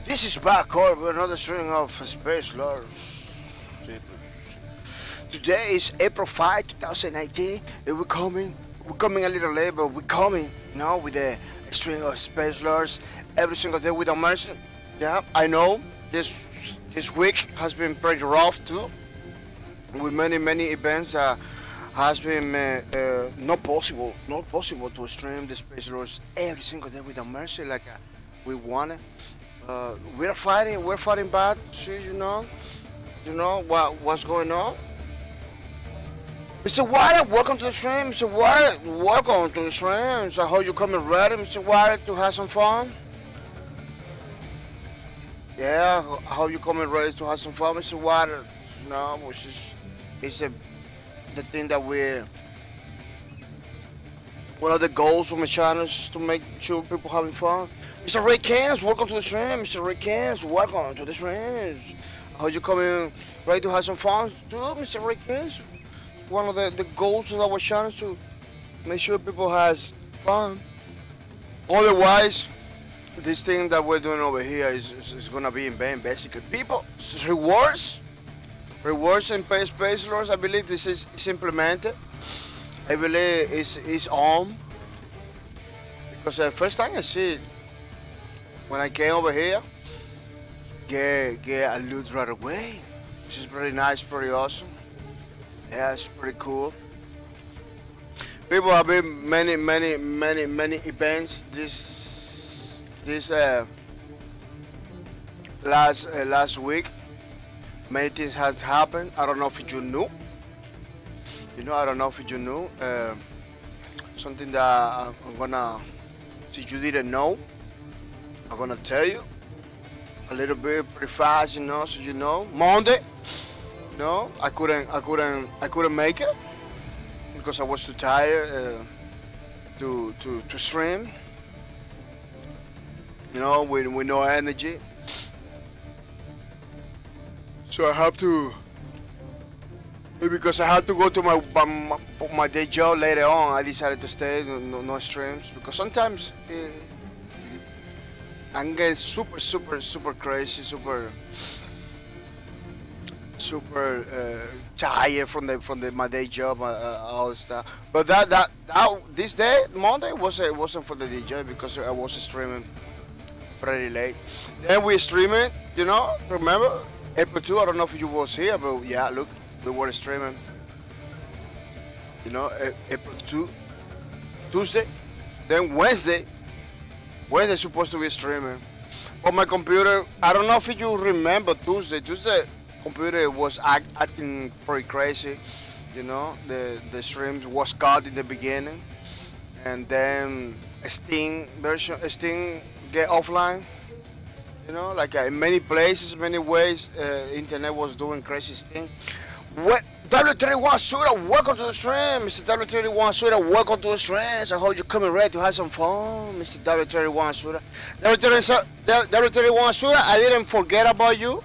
This is back with another string of Spacelords. Today is April 5, 2019, and we're coming a little late, but we're coming, you know, with a string of Spacelords every single day without mercy. Yeah, I know this week has been pretty rough too, with many events that has been not possible to stream the Spacelords every single day without mercy like we wanted. We're fighting bad. See, you know what's going on. Mr. Wyatt, welcome to the stream. Mr. Wyatt, welcome to the stream. So I hope you're coming ready, Mr. Wyatt, to have some fun. Yeah, I hope you're coming ready to have some fun, Mr. Wyatt. You know, which is the thing that one of the goals of my channel is to make sure people having fun. Mr. Ray Cans, welcome to the stream. Mr. Ray Cans, welcome to the stream. I hope you're coming ready to have some fun too, Mr. Ray Cans. One of the goals of our channel is to make sure people has fun. Otherwise, this thing that we're doing over here is gonna be in vain. Basically, people rewards and Spacelords. I believe this is implemented. I believe it's on because the first time I see it when I came over here, get a loot right away, which is pretty nice, pretty awesome. Yeah, it's pretty cool. People have been many events this last week. Many things has happened. I don't know if you knew. I don't know if you knew. Something that I'm gonna, if you didn't know, I'm gonna tell you a little bit pretty fast, so you know. Monday, I couldn't make it because I was too tired to stream. With no energy. So I have to, because I had to go to my day job later on. I decided to stay, no streams, because sometimes I'm getting super crazy, super tired from my day job, all that stuff. But this day, Monday, wasn't for the day job because I was streaming pretty late. Then we streaming, remember April 2. I don't know if you was here, but yeah, look, we were streaming. April 2, Tuesday, then Wednesday supposed to be streaming. But my computer, I don't know if you remember Tuesday computer was acting pretty crazy. The streams was cut in the beginning, and then Steam get offline. Like in many places, many ways, internet was doing crazy thing. What? W31 Suda, welcome to the stream. Mr. W31 Suda, welcome to the stream. I hope you're coming ready to have some fun, Mr. W31 Suda. W31 Suda, I didn't forget about you.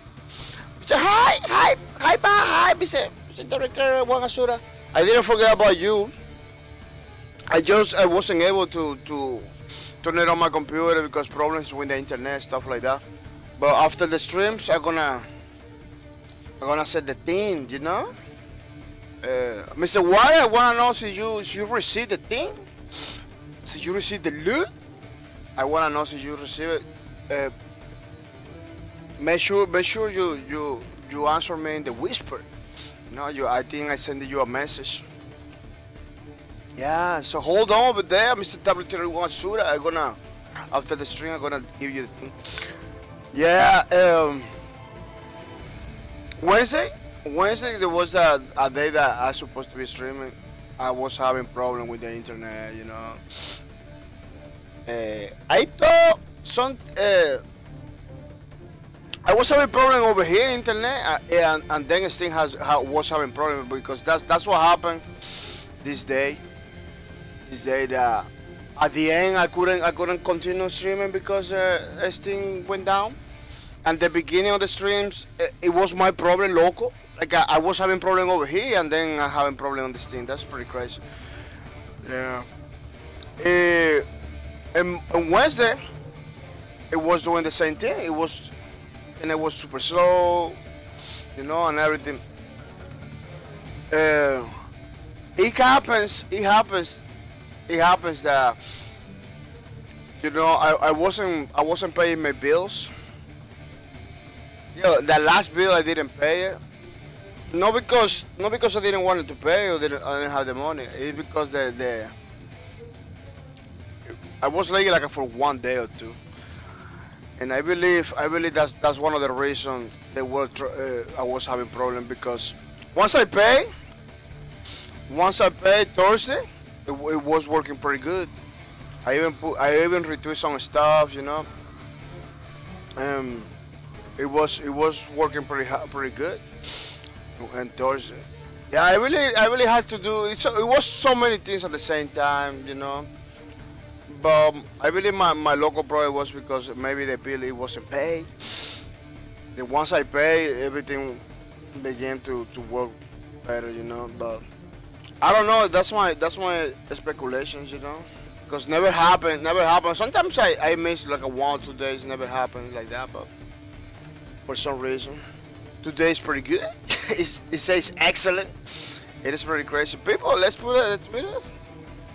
Mr. Hi, Mr. W31 Suda. I didn't forget about you. I wasn't able to turn it on my computer because problems with the internet, stuff like that. But after the streams, I'm gonna set the thing, Mr. Wyatt, I wanna know if you received the thing, if you received the loot. I wanna know if you received it. Make sure you answer me in the whisper. No, I think I sent you a message. Yeah, so hold on over there, Mr. W31 Shooter. I'm gonna, after the stream, I'm gonna give you the thing. Yeah, Wednesday there was a day that I was supposed to be streaming. I was having problem with the internet, you know. I thought I was having problem over here internet, and then Steam was having problem because that's what happened this day. This day that at the end I couldn't continue streaming because Steam went down. And the beginning of the streams, it was my problem local. Like I was having problem over here, and then I having problem on this thing. That's pretty crazy. Yeah. And Wednesday, it was doing the same thing. It was super slow, you know, and everything. It happens that, you know, I wasn't paying my bills. Yo, that last bill I didn't pay it. Not because I didn't want to pay or I didn't have the money. It's because I was late like for 1 day or two, and I believe that's one of the reasons I was having problem because once I pay Thursday, it was working pretty good. I even retweet some stuff, you know. It was working pretty good. And Thursday, yeah, I really had to do it. It was so many things at the same time, you know. But I believe my local problem was because maybe the bill it wasn't paid. Then once I pay, everything began to work better, you know. But I don't know. That's my speculations, you know. Because never happened. Sometimes I miss like a 1 or 2 days. Never happens like that, but for some reason, today is pretty good. It says excellent. It is pretty crazy. People, let's put it.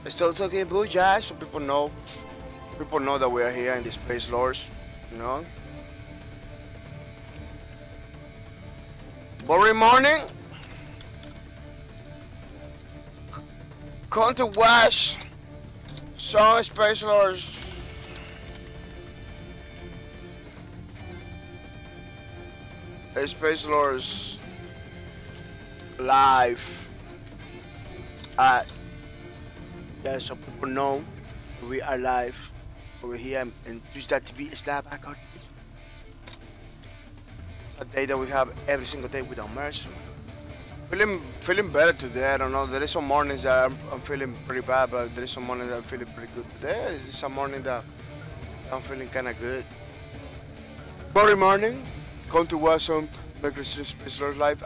Still talking about jazz, so people know that we are here in the Spacelords, you know. Boring morning. Come to watch some Spacelords. Spacelords live at, yeah, so people know we are live over here in Twitch.tv/Antagonist. It's a day that we have every single day without mercy. Feeling better today. I don't know. There is some mornings that I'm feeling pretty bad, but there is some mornings that I'm feeling pretty good today. It's a morning that I'm feeling kind of good. Boring morning. Come to watch some Spacelords live.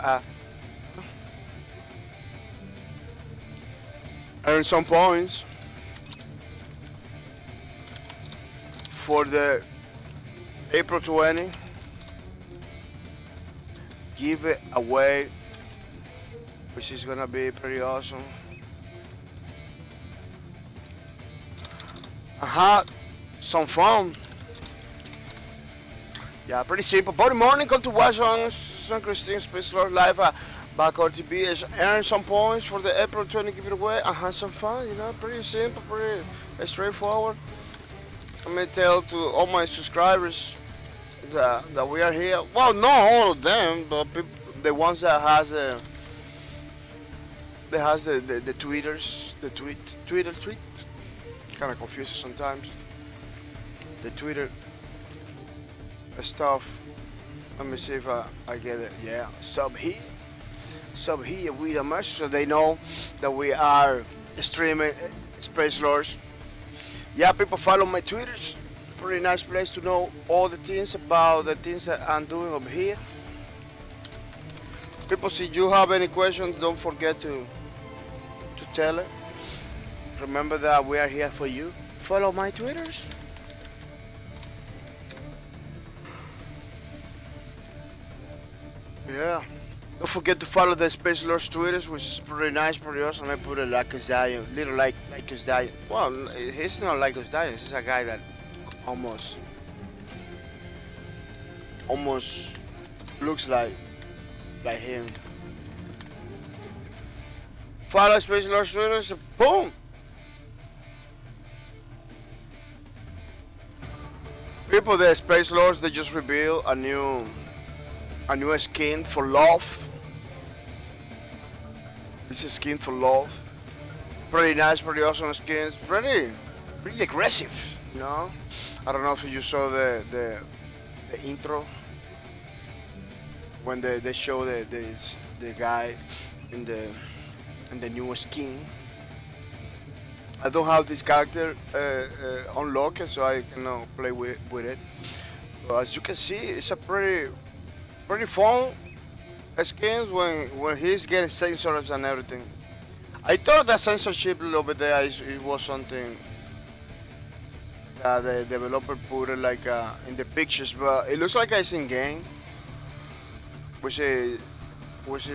Earn some points for the April 20. Give it away, which is gonna be pretty awesome. Some fun. Yeah, pretty simple. But morning, come to watch on San Christine Spacelords live back on TV. Earn some points for the April 20 giveaway and have some fun. You know, pretty simple, pretty straightforward. I'm gonna tell to all my subscribers that we are here. Well, not all of them, but the ones that has the tweeters, Twitter tweets. Kind of confusing sometimes. The Twitter stuff. Let me see if I get it. Yeah, sub here with a message so they know that we are streaming Spacelords. Yeah, people follow my Twitters. Pretty nice place to know all the things about the things that I'm doing over here. People, if you have any questions, don't forget to tell it. Remember that we are here for you. Follow my Twitters. Yeah. Don't forget to follow the Spacelords Twitters, which is pretty nice, pretty awesome. I put a Lycus Dion, little Lycus Dion. Well, he's not Lycus Dion, he's a guy that almost looks like him. Follow Spacelords Twitter, boom! People, the Spacelords, they just revealed a new skin for love. This is skin for love. Pretty nice, pretty awesome skins. Pretty aggressive, you know. I don't know if you saw the intro when they show the guy in the new skin. I don't have this character unlocked, so I cannot play with it. But as you can see, it's a pretty fun skin when he's getting sensors and everything. I thought that censorship over there it was something that the developer put it like in the pictures, but it looks like it's in game, which it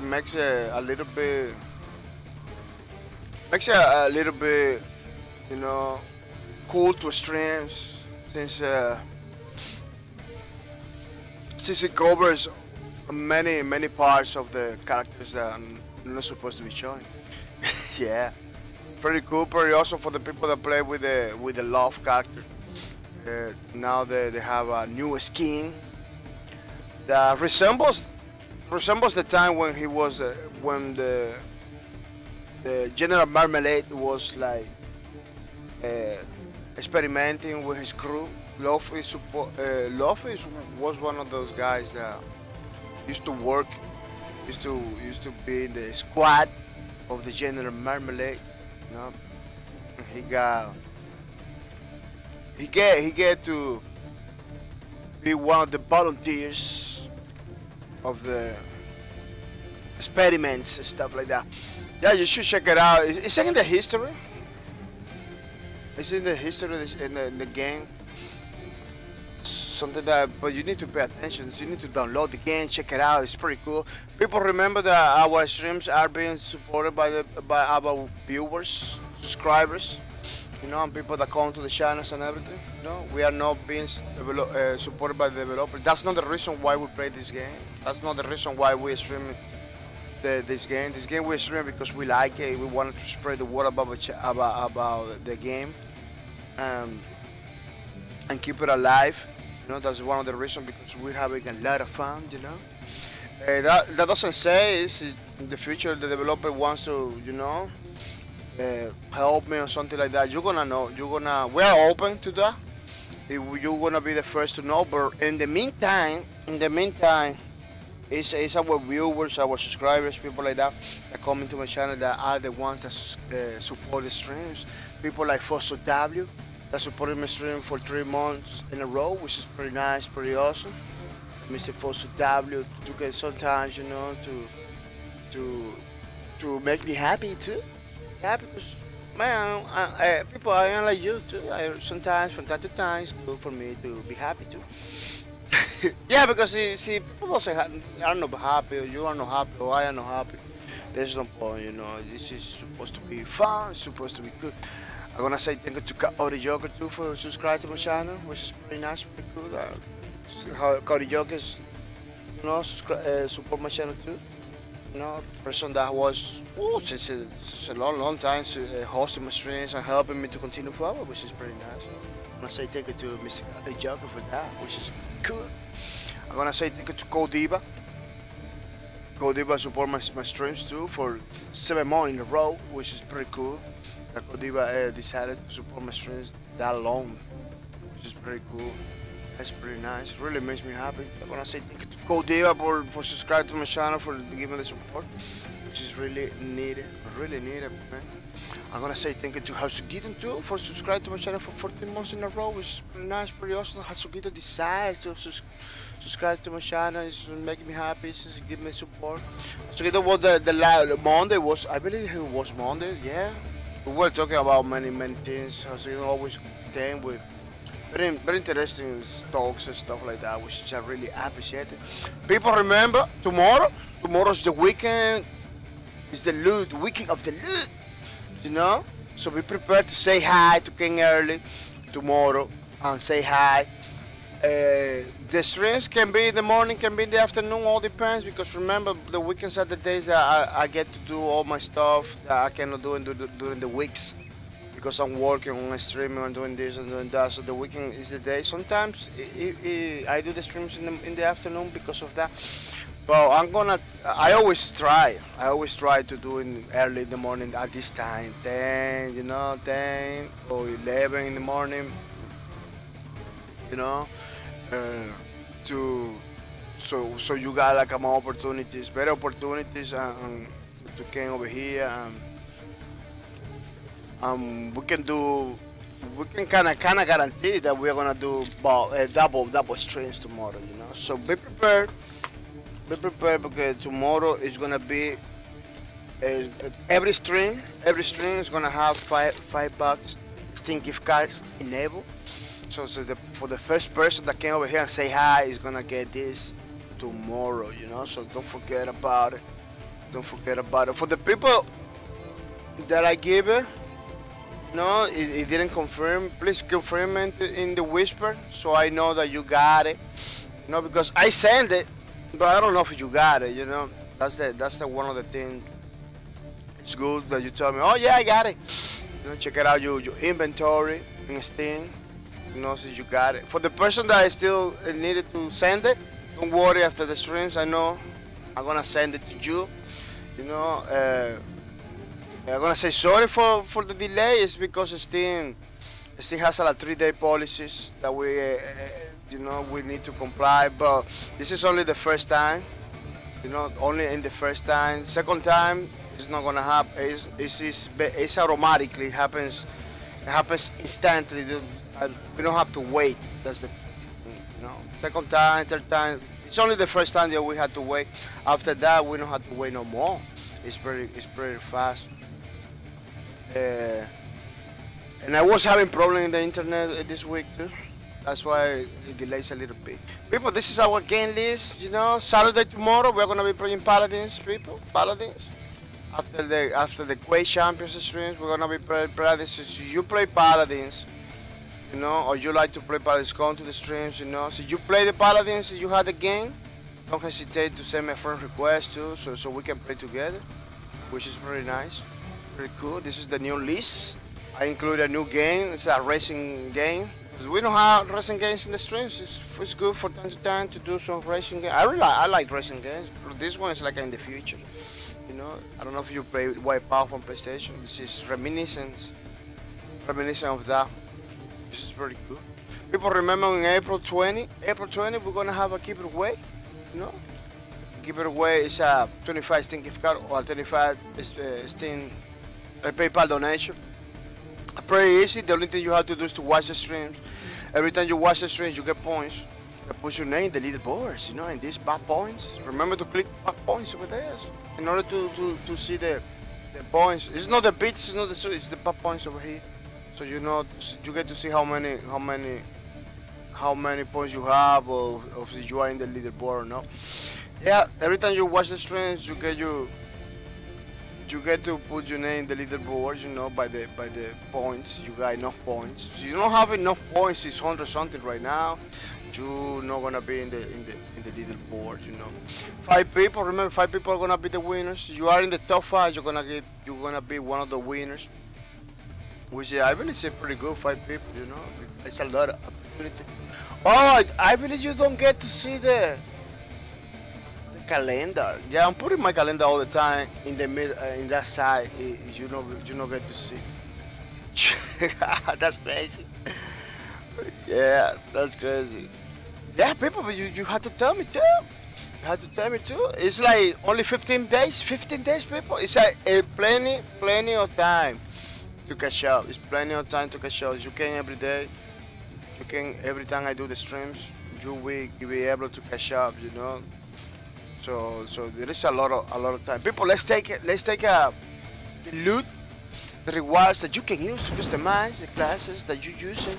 makes it a little bit you know, cool to streams, since it covers many parts of the characters that I'm not supposed to be showing. Yeah, pretty cool, pretty awesome for the people that play with the love character. Now they have a new skin that resembles the time when he was when the General Marmalade was like experimenting with his crew. Luffy was one of those guys that used to be in the squad of the General Marmalade. You know, he get to be one of the volunteers of the experiments and stuff like that. Yeah, you should check it out. It's in the history. It's in the history in the game. Something that, but you need to pay attention. So you need to download the game, check it out. It's pretty cool. People, remember that our streams are being supported by our viewers, subscribers, you know, and people that come to the channels and everything. You know, we are not being supported by the developer. That's not the reason why we play this game. That's not the reason why we stream this game. This game we stream because we like it. We wanted to spread the word about the game, and keep it alive. You know, that's one of the reasons, because we're having a lot of fun, you know. That doesn't say if in the future the developer wants to, you know, help me or something like that. You're gonna know. We are open to that. You're gonna be the first to know. But in the meantime, it's our viewers, our subscribers, people like that come into my channel that are the ones that support the streams. People like Fossil W, that supported my stream for 3 months in a row, which is pretty nice, pretty awesome. Mr. Fossil W took it sometimes, you know, to make me happy too. Yeah, because man, people, I am like you too. Sometimes, from time to time, it's good for me to be happy too. Yeah, because see, people don't say I'm not happy, or you are not happy, or I am not happy. There's no point, you know. This is supposed to be fun, it's supposed to be good. I'm gonna say thank you to Cody Joker too for subscribing to my channel, which is pretty nice, pretty cool. How Cody Joker, you know, support my channel too. You know, person that was since a long time hosting my streams and helping me to continue forward, which is pretty nice. I'm gonna say thank you to Mr. Cody Joker for that, which is cool. I'm gonna say thank you to Codiva. Codiva support my streams too for 7 months in a row, which is pretty cool. Codiva decided to support my streams that long, which is pretty cool. That's pretty nice. It really makes me happy. I'm gonna say thank you to Codiva for subscribing to my channel, for giving me the support, which is really needed. Really needed, man. I'm gonna say thank you to Hasugito too for subscribing to my channel for 14 months in a row, which is pretty nice, pretty awesome. Hasugito decided to subscribe to my channel. It's making me happy. It's giving me support. Hasugito was the Monday was, I believe it was Monday. Yeah, we were talking about many things. Hasugito always came with very interesting talks and stuff like that, which I really appreciate it. People, remember tomorrow's the weekend. It's the weekend of the loot. You know, so be prepared to say hi to King Early tomorrow and say hi. The streams can be in the morning, can be in the afternoon, all depends, because remember the weekends are the days that I get to do all my stuff that I cannot do during the weeks, because I'm working on streaming and doing this and doing that. So the weekend is the day. Sometimes I do the streams in the afternoon because of that. But I always try to do it early in the morning at this time, 10, 10 or 11 in the morning, you know. So you got like more opportunities, better opportunities, to came over here. We can kind of guarantee that we're gonna do double streams tomorrow, So be prepared because tomorrow is gonna be every stream is gonna have $5 Steam gift cards enabled. So for the first person that came over here and say hi is gonna get this tomorrow, So don't forget about it. For the people that I give it, it didn't confirm. Please confirm it in the whisper so I know that you got it. Because I sent it, but I don't know if you got it. That's the one of the things. It's good that you tell me, oh yeah, I got it. Check it out your inventory in Steam. So you got it. For the person that I still needed to send it, don't worry. After the streams, I know I'm gonna send it to you. I'm gonna say sorry for the delay. It's because Steam has a 3-day policies that we need to comply. But this is only the first time. Only in the first time. Second time, it's not gonna happen. It's automatically happens. It happens instantly. We don't have to wait. That's the thing, Second time, third time. It's only the first time that we had to wait. After that, we don't have to wait no more. It's pretty fast. And I was having problems in the internet this week too. That's why it delays a little bit. People, this is our game list. Saturday tomorrow we're gonna be playing Paladins. People, Paladins. After the Quake Champions streams, we're gonna be playing Paladins. If you play Paladins, or you like to play Paladins, come to the streams, So you play the Paladins, you have the game, don't hesitate to send me a friend request too, so we can play together, which is pretty nice, pretty cool. This is the new list. I include a new game. It's a racing game. We don't have racing games in the streams. It's good for time to time to do some racing games. I like racing games. But this one is like in the future. I don't know if you play Wipeout on PlayStation. This is reminiscent of that. This is pretty cool. People remember on April 20, we're gonna have a giveaway. Giveaway is a 25 Steam gift card or 25 Steam PayPal donation. Pretty easy. The only thing you have to do is to watch the streams. Every time you watch the streams, you get points. You put your name in the leaderboards, and these back points. Remember to click back points over there in order to see the points. It's not the bits, it's not the it's the back points over here. So you get to see how many points you have, or if you are in the leaderboard or not. Yeah, every time you watch the streams, you get to put your name in the leaderboard, by the points. You got enough points. So you don't have enough points. It's 100 something right now. You're not gonna be in the leaderboard. 5 people. Remember, 5 people are gonna be the winners. You are in the top 5. You're gonna be one of the winners. Which I believe is pretty good. 5 people. It's a lot of opportunity. Oh, I believe you don't get to see the calendar. Yeah, I'm putting my calendar all the time in the middle, in that side. You don't get to see. That's crazy. Yeah, that's crazy. Yeah, people, you have to tell me too. You have to tell me too. It's like only 15 days. 15 days, people. It's like plenty of time to catch up. It's plenty of time to catch up. You can every day. You can every time I do the streams. You will be able to catch up. So there is a lot of time. People, let's take the loot, the rewards that you can use to customize the classes that you're using.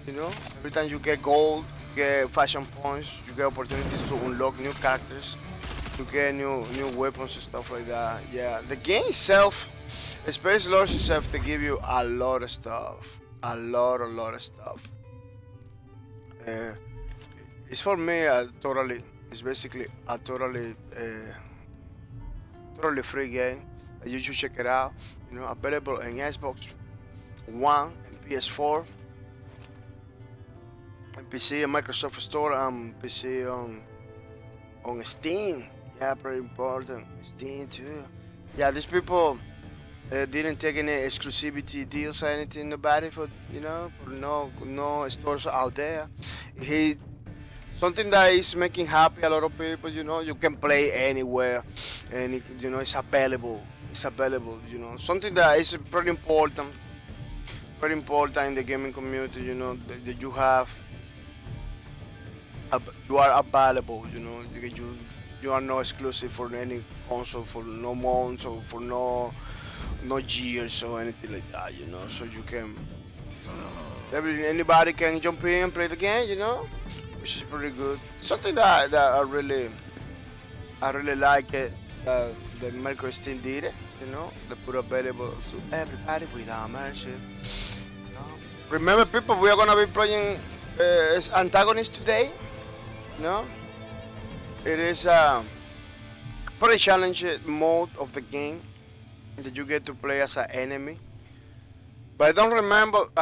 Every time you get gold, you get fashion points, you get opportunities to unlock new characters, to get new weapons and stuff like that. Yeah, the game itself, Spacelords itself, to give you a lot of stuff, a lot of stuff. It's for me totally. It's basically a totally totally free game. You should check it out. You know, available in Xbox One and PS4, and PC and Microsoft Store, and PC on Steam. Yeah, pretty important. Steam too. Yeah, these people didn't take any exclusivity deals or anything. Nobody for for no stores out there. He something that is making happy a lot of people. You can play anywhere, and it's available. It's available. Something that is pretty important. Very important in the gaming community. That you have. You are available. You are not exclusive for any console for no months or for no years or anything like that. So you can anybody can jump in and play the game. Which is pretty good. Something that I really like it. The Micro Steam did it. They put available to everybody without mercy. Remember, people, we are gonna be playing Antagonist today. It is a pretty challenging mode of the game that you get to play as an enemy. But I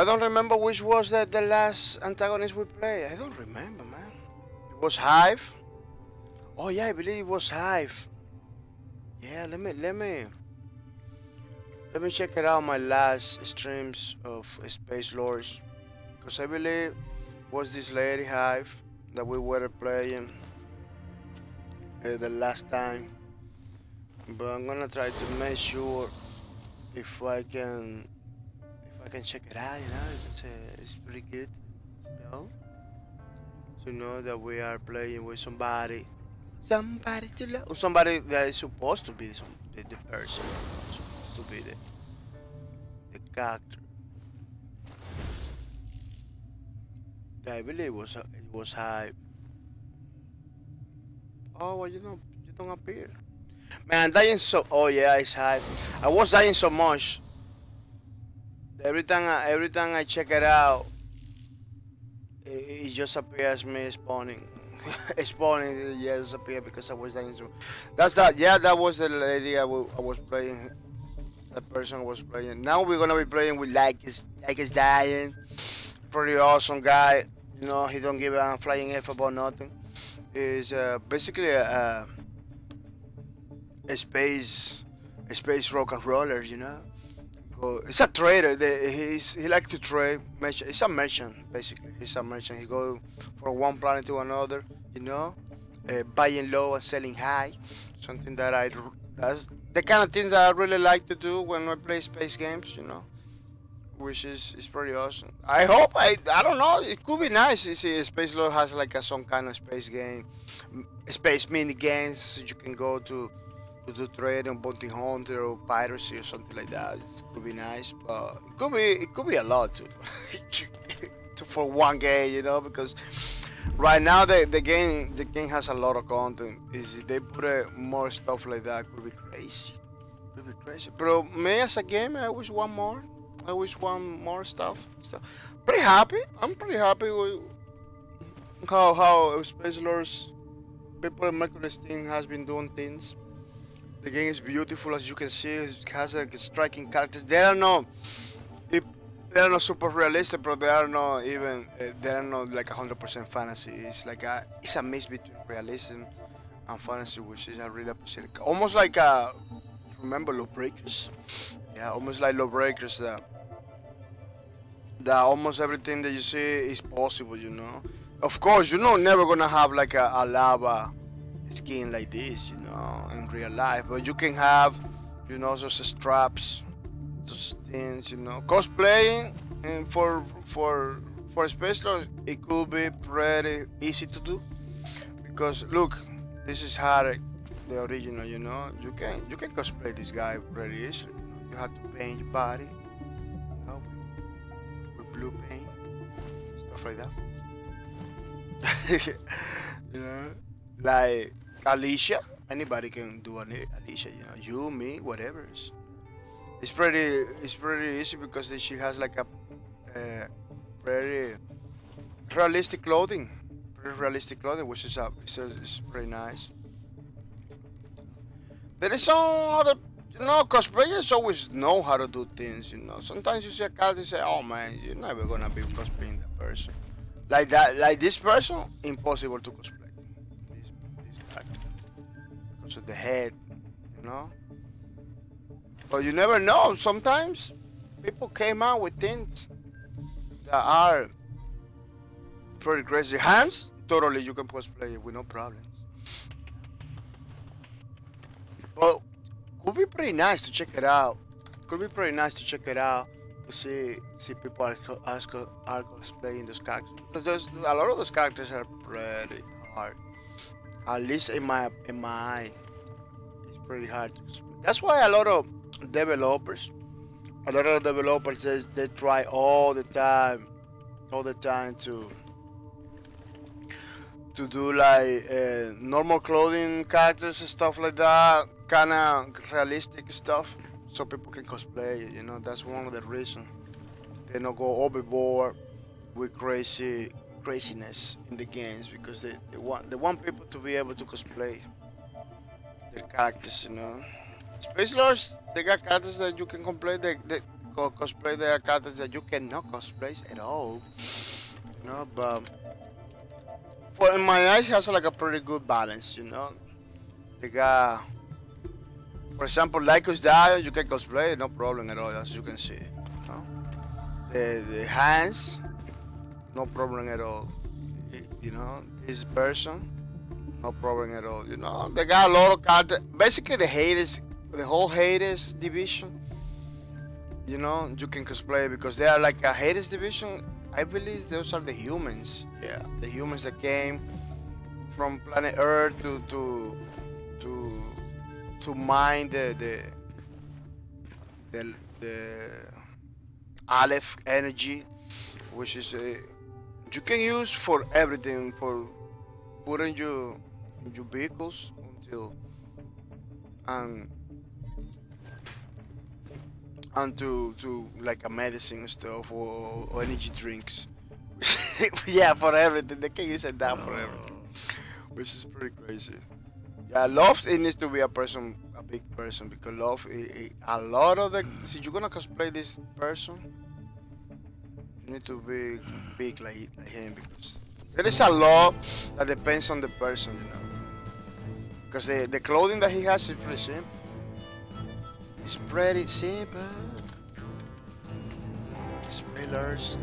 don't remember which was the last antagonist we played. I don't remember, man. It was Hive. Oh yeah, I believe it was Hive. Yeah, let me check it out. My last streams of Spacelords, because I believe it was this lady Hive that we were playing the last time. But I'm gonna try to make sure if I can check it out. It's pretty good to know that we are playing with somebody to love, somebody that is supposed to be the person, supposed to be the character. I believe it was Hype. Oh, well, you don't appear. Man, I'm dying so. Oh yeah, it's Hype. I was dying so much. Every time I check it out, it just appears me spawning. Spawning, yes, appear because I was dying so. That's that. Yeah, that was the lady I was playing. The person was playing. Now we're gonna be playing with like is dying. Pretty awesome guy. He don't give a flying F about nothing. He's basically a space rock and roller. It's a trader. He like to trade. He's a merchant basically. He's a merchant. He go from one planet to another. Buying low and selling high. Something that that's the kind of things that I really like to do when I play space games. Which is pretty awesome. I hope I don't know. It could be nice. You see, Space Lord has like some kind of space game, space mini games. So you can go to do trade on bounty hunter or piracy or something like that. It could be nice, but it could be a lot too. For one game, because right now the game has a lot of content. If they put more stuff like that, it could be crazy. But me as a gamer, I wish one more. I wish one more stuff. Pretty happy. I'm pretty happy with how Spacelords people in Micro Steam has been doing things. The game is beautiful, as you can see. It has striking characters. They are not super realistic, but they are not like 100% fantasy. It's like it's a mix between realism and fantasy, which is a really appreciated. Almost like remember Lawbreakers? Yeah, almost like Lawbreakers. That almost everything that you see is possible. Of course, never gonna have like a lava skin like this, in real life. But you can have, those straps, those things, Cosplaying and for Spacelords, it could be pretty easy to do because look, this is Harry, the original. You can cosplay this guy pretty easily. You have to paint your body, with blue paint, stuff like that. Like Alicia, anybody can do Alicia. You, me, whatever. It's pretty easy because she has like a very realistic clothing, pretty realistic clothing, which is it's pretty nice. There is some other, cosplayers always know how to do things. Sometimes you see a character and say, "Oh man, you're never gonna be cosplaying that person." Like that, like this person, impossible to cosplay. This character because of the head, you know. But you never know. Sometimes people came out with things that are pretty crazy. Hands, totally you can cosplay it with no problems. But could be pretty nice to check it out. Could be pretty nice to check it out to see people are cosplaying those characters, because there's a lot of those characters are pretty hard. At least in my eye, it's pretty hard to cosplay. That's why a lot of developers says they try all the time to do like normal clothing characters and stuff like that, kind of realistic stuff, so people can cosplay it. That's one of the reasons they don't go overboard with craziness in the games, because they want people to be able to cosplay their characters. Spacelords, they got characters that you can cosplay. They cosplay their characters that you cannot cosplay at all. But in my eyes, it has like a pretty good balance. They got, for example, Lycos Dio, you can cosplay, no problem at all, as you can see. The hands, no problem at all. This person, no problem at all. They got a lot of characters. Basically, the whole Hades division, you can cosplay, because they are like a Hades division. I believe those are the humans. Yeah, the humans that came from planet Earth to mine the Aleph energy, which is you can use for everything, for putting your vehicles and to like a medicine stuff, or energy drinks. Yeah, for everything. They can use it that for everything, which is pretty crazy. Yeah, love, it needs to be a big person, because love, a lot of since you're gonna cosplay this person, you need to be big like him, because there is a lot that depends on the person, because the clothing that he has is pretty simple. It's pretty simple. Spacelords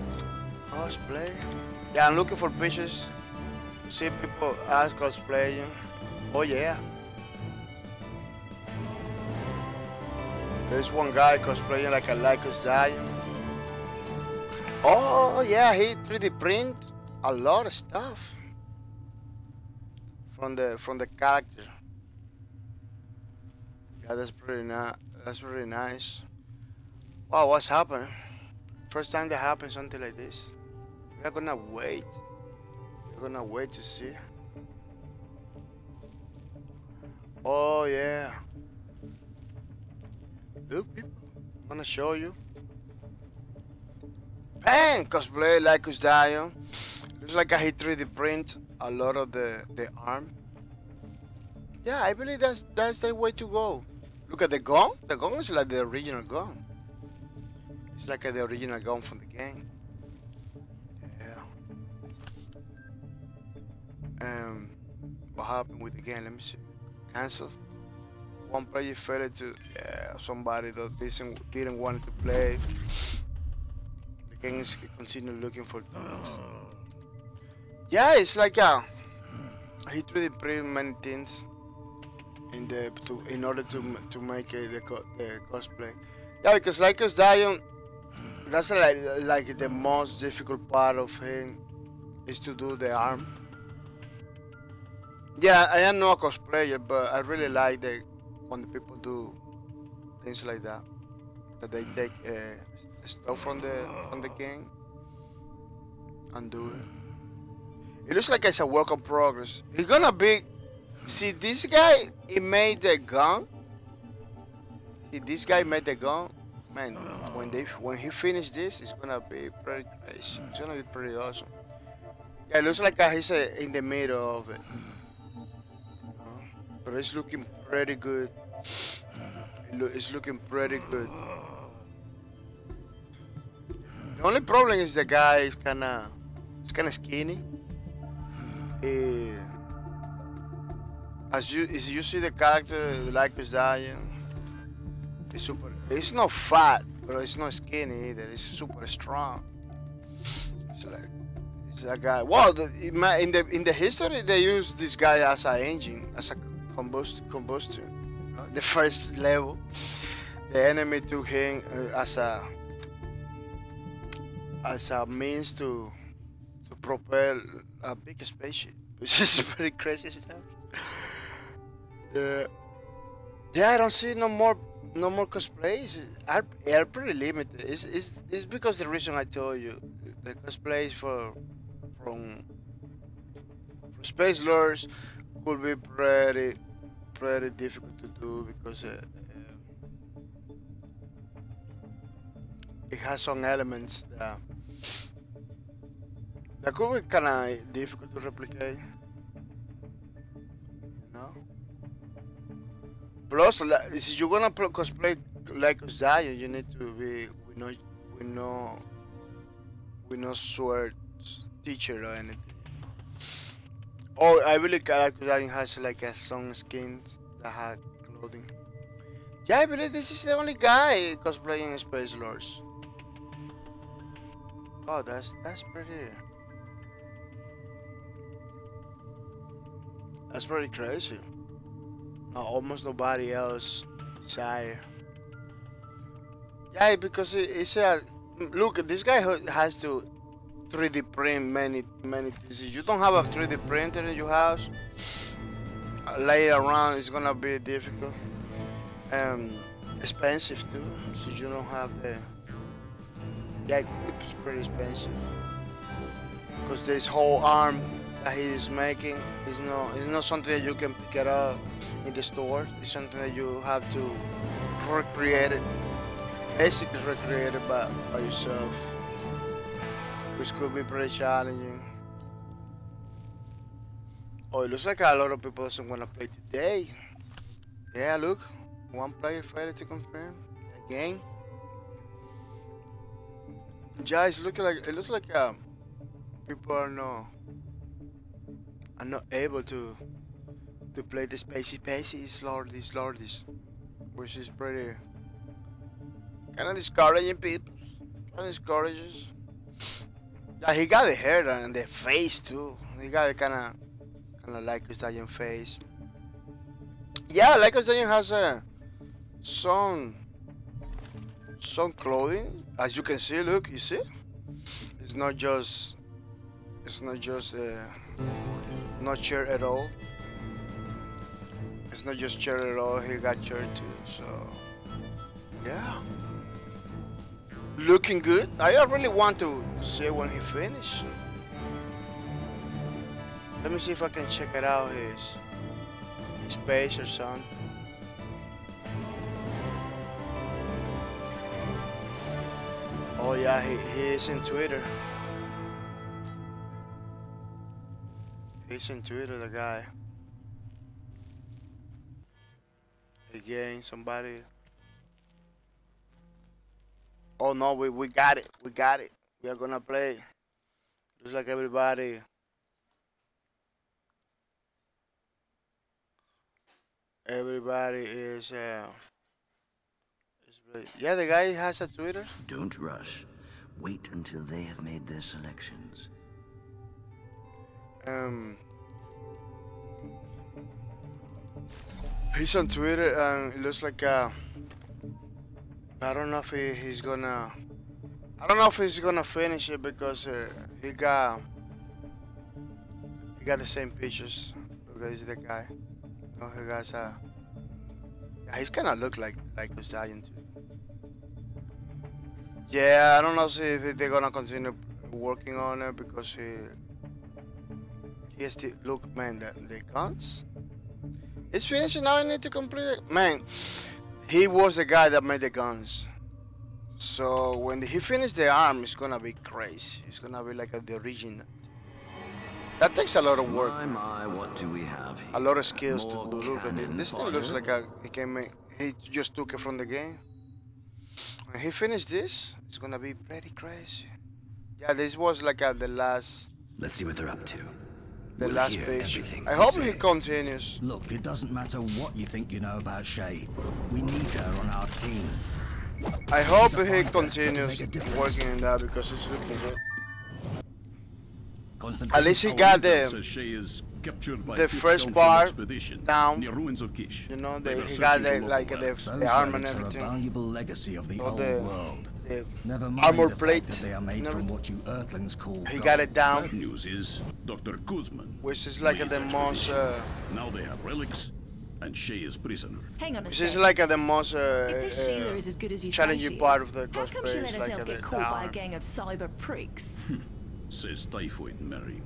cosplay. Yeah, I'm looking for pictures to see people as cosplaying. Oh yeah. There's one guy cosplaying like a Lycos Dio. Oh yeah, he 3D print a lot of stuff from the character. Yeah, that's pretty nice. That's really nice. Wow, what's happening? First time that happens something like this. We're gonna wait. We're gonna wait to see. Oh yeah. Look, people, I'm gonna show you. Bang! Cosplay Lycos Dio. Looks like I hit 3D print a lot of the arm. Yeah, I believe that's the way to go. Look at the gun. The gun is like the original gun. It's like the original gun from the game. Yeah. What happened with the game? Let me see. Cancel. One player failed to. Yeah, somebody that didn't want to play. The game is continue looking for things. Yeah, it's like he 3D print many things in order to make the cosplay. Yeah, because Lycos Dio, that's like the most difficult part of him is to do the arm. Yeah, I am not a cosplayer, but I really like when the people do things like that. That they take stuff from the game and do it. It looks like it's a work in progress. It's gonna be. See, this guy, he made the gun. This guy made the gun. Man, when he finished this, it's gonna be pretty crazy. It's gonna be pretty awesome. Yeah, it looks like he's in the middle of it. But it's looking pretty good. It's looking pretty good. The only problem is the guy is kinda skinny. As you see the character, like is dying. It's super. It's not fat, but it's not skinny either. It's super strong. It's a guy. Well, in the history they use this guy as an engine, as a combustor. The first level, the enemy took him as a means to propel a big spaceship, which is pretty crazy stuff. Yeah, I don't see no more cosplays. Are pretty limited. It's because the reason I told you, the cosplays from Spacelords could be pretty difficult to do because it has some elements that could be kind of difficult to replicate. You know. Plus, if you're gonna cosplay like Zion, you need to be we know swords teacher or anything. Oh, I really like Zion has like some skins that have clothing. Yeah, I believe this is the only guy cosplaying Spacelords. Oh, that's pretty. That's pretty crazy. Almost nobody else desire. Yeah, because it's a look. This guy has to 3D print many things. If you don't have a 3D printer in your house, later around it's gonna be difficult. Expensive too. So you don't have the. Yeah, it's pretty expensive. Because this whole arm that he is making is not something that you can pick it up in the stores. It's something that you have to recreate it. Basically recreate it by yourself, which could be pretty challenging. Oh, it looks like a lot of people doesn't want to play today. Yeah, look, one player failed to confirm again. Yeah, it looks like people are not able to play the Spacey Lordies, which is pretty kind of discouraging people. Kind of discourages. Yeah, he got the hair and the face too. He got kind of like his Stallion face. Yeah, like Stallion has some clothing, as you can see. Look, you see, it's not just not shirt at all. It's not just shirt at all. He got shirt too. So yeah, looking good. I really want to see when he finishes. Let me see if I can check it out. His page or something. Oh yeah, he is in Twitter. He's in Twitter, the guy. Again, somebody. Oh no, we got it. We got it. We are gonna play. Looks like everybody. Everybody is yeah, the guy has a Twitter. Don't rush. Wait until they have made their selections. He's on Twitter and it looks like I don't know if he's gonna. I don't know if he's gonna finish it because he got the same pictures. Look, he's the guy. Oh, he got yeah, he's kind of look like a Zion too. Yeah, I don't know if they're gonna continue working on it because he still look, man. The guns. It's finished now. I need to complete it, man. He was the guy that made the guns. So when he finished the arm, it's gonna be crazy. It's gonna be like the original. That takes a lot of work. My, what do we have here? A lot of skills to More do. Look at it. This thing cannon looks fodder. like he can make. He just took it from the game. When he finished this, it's gonna be pretty crazy. Yeah, this was like the last. Let's see what they're up to. The We'll last hear page. everything I they hope say. he continues. Look, it doesn't matter what you think you know about Shay. We need her on our team. I hope She's a he fighter, continues make a difference. working in that because it's looking good. Constantine, At least he Our got intel the, says Shay is captured by the Fifth first Council part expedition down. near ruins of Kish. you know, They were he got searching the, for like local labs. those the armor and relics are a everything. valuable legacy of the All old the- world. The Never mind armor the plate fact that they are made and from everything. what you Earthlings call He gold. got it down, Bad news is Dr. Kuzman which is like leads the most, expedition. Now they have relics, and Shay is prisoner. Hang on a which is sec. like the most If this Sheila is as good as you say challenging she part is, of the how come cosplay she is let like herself the get caught by a down. gang of cyber pricks? Says Typhoid Mary.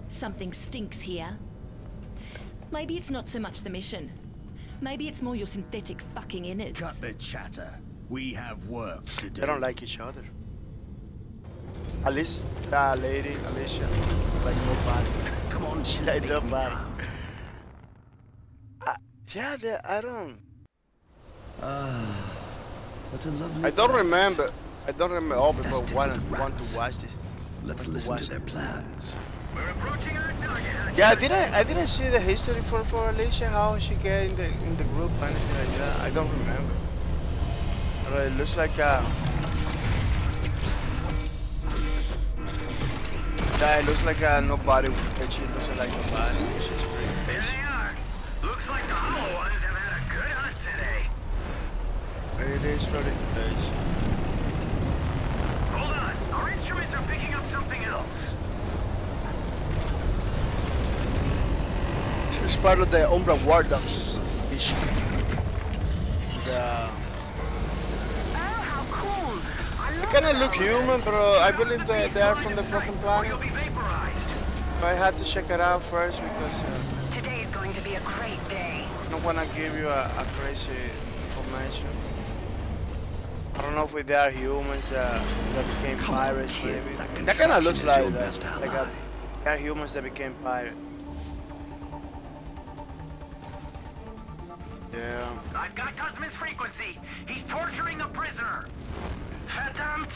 Something stinks here. Maybe it's not so much the mission. Maybe it's more your synthetic fucking innards. Cut the chatter. We have work to do. They don't like each other. At least that lady, Alicia, like nobody. Come on, She like make me nobody. proud. Yeah, I don't. What a lovely I don't place. remember. I don't remember. Oh, people Infested want with to rats. watch this. Let's Want listen to watch their plans. We're approaching our target. Yeah, I didn't see the history for Alicia, how she get in the group, anything like that. I don't remember. But it looks like yeah, it looks like nobody. She doesn't like nobody. She's pretty There crazy. they are. Looks like the hollow ones have had a good hunt today. It is very crazy. Hold on. Our instruments are picking up something else. She's part of the Umbra War Dogs mission. The, Oh, how cool. they kind of look human, but I believe they are from the broken Or planet. you'll be vaporized. I had to check it out first because Today is going to be a great day. I don't want to give you a crazy information. I don't know if they are humans that became Come on, pirates, kid, maybe. that That kind of looks contraption is like your that. best Like ally. they are humans that became pirates. Yeah. I've got Guzman's frequency. He's torturing the prisoner. Verdammt.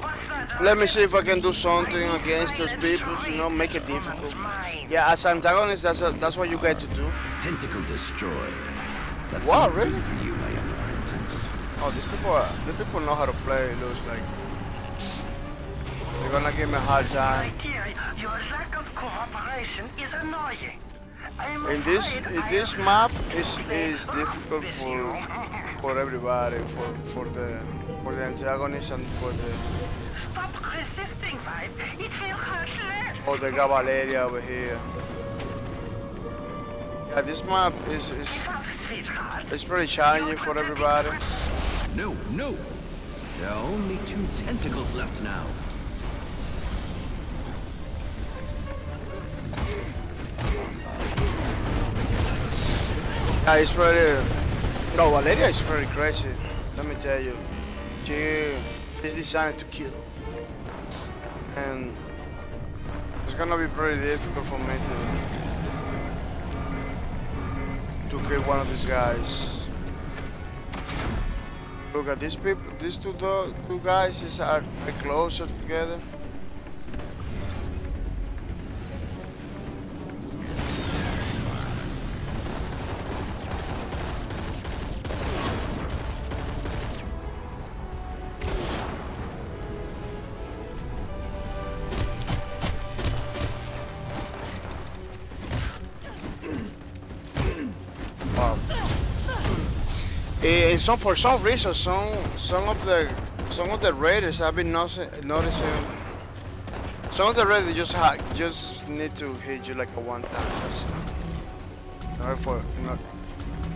What's that? Let me see if I can do something against those people, you know, make it difficult. Yeah, as antagonist, that's what you get to do. Tentacle destroyed. That's Wow, not really? good for you, my apprentice. Oh, these people know how to play. It looks like they're gonna give me a hard time. Your lack of cooperation is annoying. In this map is difficult for everybody, for the antagonist and for the Stop resisting, Vibe. It will hurt less. oh the Cavaleria over here. Yeah, this map is Sweetheart. it's pretty challenging for everybody. No, no. There are only 2 tentacles left now. Yeah, it's pretty. No, Valeria is pretty crazy. Let me tell you, she's designed to kill, and it's gonna be pretty difficult for me to kill one of these guys. Look at these people. These two guys are closer together. Wow. And for some reason, some of the raiders have been noticing. Some of the raiders just need to hit you like a one time. That's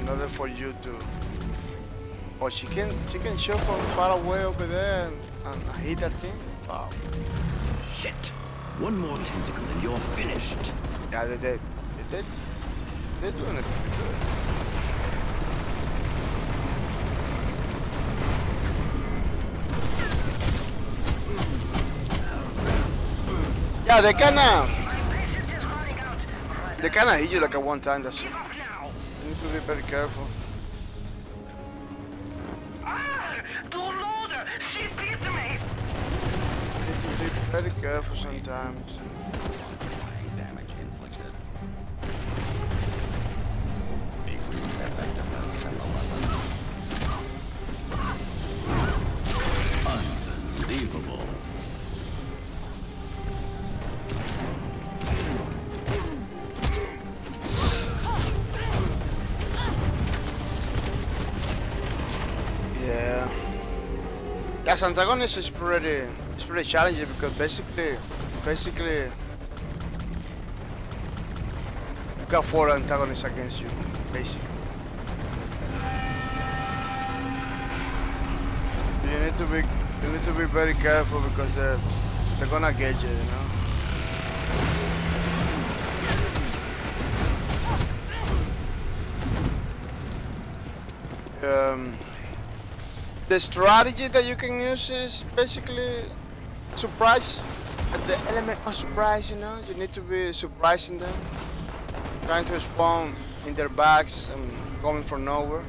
in order for you to. Oh, she can shoot from far away over there and hit that thing. Wow. Shit. One more tentacle and you're finished. Yeah, they're doing it pretty good. Yeah, they kinda They kind of hit you like at one time. That's it. Get off now. You need to be very careful. Ah! Du Loder! She beat me! You need to be very careful sometimes. Damage inflicted. Decreased effectiveness to 11. Unbelievable. Yeah. Yes, Antagonist is pretty challenging because basically you got 4 antagonists against you, basically. You need to be very careful because they're gonna get you, you know. The strategy that you can use is basically surprise. The element of surprise, you know. You need to be surprising them, trying to spawn in their backs and coming from nowhere,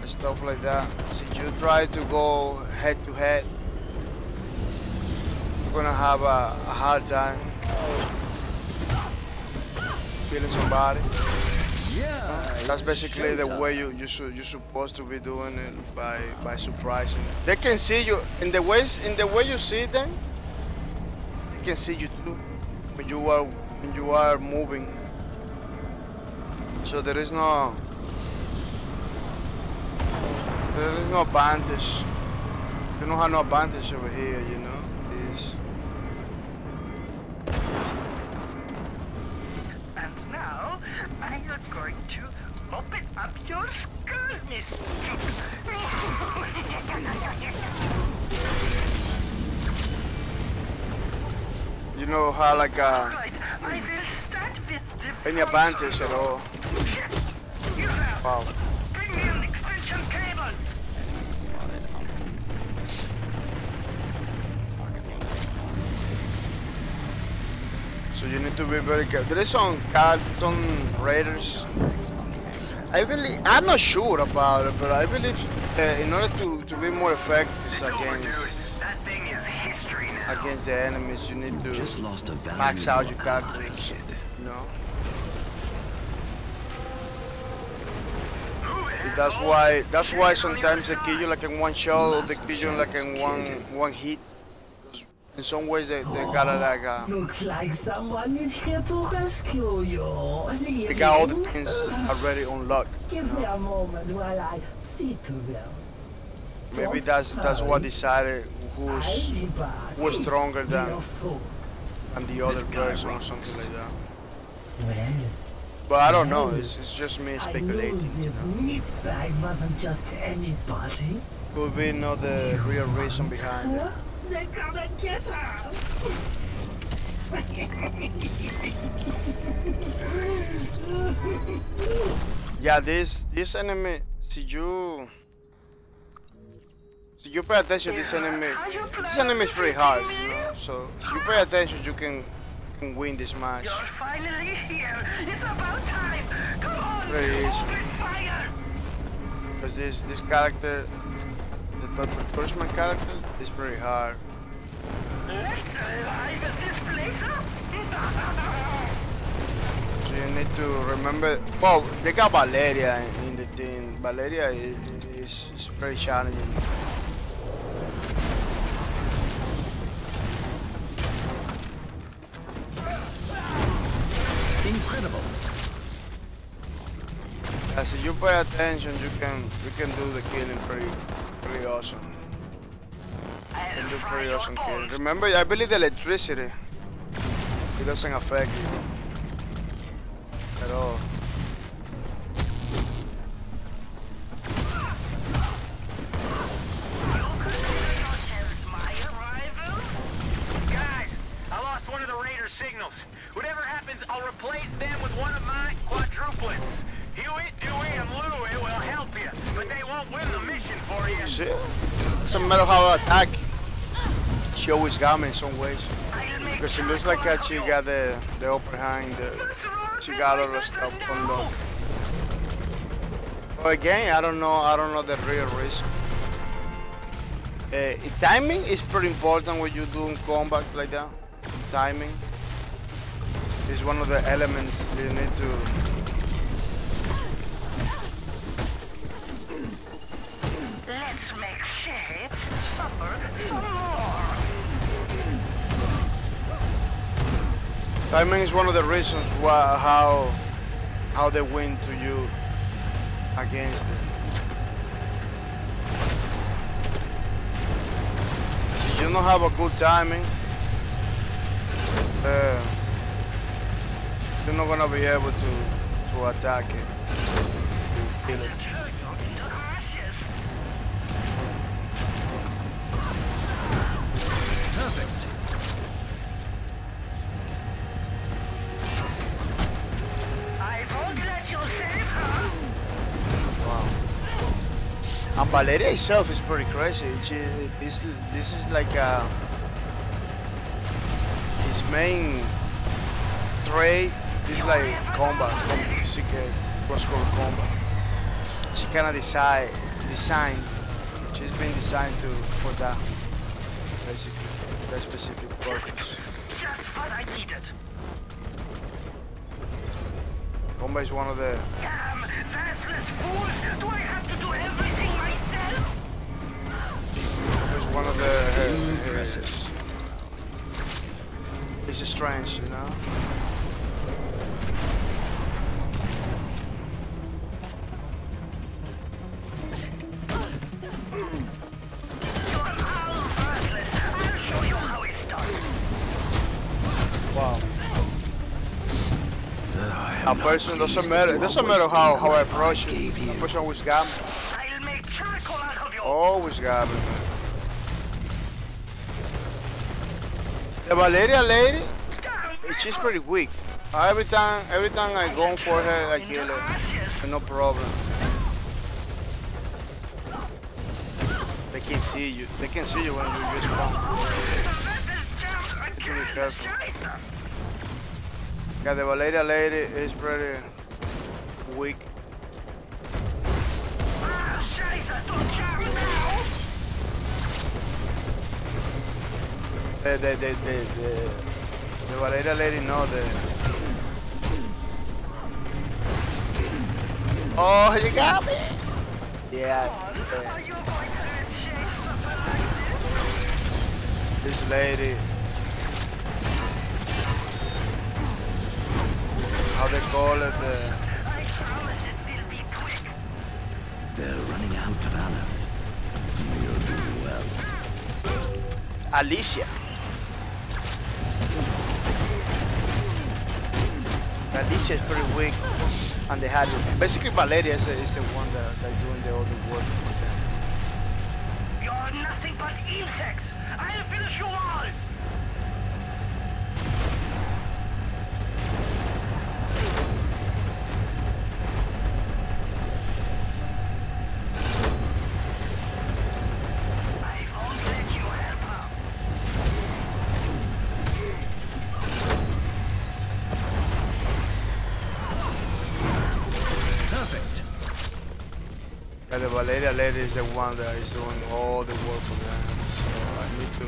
and stuff like that. So you try to go head to head, you're gonna have a hard time killing somebody. Yeah. That's basically the way you're supposed to be doing it, by surprising them. They can see you in the way you see them. They can see you too when you are moving. So there is no advantage. You don't have no advantage over here, you know. And now, I am going to open up your skull, miss. You know how like Right, I will start with the any advantage at all. You have. Wow. Bring me an extension cable. So you need to be very careful. There is some raiders. I'm not sure about it, but I believe in order to be more effective against That thing is history now. against the enemies, you need to Just lost a valuable max out your ally, characters. kid. You know. That's why sometimes they kill you like in one shot, or they kill you like in one hit. In some ways they gotta like Looks like someone is here to rescue you. they got all the things already unlocked. You Give me know? a moment while I see to them. Maybe that's what decided who's stronger than the other person or something like that. Well, But I don't know. It's just me speculating. I You knew know, this bag wasn't just anybody. could be not the real reason behind it. Huh? They're gonna get us. Yeah, this enemy. See you pay attention. This enemy is pretty hard. You know? So if you pay attention, you can win this match. You're finally here. It's about time. Come on. Very easy. Open fire. Because this character, the Dr. Kurzman character, is pretty hard. Let's arrive at this place. So you need to remember. Well, they got Valeria in the team. Valeria is very challenging. Incredible. As if you pay attention, you can do the killing pretty awesome. You can do pretty awesome killing. Remember, I believe the electricity, it doesn't affect you at all. Guys, I lost one of the Raider signals. Whatever happens, I'll replace them with one of my quadruplets. Hewitt, Dewey, and Louie will help you, but they won't win the mission for you. See, it doesn't matter how I attack. She always got me in some ways. Because it looks like she got the upper hand in the once you got all the stuff unlocked. But again, I don't know the real reason. Timing is pretty important when you're doing combat like that. Timing is one of the elements you need to. Let's make shape, supper, some more. Timing is one of the reasons how they win to you against it. If you don't have a good timing, you're not gonna be able to attack it, to kill it. Perfect. I won't let you save her. Wow. And Valeria itself is pretty crazy. This is like his main trait is like combat. She can cross-cover combat. She kind of designed. She's been designed for that, basically, that specific purpose. Just what I needed. Combat is one of the. Damn, faceless fools! Do I have to do everything myself? It's one of the. It's strange, you know. Wow. A person doesn't matter. It doesn't matter how I approach it. A person always got me. I'll make charcoal out of you. Always got me, man. The Valeria lady, she's pretty weak. Every time I go for her, I kill her. No problem. They can see you. They can see you when you just come. You have to be careful. Yeah, the Valeria lady is pretty weak. The Valeria lady know the. Oh, you got me! Yeah. This lady. How they call it? They're running out of Aleph. You're doing well. Alicia. Alicia is pretty weak, and they had basically Valeria is the one that's doing all the work for them. You're nothing but insects. I'll finish you all. The Valeria lady is the one that is doing all the work for them, so I need to.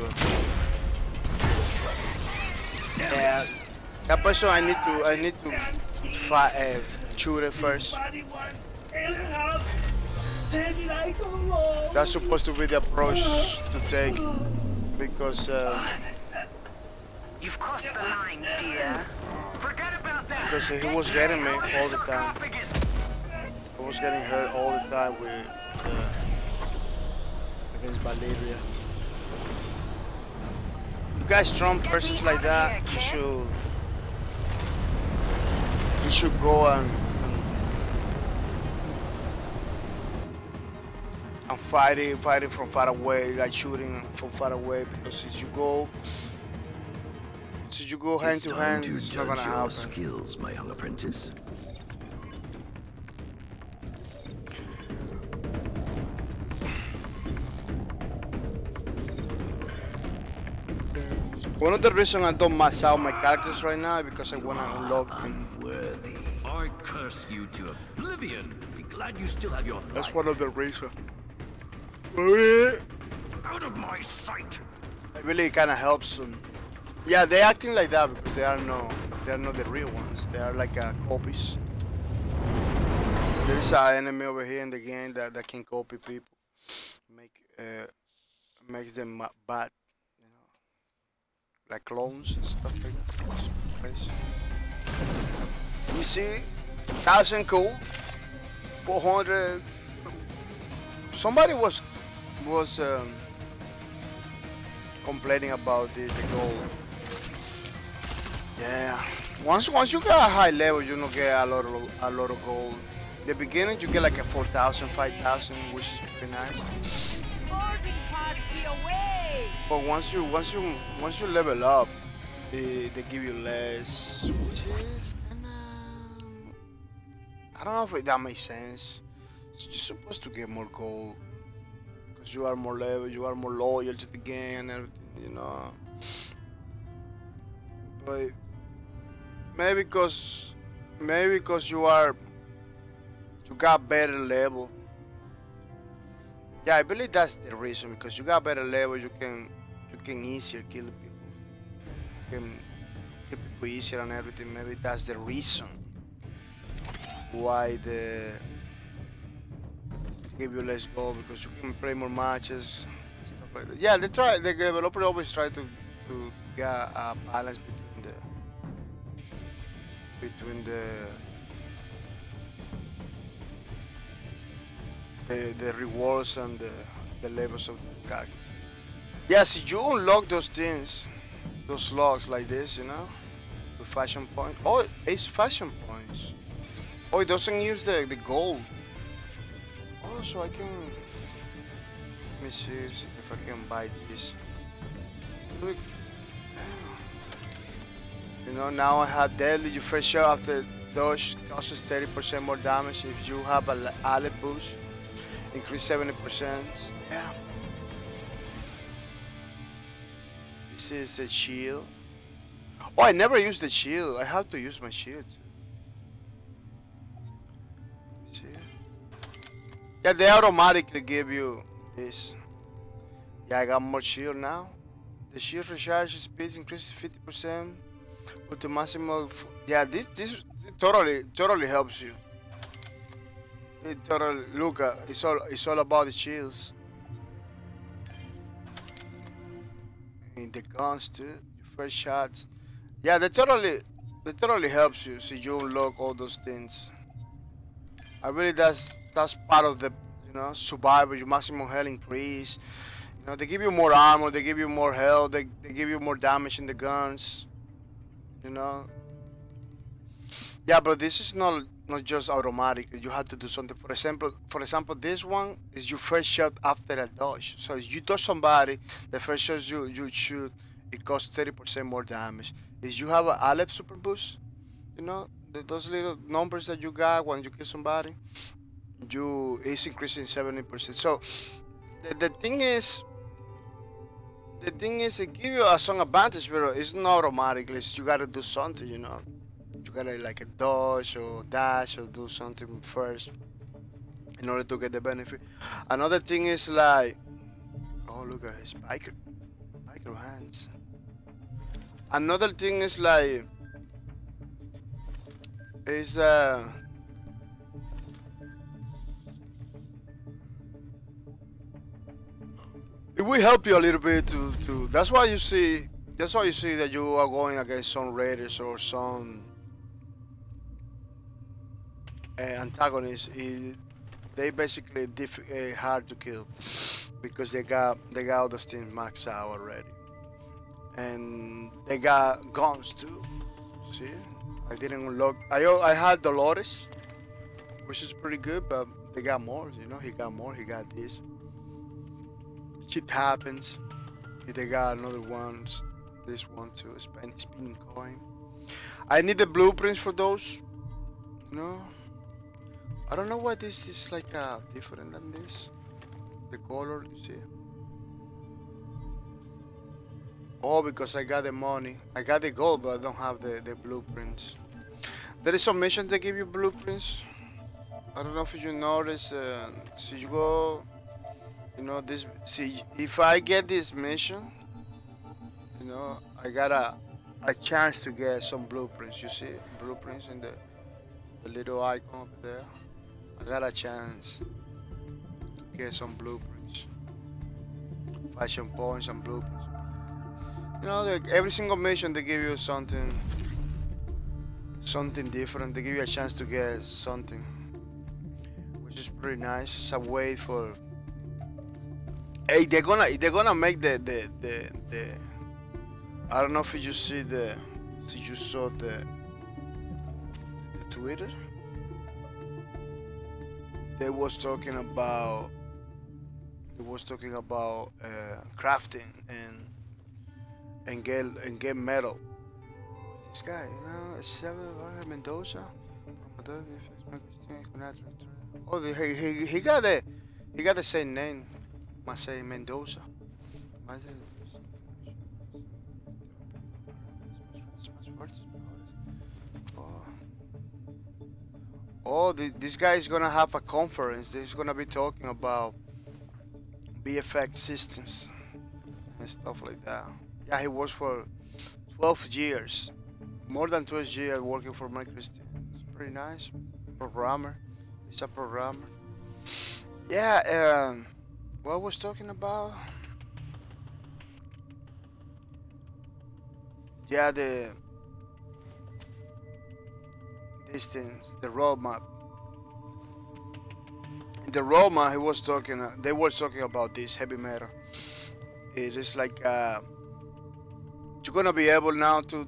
Yeah, that person I need to fight, shoot it first. That's supposed to be the approach to take, because. You've crossed the line, dear. Forget about that. Because he was getting me all the time. I was getting hurt all the time with against Valeria. You guys strong persons like that, you should go and fight it from far away, like shooting from far away. Because if you go hand to hand, it's not gonna happen. Skills, my young apprentice. One of the reasons I don't max out my characters right now is because I want to unlock them. Unworthy. curse you to oblivion. Be glad you still have your That's life. one of the reasons. Out of my sight. It really kind of helps them. Yeah, they're acting like that because they are not the real ones. They are like copies. There is an enemy over here in the game that can copy people, makes them bad, you know, like clones and stuff like that. It's crazy. You see, 1,000 cool, 400. Somebody was complaining about the gold. Yeah, once you get a high level, you don't get a lot of gold. In the beginning, you get like a 4,000, 5,000, which is pretty nice. But once you level up, they give you less, which is kinda, I don't know if that makes sense. You're supposed to get more gold because you are more level, you are more loyal to the game and everything, you know. But maybe because you got better level. Yeah, I believe that's the reason, because you got better level, you can easier kill people. You can kill people easier and everything. Maybe that's the reason why they give you less gold, because you can play more matches and stuff like that. Yeah, the developer always try to get a balance between the rewards and the levels of the character. Yeah, see, you unlock those things, those slots like this, you know, with fashion points. Oh, it's fashion points. Oh, it doesn't use the gold. Oh, so I can, let me see if I can buy this. Look. You know, now I have deadly. You first shot after dodge causes 30% more damage. If you have a ally boost, increase 70%. Yeah. This is a shield. Oh, I never used the shield. I have to use my shield. See? Yeah, they automatically give you this. Yeah, I got more shield now. The shield recharge speed increases 50%. With the maximum, yeah, this totally helps you. It totally, look, it's all about the shields and the guns too. Your first shots, yeah, they totally helps you. So you unlock all those things. I really that's part of the, you know, survival. Your maximum health increase. You know, they give you more armor, they give you more health, they give you more damage in the guns. You know, yeah, but this is not just automatic. You have to do something. For example, this one is your first shot after a dodge. So if you dodge somebody, the first shot you shoot, it costs 30% more damage. If you have an Aleph super boost, you know, those little numbers that you got when you kill somebody, it's increasing 70%. So the thing is, it gives you some advantage, but it's not automatic. You gotta do something, you know. You gotta like a dodge or dash or do something first in order to get the benefit. Another thing is like, oh look at his biker hands. Another thing is like, it will help you a little bit to that's why you see that you are going against some raiders or some antagonists. They basically hard to kill because they got all those things maxed out already, and they got guns too. See, I didn't unlock. I had Dolores, which is pretty good, but they got more. You know, he got more. He got this. Shit happens. They got another one, this one too, spinning coin. I need the blueprints for those. No, I don't know why this is like different than this. The color, you see? Oh, because I got the money. I got the gold, but I don't have the blueprints. There is some missions that give you blueprints. I don't know if you notice. So you go, you know, this. See, if I get this mission, you know, I got a chance to get some blueprints. You see, blueprints in the little icon over there. I got a chance to get some blueprints, fashion points and blueprints. You know, like every single mission they give you something different. They give you a chance to get something, which is pretty nice. It's a way for. Hey, they're gonna make the. I don't know if you see you saw the Twitter. They was talking about crafting and get metal. This guy, you know, it's Mendoza. Oh, he got the same name. Must say Mendoza. Oh, this guy is gonna have a conference. He's gonna be talking about VFX systems and stuff like that. Yeah, he works for 12 years, more than 12 years working for Microsoft. It's pretty nice. Programmer. He's a programmer. Yeah. What I was talking about? Yeah, these things, the roadmap. In the roadmap, they were talking about this heavy metal. It's just like you're gonna be able now to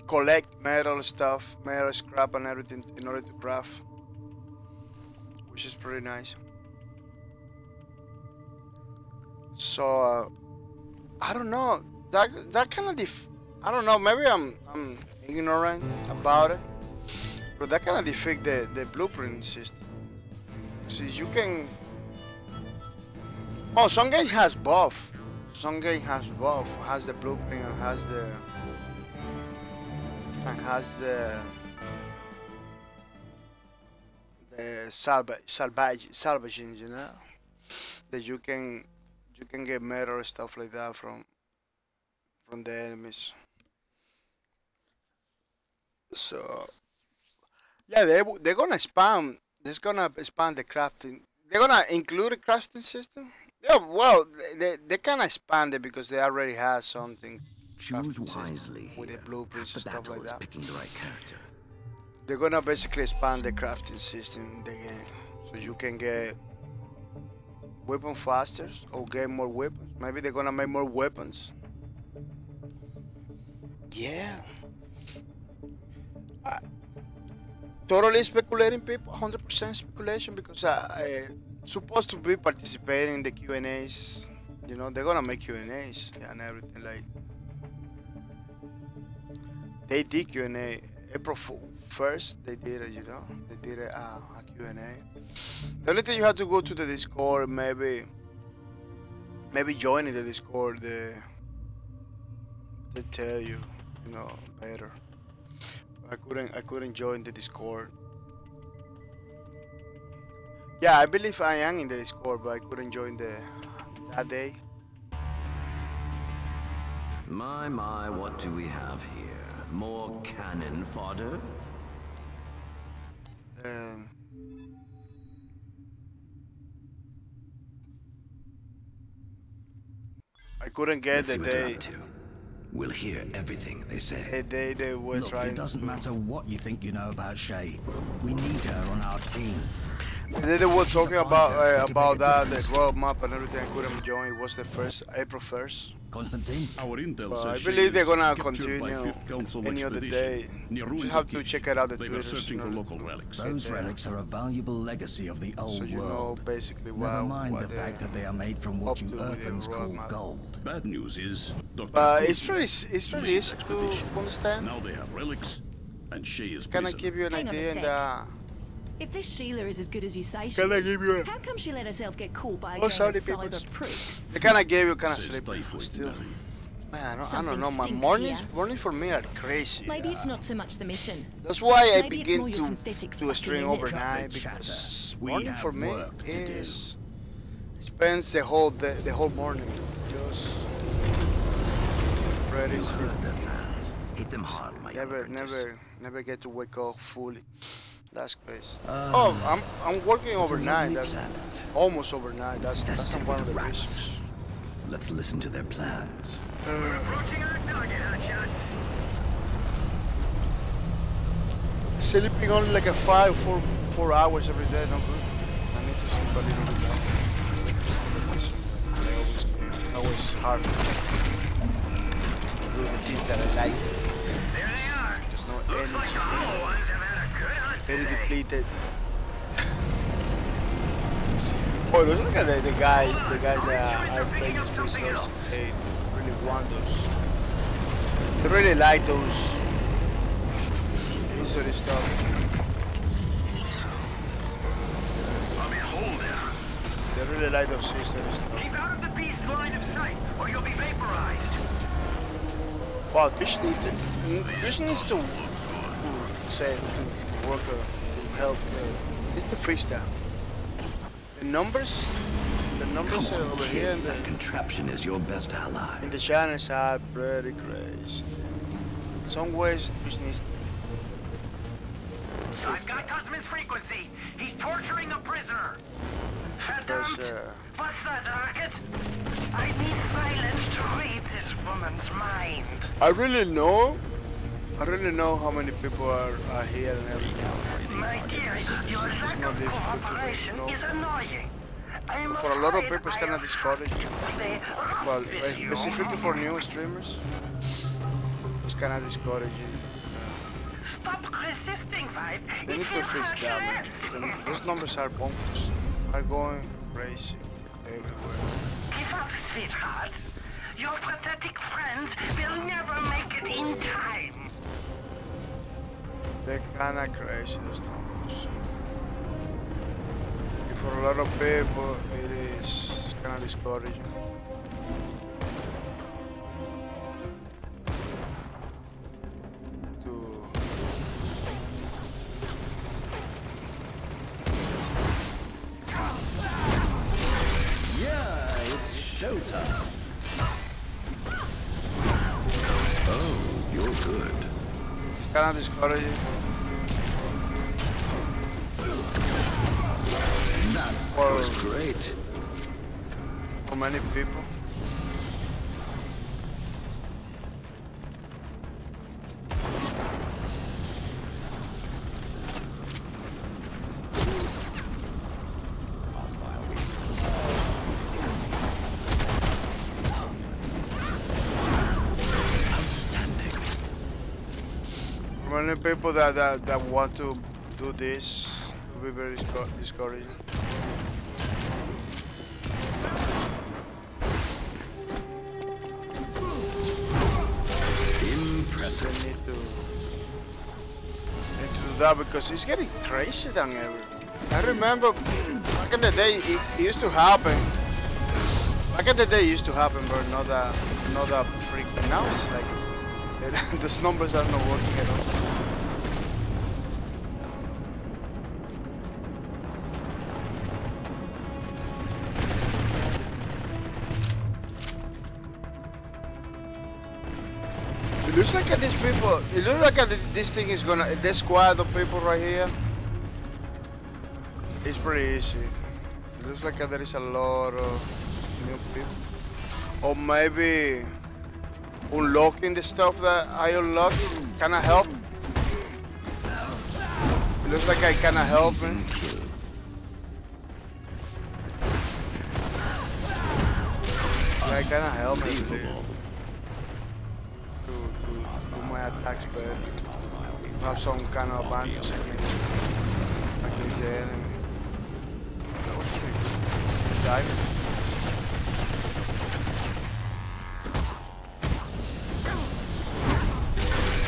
collect metal stuff, metal scrap and everything in order to craft, which is pretty nice. So I don't know, that kind of I don't know, maybe I'm ignorant about it, but that kind of defeat the blueprint system. Since you can, some game has both. Some game has both. Has the blueprint and has the salvaging, you know, that you can get metal or stuff like that from the enemies. So yeah, they're gonna expand. They're gonna expand the crafting. They're gonna include a crafting system. Yeah, well, they can expand it because they already have something. Choose wisely with the blueprints and the stuff battle like is that. picking the right character. They're gonna basically expand the crafting system in the game, so you can get weapon faster or get more weapons. Maybe they're gonna make more weapons. Yeah. Totally speculating, people. 100% speculation, because I supposed to be participating in the Q&As. You know, they're gonna make Q&As and everything. Like they did Q&A April 1st. They did it. You know, they did a Q&A. The only thing, you have to go to the Discord. Maybe joining the Discord. They tell you, you know, better. I couldn't join the Discord. Yeah, I believe I am in the Discord, but I couldn't join that day. My, what do we have here? More cannon fodder? I couldn't get Let's the see what they're day. up to. We'll hear everything they say. The day they were Look, trying it doesn't to. matter what you think you know about Shay. We need her on our team. The day they were talking about fighter. that, the roadmap and everything. I couldn't join. It was the April 1st. Constantine? Our intel But says I Shay believe they're is gonna captured by continue 5th Council any other expedition day. near You ruins have of to Kish. check it out. The They were Twitters, searching for you know, local relics. Those relics are a valuable legacy of the old so you know world. basically Never mind what the fact that they are made from up what you to with the Earthlings call roadmap. gold. Bad news is, Dr. But Cruz it's pretty easy to understand. Now they have relics, and Shay is Can I prison. give you an Hang on a idea? sec. And If this Sheila is as good as you say she Can I is, give you a- how come she let herself get caught by a Oh, gang sorry, of people. cyber pricks? they kind of gave you kind of Says sleep typhoid still. denial. Man, I don't Something know. My stinks mornings here. for me are crazy. Maybe it's not so much the mission. That's why I Maybe it's begin more your to synthetic do a stream fucking overnight, Cut the chatter. because We morning have for me work to do. is spends the whole morning just ready sleep. Hit them hard, my young apprentice. Never get to wake up fully. That's crazy. I'm working overnight. That's almost overnight. That's one of the reasons. Let's listen to their plans. Approaching our target, hotshot. Sleeping only like a 4 hours every day, no good. I need to sleep a little bit more. I always hard to do the things that I like. There they are. There's no Looks like the hollow energy. ones have had a good hunt Very today. depleted. Oh, it looks like the guys that are playing this Spacelords, they really want those. They really like those history stuff. I'm in hold now. They really like those history stuff. Keep out of the beast's line of sight, or you'll be vaporized. Wow, Fish needs to say to work to help. It's the freestyle. The numbers over here in That contraption is your best ally. the channels are pretty crazy. In some ways, Fish needs to I've got Guzman's frequency. He's torturing a prisoner. because Verdammt! What's that, Rocket? I need silence to read this woman's mind. I really know how many people are here and everything. My dear, your It's lack not of difficult to cooperation know. is annoying. I'm For a lot of afraid people, it's kind I of discouraging. they Well, with you. specifically for new streamers, it's kind of discouraging. Stop resisting, Vibe. They need to fix that, man. Those numbers are bonkers. Are going crazy everywhere. Give up, sweetheart. Your pathetic friends will never make it in time. They're kind of crazy, those numbers. And for a lot of people, it is kind of discouraging. To Yeah, it's showtime. Oh, you're good. it's kind of discouraging. That Well- was great. For many people. Outstanding. For many people that want to do this, it will be very discouraging. Impressive. They need to do that because it's getting crazy down ever. I remember back in the day it used to happen. Back in the day it used to happen, but not that frequent. Now it's like those numbers are not working at all. It looks like these people. It looks like this thing is gonna. This squad of people right here. It's pretty easy. It looks like there is a lot of new people. Or maybe unlocking the stuff that I unlocked kinda help. It looks like I kinda help me. I kinda help me to do my attacks better. To have some kind of advantage against the enemy. That was pretty good. Diving.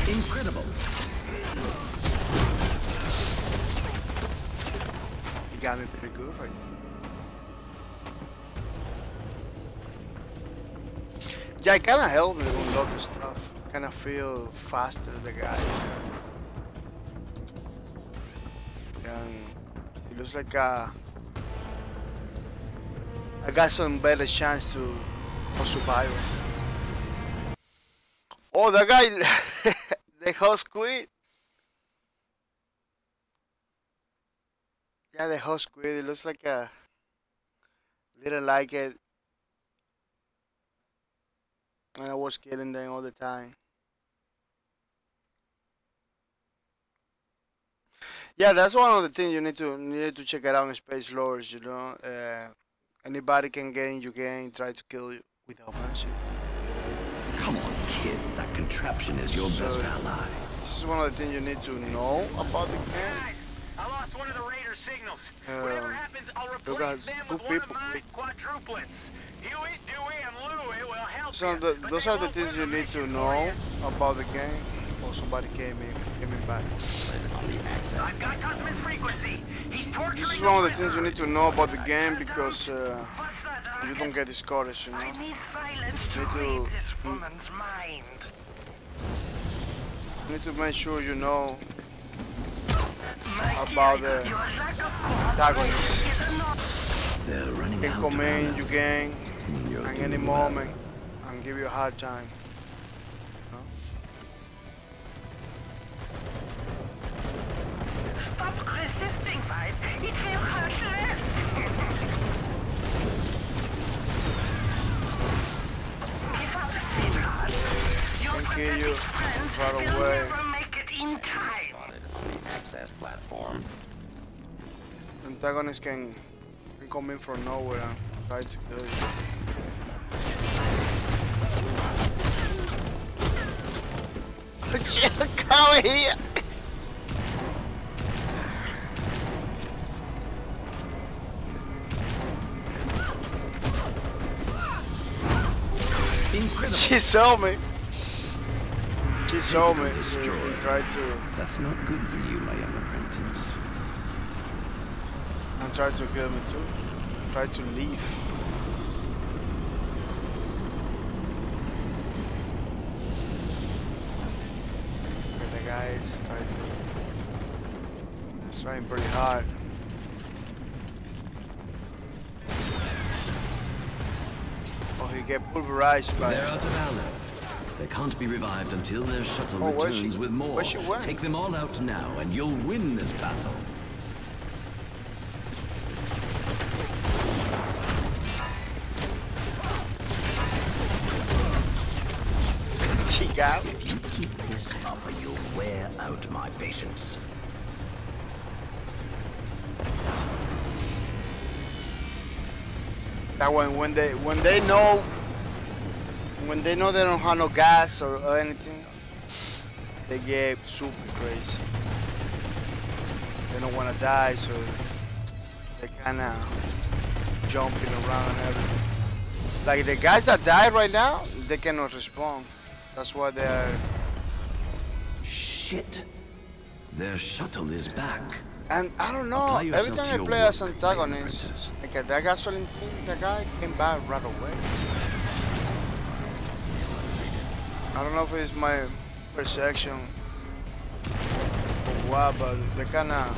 Incredible. He got me pretty good right Yeah, it kind of helped me unlock the stuff. Kind of feel faster, the guy. And it looks like I got some better chance for survival. Oh, that guy, the host quit. Yeah, the host quit. It looks like a didn't like it. And I was killing them all the time. Yeah, that's one of the things you need to check it out in Spacelords, you know. Anybody can get in your game, try to kill you without mercy. Come on, kid. That contraption is your best ally. This is one of the things you need to know about the game. Guys, I lost one of the Raider signals. Whatever happens, I'll replace them with one of my quadruplets. Huey, Dewey, and Louie will help So you, but those they are the won't things win you the need to mission know for about the game. Oh, somebody came back. I've got Cosmic frequency. He's torturing This is one of the things you need to know about the game because you don't get discouraged, you know. I need silence to You need read to this woman's mind. you need to make sure you know My about dear, the your lack of Antagonist. cooperation is enough. They're running Can out come of in ammo. your game You're at any doing well. moment and give you a hard time. No? Stop resisting, Fight. It will hurt less. Give up, sweetheart. Your Can kill you pathetic friends right will away. never make it in time. Access platform. Antagonist can come in from nowhere and try to kill you. Come here! Incredible. She saw me. She saw me. Tentacle She destroyed. tried to That's not good for you, my young apprentice. and tried to kill me too. Tried to leave. Okay, the guy is trying pretty hard. Oh, he get pulverized by. They're out of our left. They can't be revived until their shuttle Oh, where's returns she? with more. Where's she went? Take them all out now, and you'll win this battle. She got me. If you keep this up, you'll wear out my patience. That when they know they don't have no gas or anything, they get super crazy. They don't want to die, so they kind of jumping around and everything. Like the guys that died right now, they cannot respond. That's why they are. Shit. Their shuttle is back. And I don't know. Apply yourself Every to time I your play work, as Antagonist, apprentice. like that gasoline thing, the guy came back right away. I don't know if it's my perception or what, but they kinda.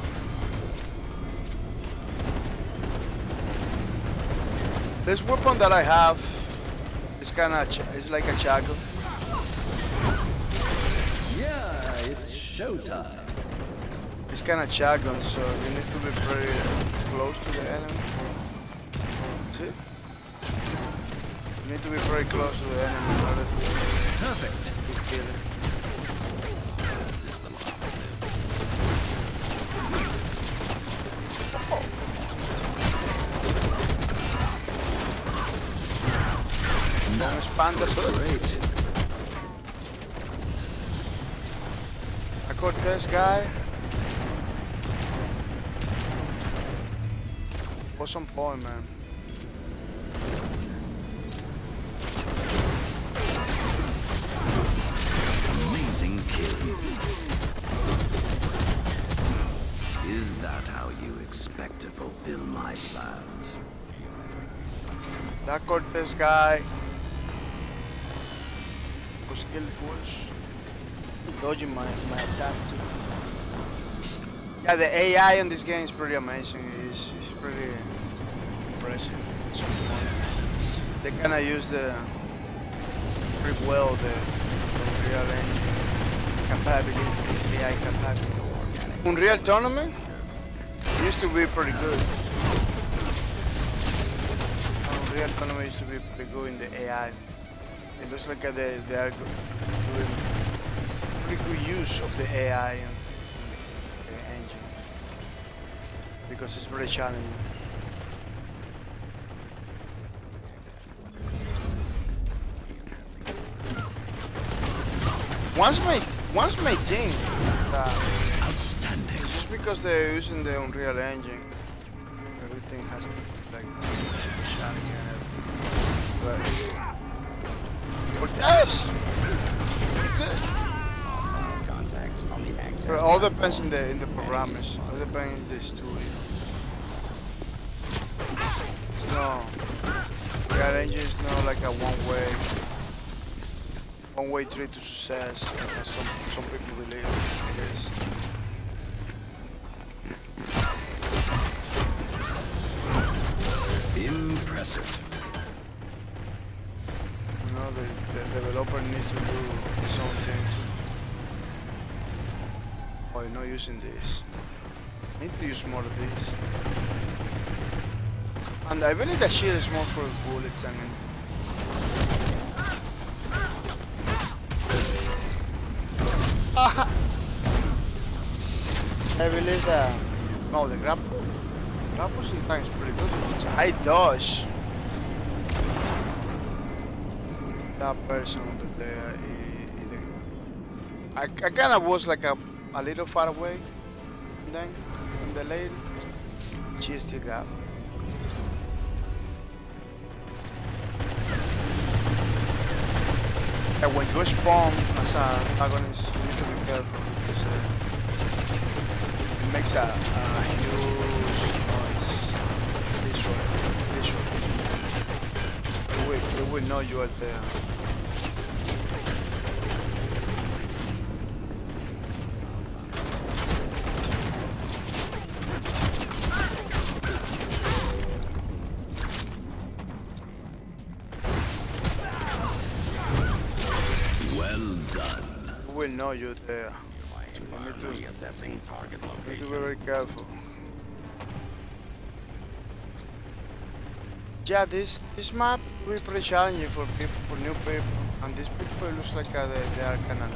This weapon that I have is kinda, it's like a shotgun. Yeah, it's showtime. It's kinda shotgun, so you need to be very close to the enemy. See? You need to be very close to the enemy in order Perfect. to kill it. Don't expand the bullet. Great. I caught this guy. What's on point, man? Amazing kill. Is that how you expect to fulfill my plans? I caught this guy. for skill pools. Dodging my attacks too. Yeah, the AI in this game is pretty amazing. It's pretty impressive. They kinda use pretty well the Unreal Engine compatibility, AI compatibility. Unreal Tournament used to be pretty good. Unreal Tournament used to be pretty good in the AI. It looks like they are doing pretty good use of the AI in the engine because it's very challenging. Once my thing Outstanding. just because they're using the Unreal Engine, everything has to be like shiny and everything. But yes, pretty good. But it all depends in the programmers. All depends in the studio. It's no Unreal Engine is not like a one-way trip to success, as some people believe it is. Impressive. You know, the developer needs to do his own thing too. Oh, you're not using this. I need to use more of this. And I believe that shield is more for bullets and I believe that. No, the grapple sometimes is pretty good. I dodge that person over there. I kind of was like a little far away, and then from the lady, she still got. And when you spawn as an antagonist, you need to be careful because it makes a huge noise. This one. It will know you are there. Know you're there. So you need to be very careful. Yeah, this map will be pretty challenging for people, for new people, and these people it looks like they are kind of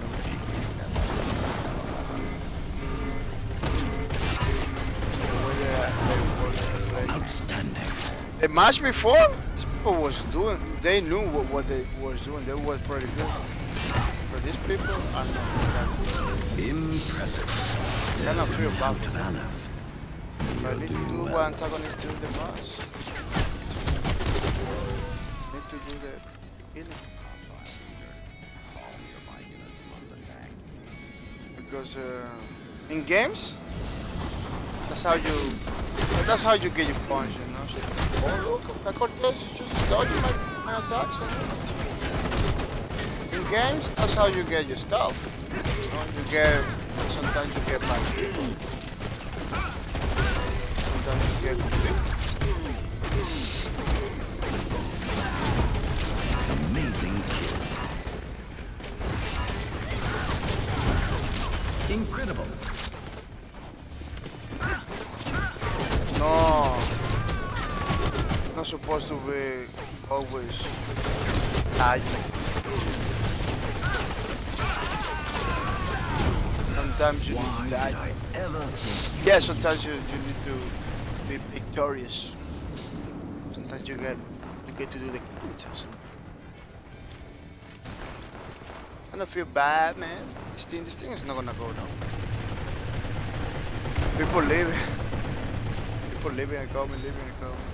new. Outstanding. The match before, these people was doing. They knew what they was doing. They were pretty good. These people are not impressive. Kind of feel bad. To Aleph. I need to do what Antagonist do the most. Need to do the killing. Because in games, that's how you get your points, you know. So, oh look, that Cortez just dodging my attacks. In games, that's how you get your stuff. You know, sometimes you get bad people. Sometimes you get good people. Amazing kill. Incredible. No. Not supposed to be always dying. Sometimes you need to die. Yeah, sometimes you need to be victorious. Sometimes you get to do the kills or something. I don't feel bad, man. This thing is not gonna go down. People leaving and coming, leaving and coming.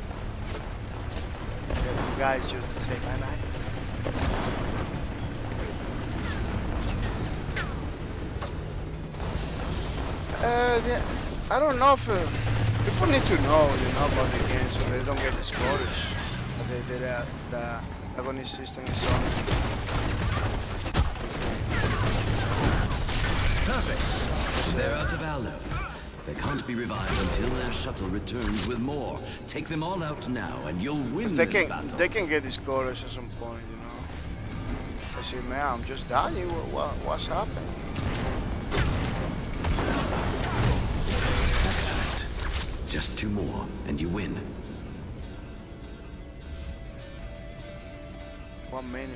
Yeah, you guys just say bye bye. Yeah, I don't know if people need to know, about the game so they don't get discouraged. The Antagonist system is on. Perfect. They're out of Aleph. They can't be revived until their shuttle returns with more. Take them all out now, and you'll win this battle. They can get discouraged at some point, you know. I say, man, I'm just dying. What's happening? Excellent. Just 2 more, and you win. 1 minute.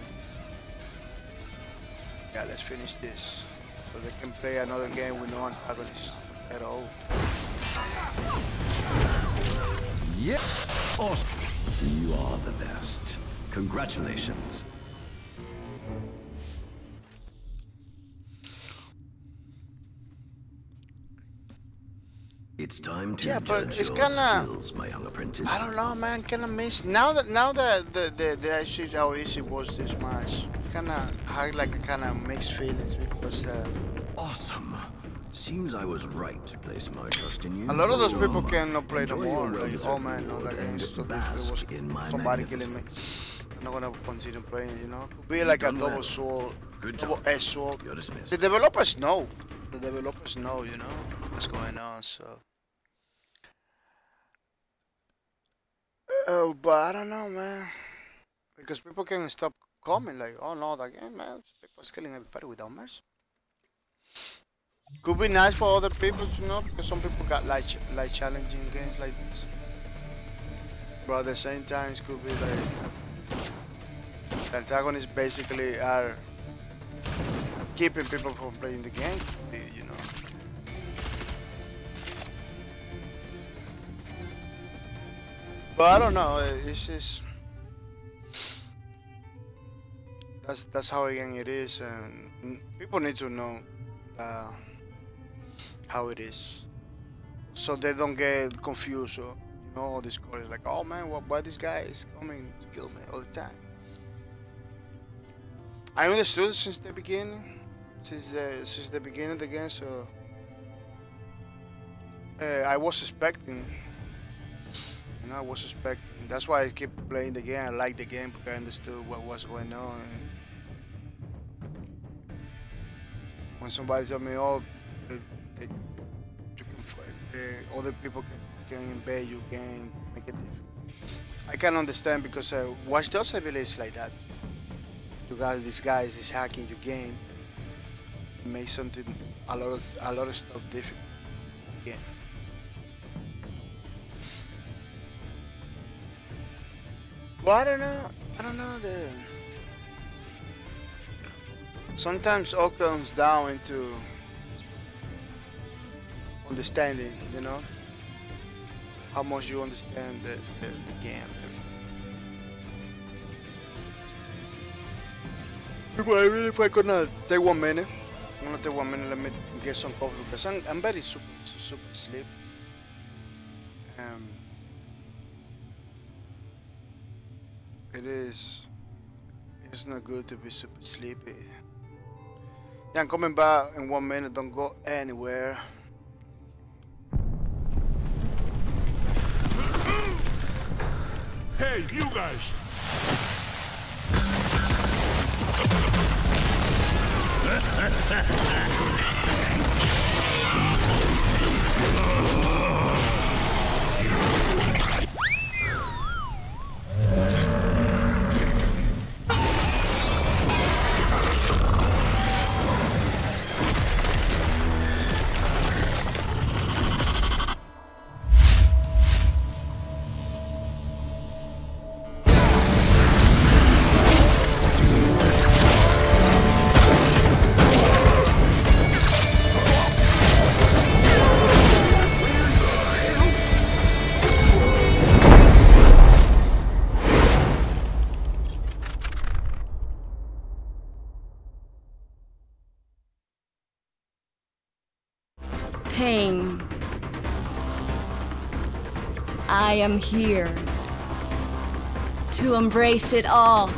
Yeah, let's finish this. So they can play another game with no antagonist at all. Yeah. Awesome. You are the best. Congratulations. It's time to judge it's your kinda, skills, my young apprentice. I don't know, man. Kinda miss now that I see how easy it was this match. Kinda had like a kinda mixed feelings because Awesome. Seems I was right to place my trust in you. a lot of those people cannot play no Enjoy more. your Like, well-deserved oh man, no, that reward game is and so bask difficult. in my Somebody killing me. I'm not gonna continue playing, you know. Could be like a done double well. sword, Good double job. edge sword. You're dismissed. The developers know. The developers know, you know, what's going on. So, but I don't know, man, because people can stop coming like, oh no, that game, man, people's killing everybody without mercy. Could be nice for other people to know, because some people got like challenging games like this. But at the same time, it could be like the antagonists basically are keeping people from playing the game, you know. But I don't know. It's just that's how again it is, and people need to know how it is, so they don't get confused or you know all this call like, oh man, why this guy is coming to kill me all the time. I understood it since the beginning, since the beginning of the game, so I was expecting. You know, I was expecting. That's why I keep playing the game. I like the game because I understood what was going on. When somebody told me, "Oh, other people can invade your game, make it different," I can understand because Watch Dogs, I believe, is like that. You guys, this guy is hacking your game, make something a lot of stuff difficult. Yeah. Well, I don't know. Sometimes all comes down into understanding, you know, how much you understand the game. Well, if I'm gonna take 1 minute, let me get some coffee because I'm very super sleepy. It's not good to be super sleepy. Yeah, I'm coming back in 1 minute. Don't go anywhere. Hey, you guys! Pain. I am here to embrace it all.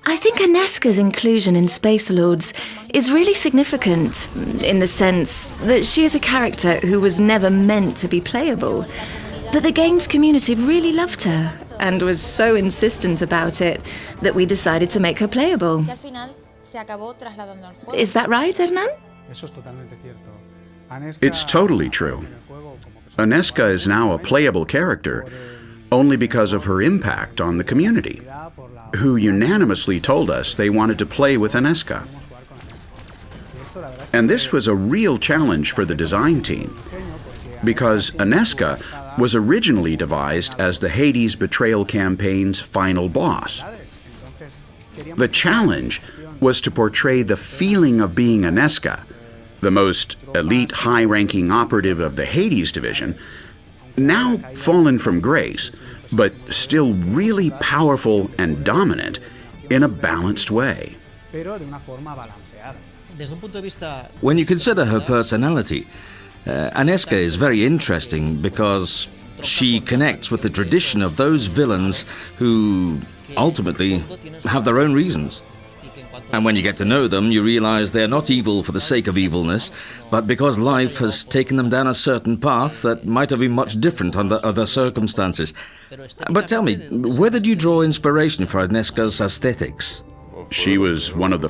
I think Aneska's inclusion in Spacelords is really significant, in the sense that she is a character who was never meant to be playable. But the game's community really loved her, and was so insistent about it, that we decided to make her playable. Is that right, Hernan? It's totally true. Aneska is now a playable character only because of her impact on the community, who unanimously told us they wanted to play with Aneska. And this was a real challenge for the design team, because Aneska was originally devised as the Hades Betrayal campaign's final boss. The challenge was to portray the feeling of being Aneska, the most elite high-ranking operative of the Hades division, now fallen from grace, but still really powerful and dominant in a balanced way. When you consider her personality, Aneska is very interesting because she connects with the tradition of those villains who ultimately have their own reasons. And when you get to know them, you realize they're not evil for the sake of evilness, but because life has taken them down a certain path that might have been much different under other circumstances. But tell me, where did you draw inspiration for Aneska's aesthetics? She was one of the...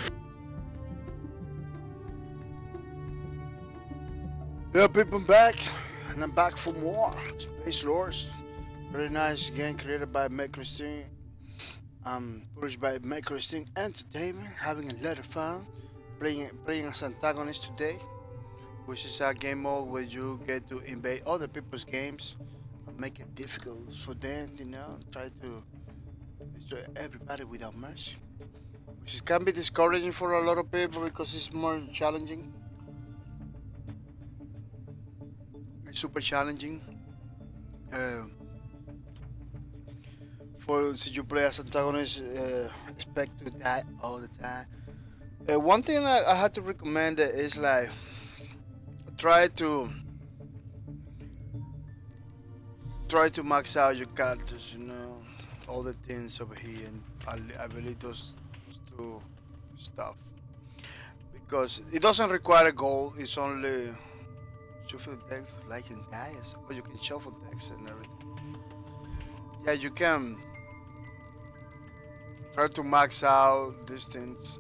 Yeah, people, I'm back, and I'm back for more Spacelords. Very nice game created by Christine. Published by Christine Entertainment. Having a lot of fun playing as Antagonist today, which is a game mode where you get to invade other people's games and make it difficult for them, you know, try to destroy everybody without mercy, which can be discouraging for a lot of people because it's more challenging. It's super challenging. Since you play as Antagonist, expect to die all the time. One thing I had to recommend is like try to max out your characters, you know, all the things over here, and I believe those two stuff, because it doesn't require a goal. It's only shuffle decks like in dice, or you can shuffle decks and everything. Yeah, you can try to max out these things.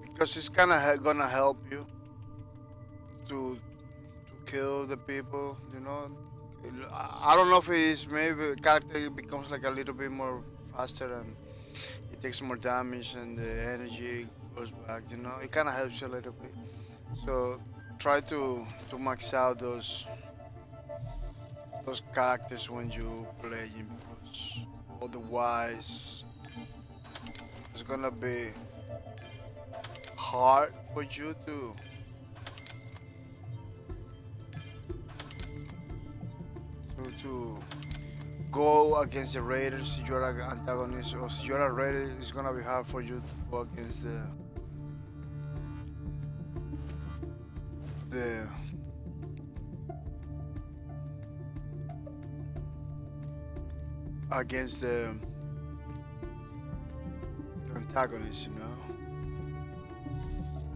Because it's kind of gonna help you to kill the people, you know. I don't know if it's maybe the character becomes like a little bit more faster and it takes more damage and the energy goes back, you know. It kind of helps you a little bit. So try to max out those those characters when you play Impulse. Otherwise, it's gonna be hard for you to go against the raiders. If you're an antagonist or if you're a raider, it's gonna be hard for you to go against the antagonist, you know.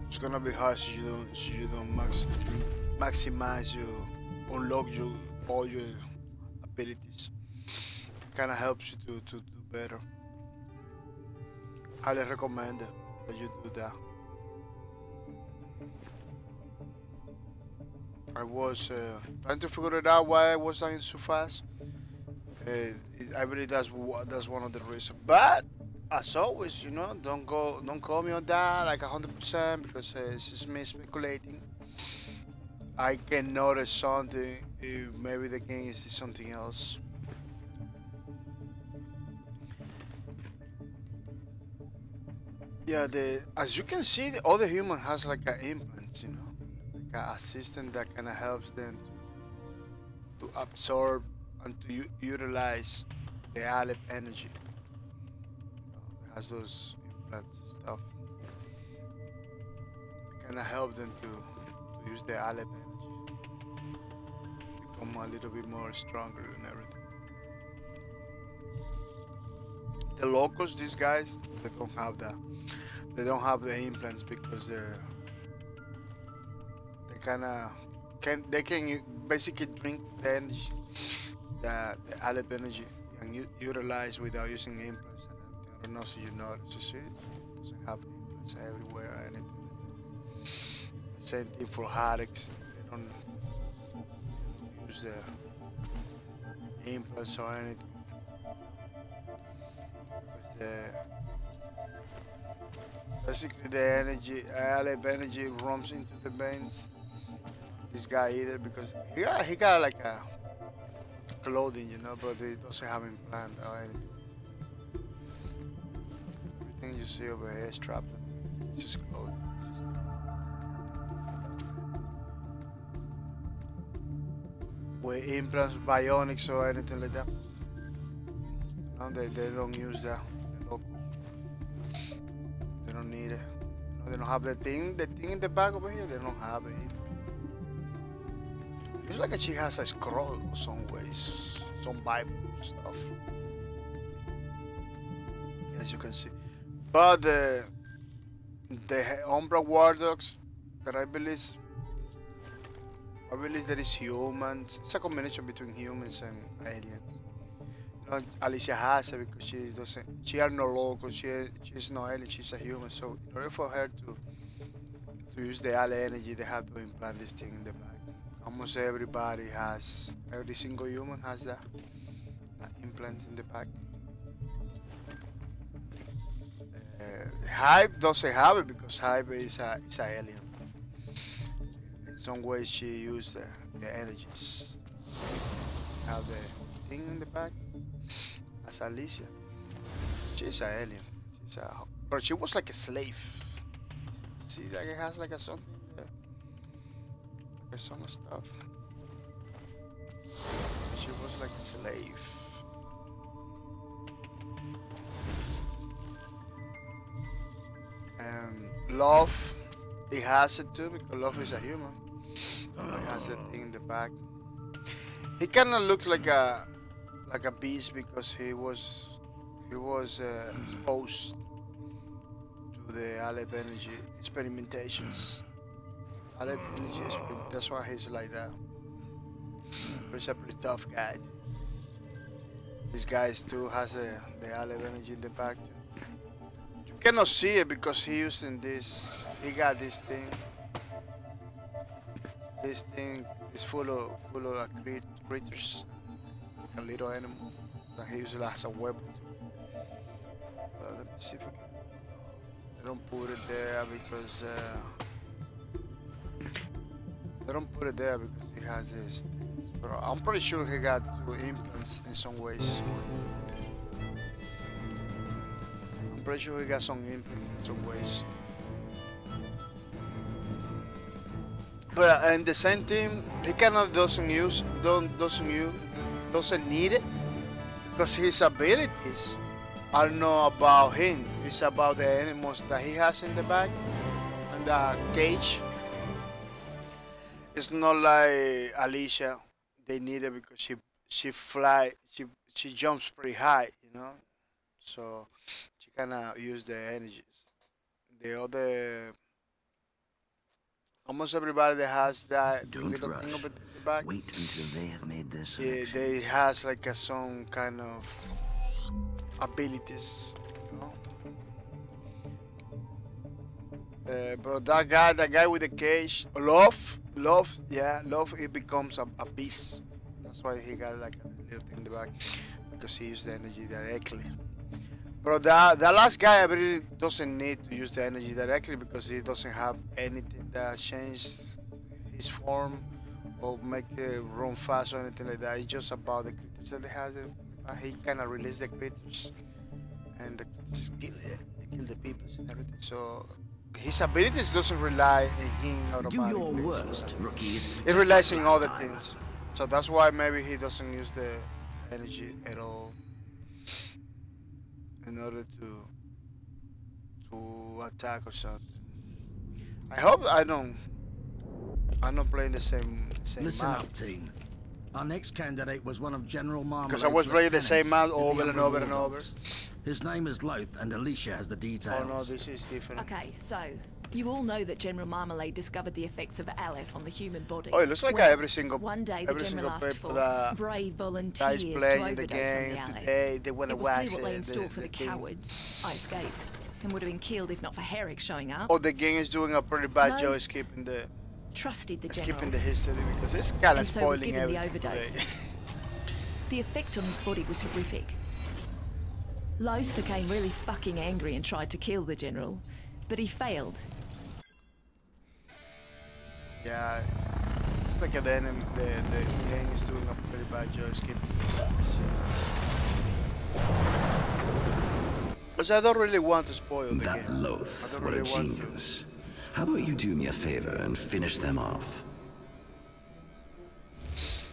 It's gonna be hard so you don't maximize unlock all your abilities. Kinda helps you to do better. Highly recommend that you do that. I was trying to figure it out why I was dying so fast. I believe that's one of the reasons. But as always, you know, don't call me on that like 100% because it's just me speculating. I can notice something. Maybe the game is something else. Yeah, as you can see, the other human has like an implant, you know, like a system that kind of helps them to absorb and to utilize the Aleph energy. It has those implants and stuff. It kind of help them to use the Aleph energy, become a little bit more stronger and everything. The locals, these guys, they don't have that. They don't have the implants because they can basically drink the energy, the Aleph energy, and utilize without using implants and everything. I don't know if you notice. You see, it doesn't have implants everywhere or anything. Same thing for hordes. They don't use the implants or anything. Because basically the energy, Aleph energy runs into the veins. This guy either because he got like a clothing, you know, but he doesn't have implant or anything. Everything you see over here is strapped. It's just clothing. With implants, bionics or anything like that. No, they don't use that. The locals. They don't need it. No, they don't have the thing in the back over here. They don't have it. It's like she has a scroll or some ways, some Bible stuff. As you can see, but the Umbra War Dogs that I believe that is humans. It's a combination between humans and aliens. You know, Alicia has it because she are no local. She's no alien. She's a human. So in order for her to use the Aleph energy, they have to implant this thing in the back. Almost everybody has. Every single human has that implant in the back. Hype doesn't have it because Hype is an alien. In some ways, she used the energies. Have the thing in the back as Alicia. She's an alien. But she was like a slave. See, like it has like a something there. Like some stuff. She was like a slave. Love, he has it too because Love is a human. He has the thing in the back. He kind of looks like a beast because he was exposed to the Aleph energy experimentations. Aleph energy that's why he's like that. He's a pretty tough guy. This guy too has the Aleph energy in the back too. You cannot see it because he using this. He got this thing. This thing is full of creatures, like a little animal that he uses as a weapon. Let me see if I can. They don't put it there because he has this thing. But I'm pretty sure he got 2 implants in some ways. I'm pretty sure he got some implants in some ways. But in the same team, he cannot doesn't need it because his abilities are not about him. It's about the animals that he has in the back and the cage. It's not like Alicia. They need it because she jumps pretty high, you know, so she cannot use the energies. The other. Almost everybody that has that little thing over the back. Wait until they have made this. Yeah, they has like some kind of abilities, you know. But that guy with the cage, love, it becomes a beast. That's why he got like a little thing in the back, because he used the energy directly. But that last guy really doesn't need to use the energy directly because he doesn't have anything that changes his form or make it run fast or anything like that. It's just about the critters that he has. He kind of release the critters and the critters kill the people and everything. So his abilities doesn't rely on him automatically. Do your worst, rookies. It relies on other things. So that's why maybe he doesn't use the energy at all. In order to attack or something. I hope I'm not playing the same Listen map. up, team. Our next candidate was one of General Marmalade's Because I was playing the same map lieutenants over in the and over and Umber over. Wars. His name is Loth, and Alicia has the details. Oh no, this is different. Okay, so you all know that General Marmalade discovered the effects of Aleph on the human body. Oh, it looks like well, every single one day the General asked people for that brave guys volunteers to playing overdose the on the game Aleph. today, they want to It was watch clear what lay in store for the game. cowards. I escaped and would have been killed if not for Herrick showing up. Oh, the game is doing a pretty bad No. job skipping the Trusted the General. skipping the history because it's kind of And so was spoiling given the everything. overdose. today. The effect on his body was horrific. Loth became really fucking angry and tried to kill the General, but he failed. Yeah, it's like at the end, the game is doing a pretty bad job skipping the scenes. Because I don't really want to spoil the That game. Loth, I don't what a really want to. genius. How about you do me a favor and finish them off?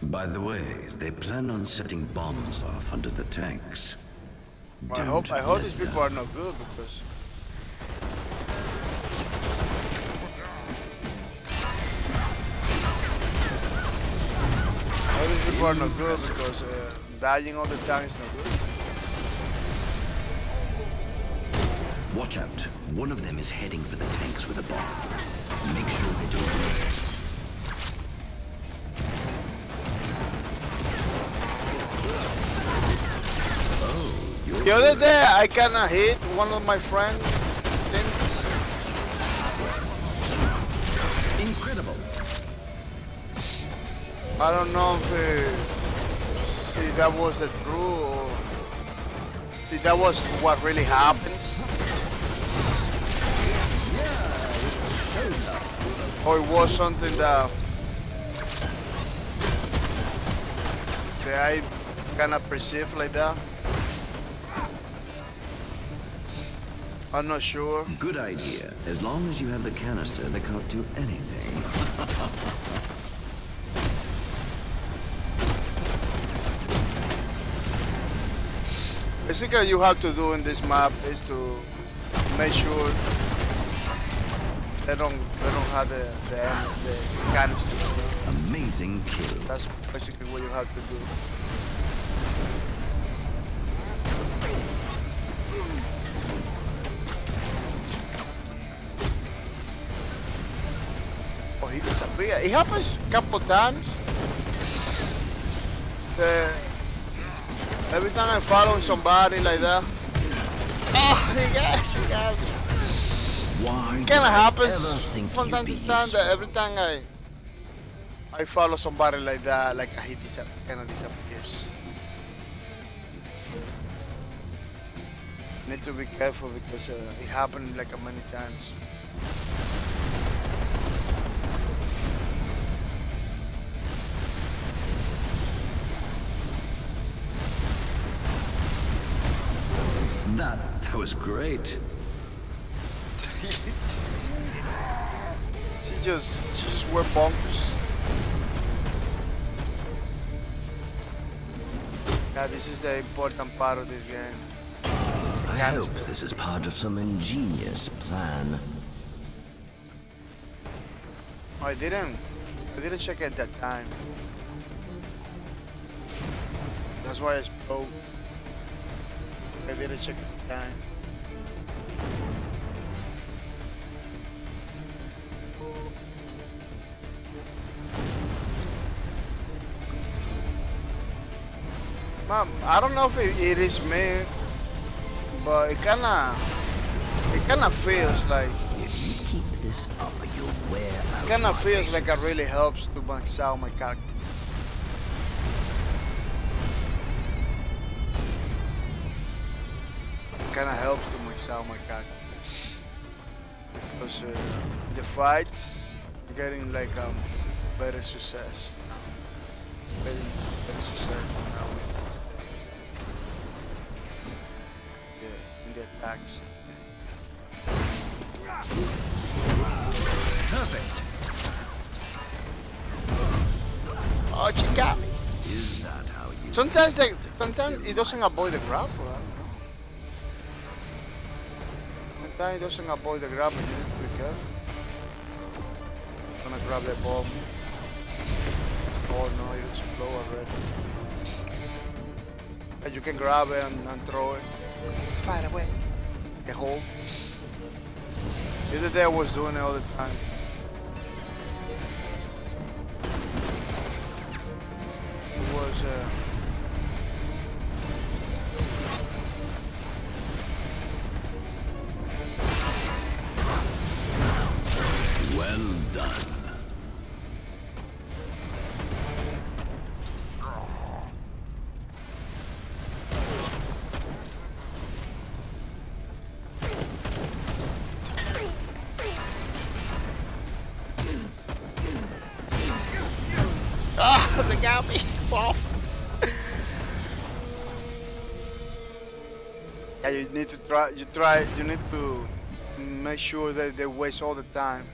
By the way, they plan on setting bombs off under the tanks. Well, I hope these people are not good because these people are not good because dying all the time is not good. Watch out. One of them is heading for the tanks with a bomb. Make sure they don't make it. The other day I kinda hit one of my friends. Incredible. I don't know if see that was the true or see that was what really happens. Or it was something that I kinda perceive like that. I'm not sure. Good idea. As long as you have the canister, they can't do anything. Basically, you have to do in this map is to make sure they don't have the canister. Amazing kill. That's basically what you have to do. Oh, he disappeared. It happens a couple times. Every time I'm following somebody like that. Oh, he got me. Why? It kinda happens from time to time that every time I follow somebody like that, like he kinda disappears. Need to be careful because it happened like many times. That was great. She just went bonkers. Yeah, this is the important part of this game. I hope this is part of some ingenious plan. I didn't check at that time. That's why I spoke. I didn't check at the time. I don't know if it is me, but it kinda feels like If you keep this up, you'll wear out. it kinda feels like it really helps to max out my character. It kinda helps to max out my character because the fights are getting like better success now. Better success now. In the attacks. Perfect. Oh, she got me. Is that how you? Sometimes it doesn't avoid the grapple. I don't know. Sometimes it doesn't avoid the grapple. You need to be careful. I'm gonna grab the bomb. Oh no, it's blow already. And you can grab it and throw it. Fire away. The hole. The other day I was doing it all the time. It was Well done. they got me off. Yeah, you need to you need to make sure that they waste all the time.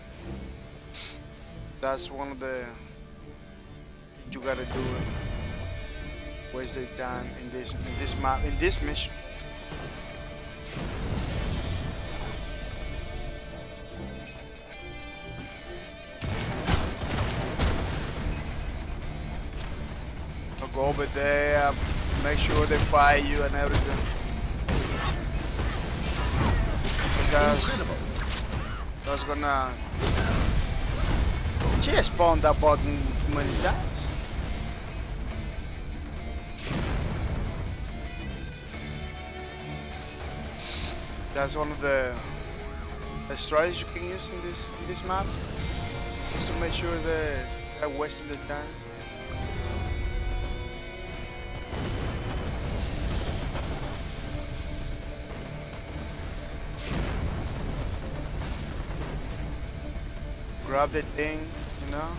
That's one of the things you gotta do. Waste their time in this map, in this mission. Go over there, make sure they fight you and everything. Because that's gonna. She spawned that button many times. That's one of the strategies you can use in this map, is to make sure that they're wasting the time. Grab the thing, you know?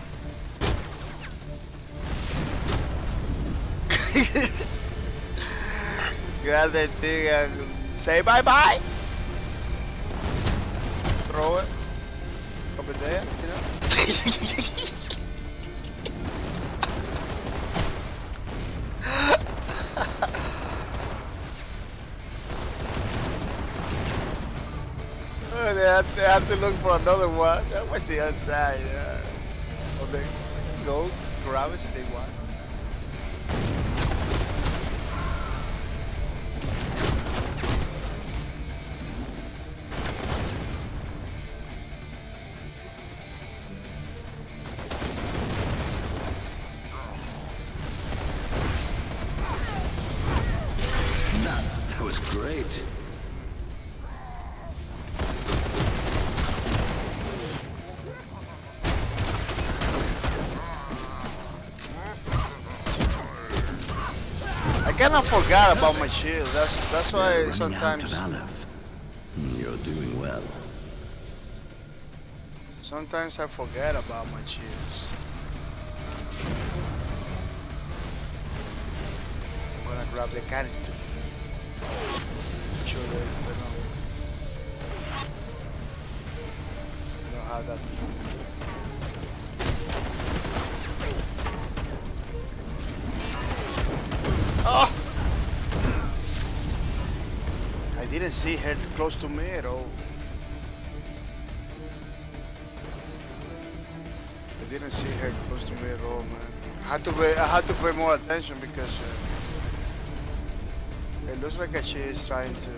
Grab that thing and say bye-bye! Throw it over there, you know? They have to look for another one. That was the other side. Or they go grab it if they want. That was great. I kind of forgot about my shield. That's why sometimes. You're doing well. Sometimes I forget about my shields. I'm gonna grab the canister. sure they don't have that. Oh! I didn't see her close to me at all. I didn't see her close to me at all, man. I had to pay more attention because it looks like she is trying to.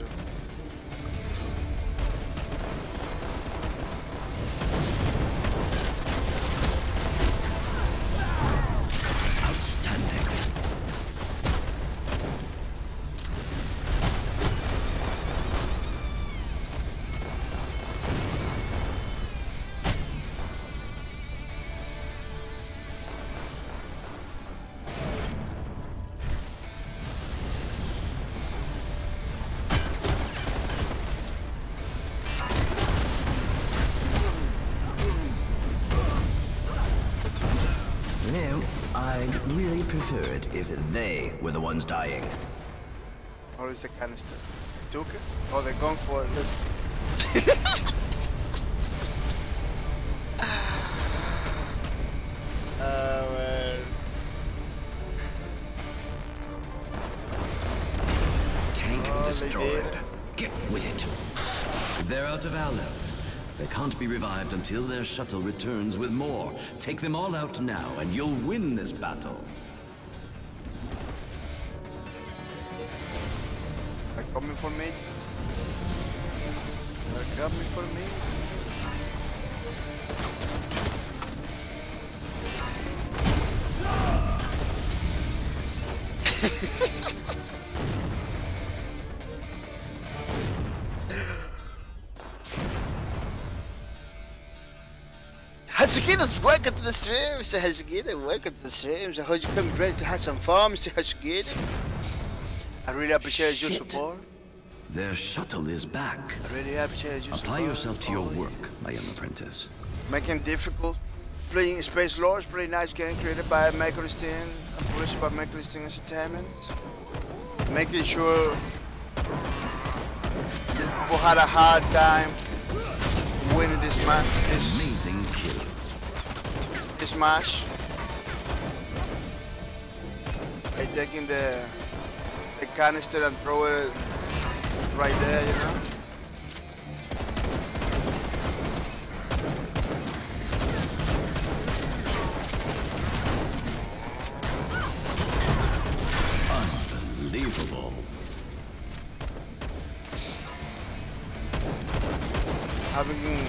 I'd really prefer it if they were the ones dying. Or is the canister? Took it? Oh, they're going for it. Look. Man. Tank destroyed. Get with it. They're out of Aleph. They can't be revived until their shuttle returns with more. Take them all out now, and you'll win this battle. They're coming for me. They're coming for me. Hashigita's welcome to the stream, Mr. Hashigita, welcome to the stream. I hope you come ready to have some fun, Mr. Hashigita. I really appreciate your support. Their shuttle is back. I really appreciate your support. Apply yourself to your work, my young apprentice. Making difficult. Playing Spacelords, pretty nice game created by Antagonist and published by Antagonist Entertainment. Making sure people had a hard time winning this match. Amazing kill. This match. By taking the canister and throw it right there, you know. Unbelievable. Having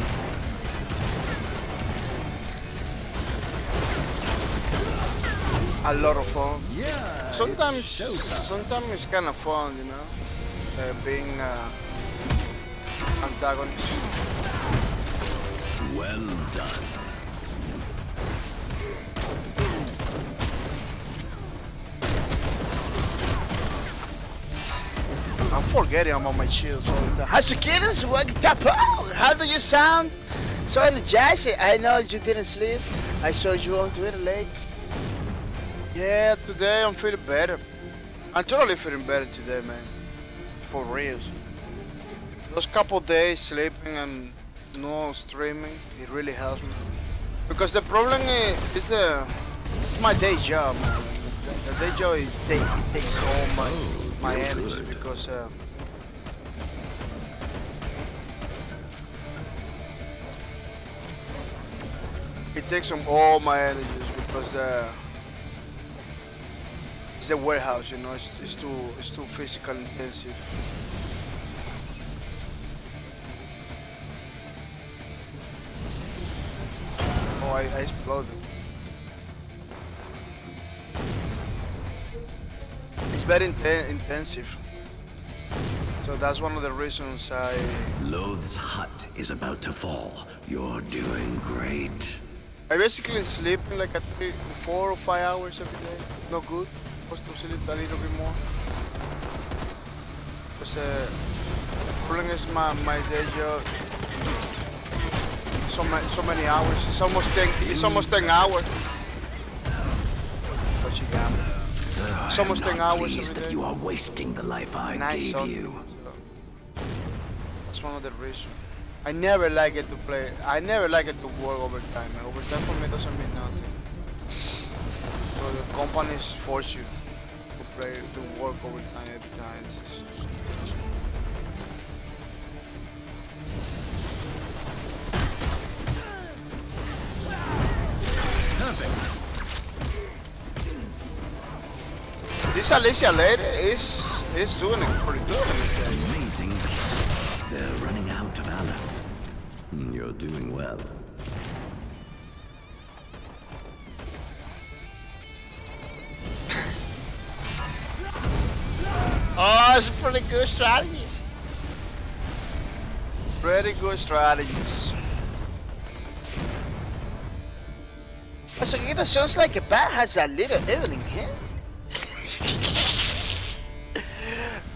a lot of fun. Yeah. Sometimes it's kind of fun, you know, being antagonist. Well done. I'm forgetting about my shields all the time. Hashikidis, what capo? How do you sound? So energizing. I know you didn't sleep. I saw you on Twitter late. Yeah, today I'm feeling better. I'm totally feeling better today, man. For real. Those couple days sleeping and no streaming, it really helps me. Because the problem is it's my day job, man. The day job takes all my energy because it takes all my energies because it's a warehouse, you know. It's too physical intensive. Oh, I exploded. It's very intensive. So that's one of the reasons I... Loth's hut is about to fall. You're doing great. I basically sleeping like 4 or 5 hours every day. No good. Supposed to sleep a little bit more. Because the problem is my day job. So many hours. It's almost 10 hours. But you got me. It's almost 10 hours every day. That you are wasting the life I gave you. one of the reasons. I never like it to play. I never like it to work overtime. Overtime for me doesn't mean nothing. So the companies force you to work overtime every time. Perfect. This Alicia lady is doing it pretty good. Amazing. They're running out of Aleph. You're doing well. Oh, it's pretty good strategies. Pretty good strategies. So it sounds like a bat has a little evil in him.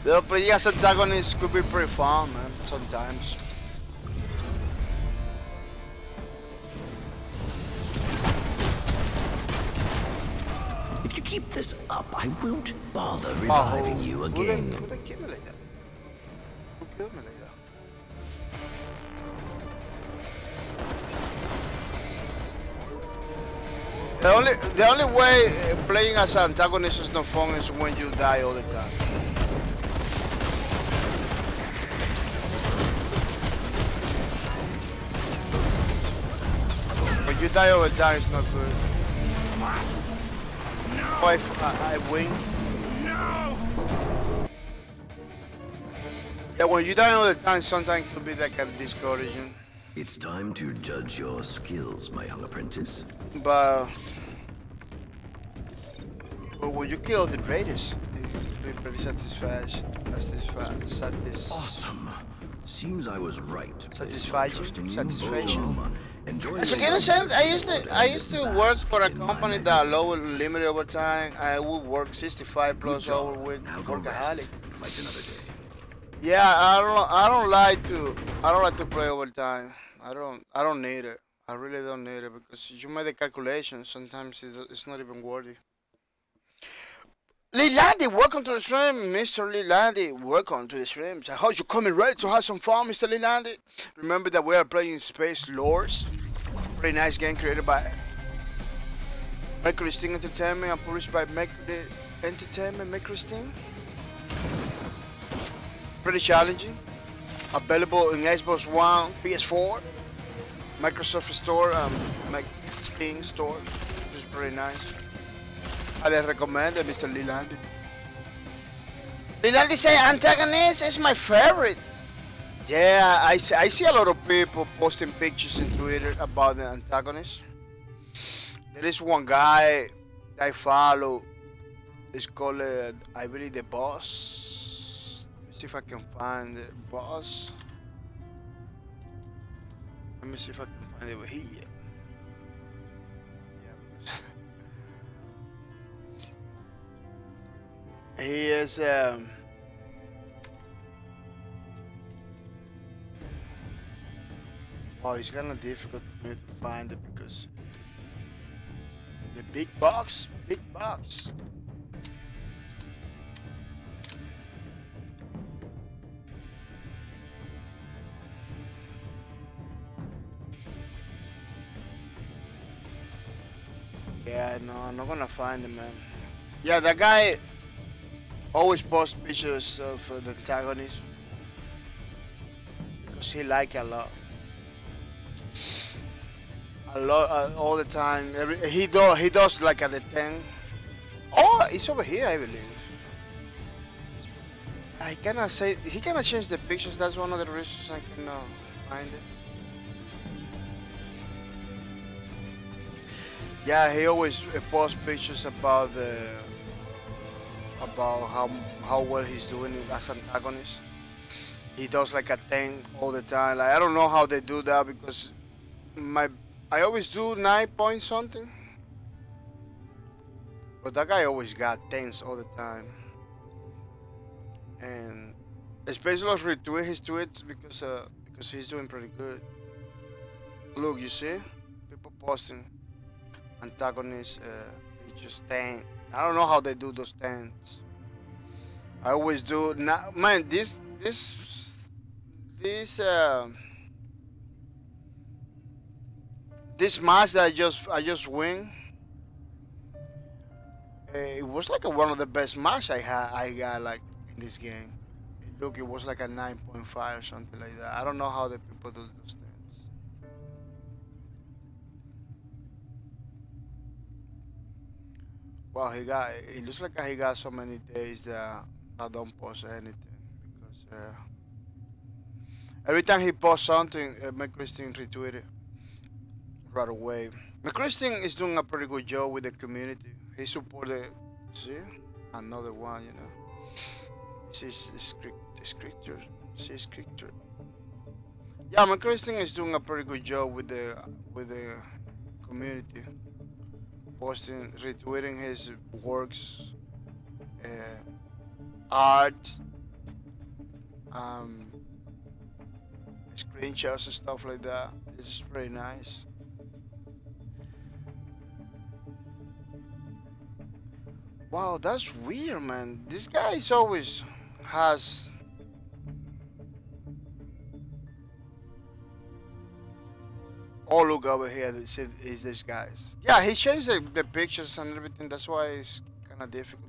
The playing as Antagonist could be pretty fun, man, sometimes. If you keep this up, I won't bother reviving you again. Who killed me like that? Who killed me like that? The only way playing as an Antagonist is not fun is when you die all the time. When you die all the time, it's not good. Oh, I win. No. Yeah, when you die all the time, sometimes it could be like a discouraging. It's time to judge your skills, my young apprentice. But when you kill the raiders, it'll be pretty satisfied. Awesome. Seems I was right. Satisfaction. Enjoy. So in a sense, I used to work for a company that allowed limited overtime. I would work 65 plus hours with workaholic. Fight another day. Yeah, I don't like to play overtime. I don't need it. I really don't need it because you make the calculations. Sometimes it's not even worthy. Lilandi, welcome to the stream, Mr. Lilandi. Welcome to the stream. So how's you coming ready to have some fun, Mr. Lilandi? Remember that we are playing Spacelords. Pretty nice game created by Mercury Steam Entertainment and published by Mercury Entertainment, Mercury Steam. Pretty challenging. Available in Xbox One, PS4, Microsoft Store, Steam Store, which is pretty nice. I les recommend it, Mr. Lilandi. Lilandi say Antagonist is my favorite. Yeah, I see a lot of people posting pictures in Twitter about the Antagonist. There is one guy that I follow. It's called, I believe, the Boss. Let me see if I can find the Boss. Let me see if I can find it over here. He is oh, it's kind of difficult for me to find it because the big box. Yeah, no, I'm not gonna find him, man. Yeah, that guy always posts pictures of the Antagonist because he like a lot, all the time. He does like at the 10. Oh, it's over here, I believe. He cannot change the pictures. That's one of the reasons I cannot find it. Yeah, he always posts pictures about how well he's doing as Antagonist. He does like a 10 all the time. Like I don't know how they do that because I always do 9 point something, but that guy always got 10s all the time. And Spacelords retweet his tweets because he's doing pretty good. Look, you see, people posting Antagonist pictures 10. I don't know how they do those 10s. I always do. Man, this this match that I just win. It was like one of the best match I got like in this game. Look, it was like a 9.5 or something like that. I don't know how the people do those things. Wow, it looks like he got so many days that I don't post anything because every time he posts something, McChristin retweet it right away. McChristin is doing a pretty good job with the community. He supported, see, another one, you know. This is scripture. See, scripture. Yeah, McChristin is doing a pretty good job with the community, posting, retweeting his works, art, screenshots and stuff like that. It's just pretty nice. Wow, that's weird, man. This guy is always has oh, look over here. This is this guy's. Yeah, he changed the pictures and everything. That's why it's kind of difficult.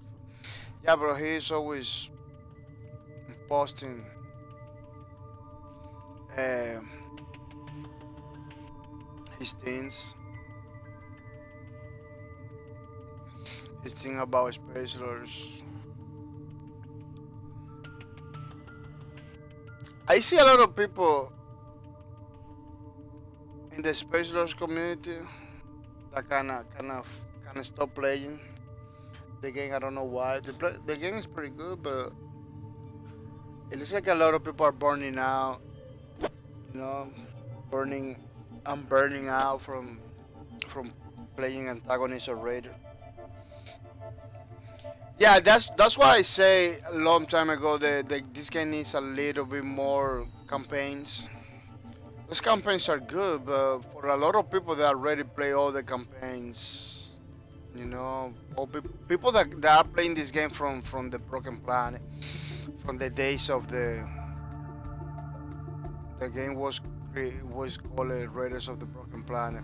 Yeah, bro, he's always posting his things. His thing about Spacelords. I see a lot of people in the Spacelords community that kind of stop playing the game. I don't know why. The game is pretty good, but it looks like a lot of people are burning out. You know, I'm burning out from playing Antagonist or Raider. Yeah, that's why I say a long time ago that this game needs a little bit more campaigns. Those campaigns are good, but for a lot of people that already play all the campaigns, you know, or people that are playing this game from the Broken Planet, from the days of the game was called Raiders of the Broken Planet.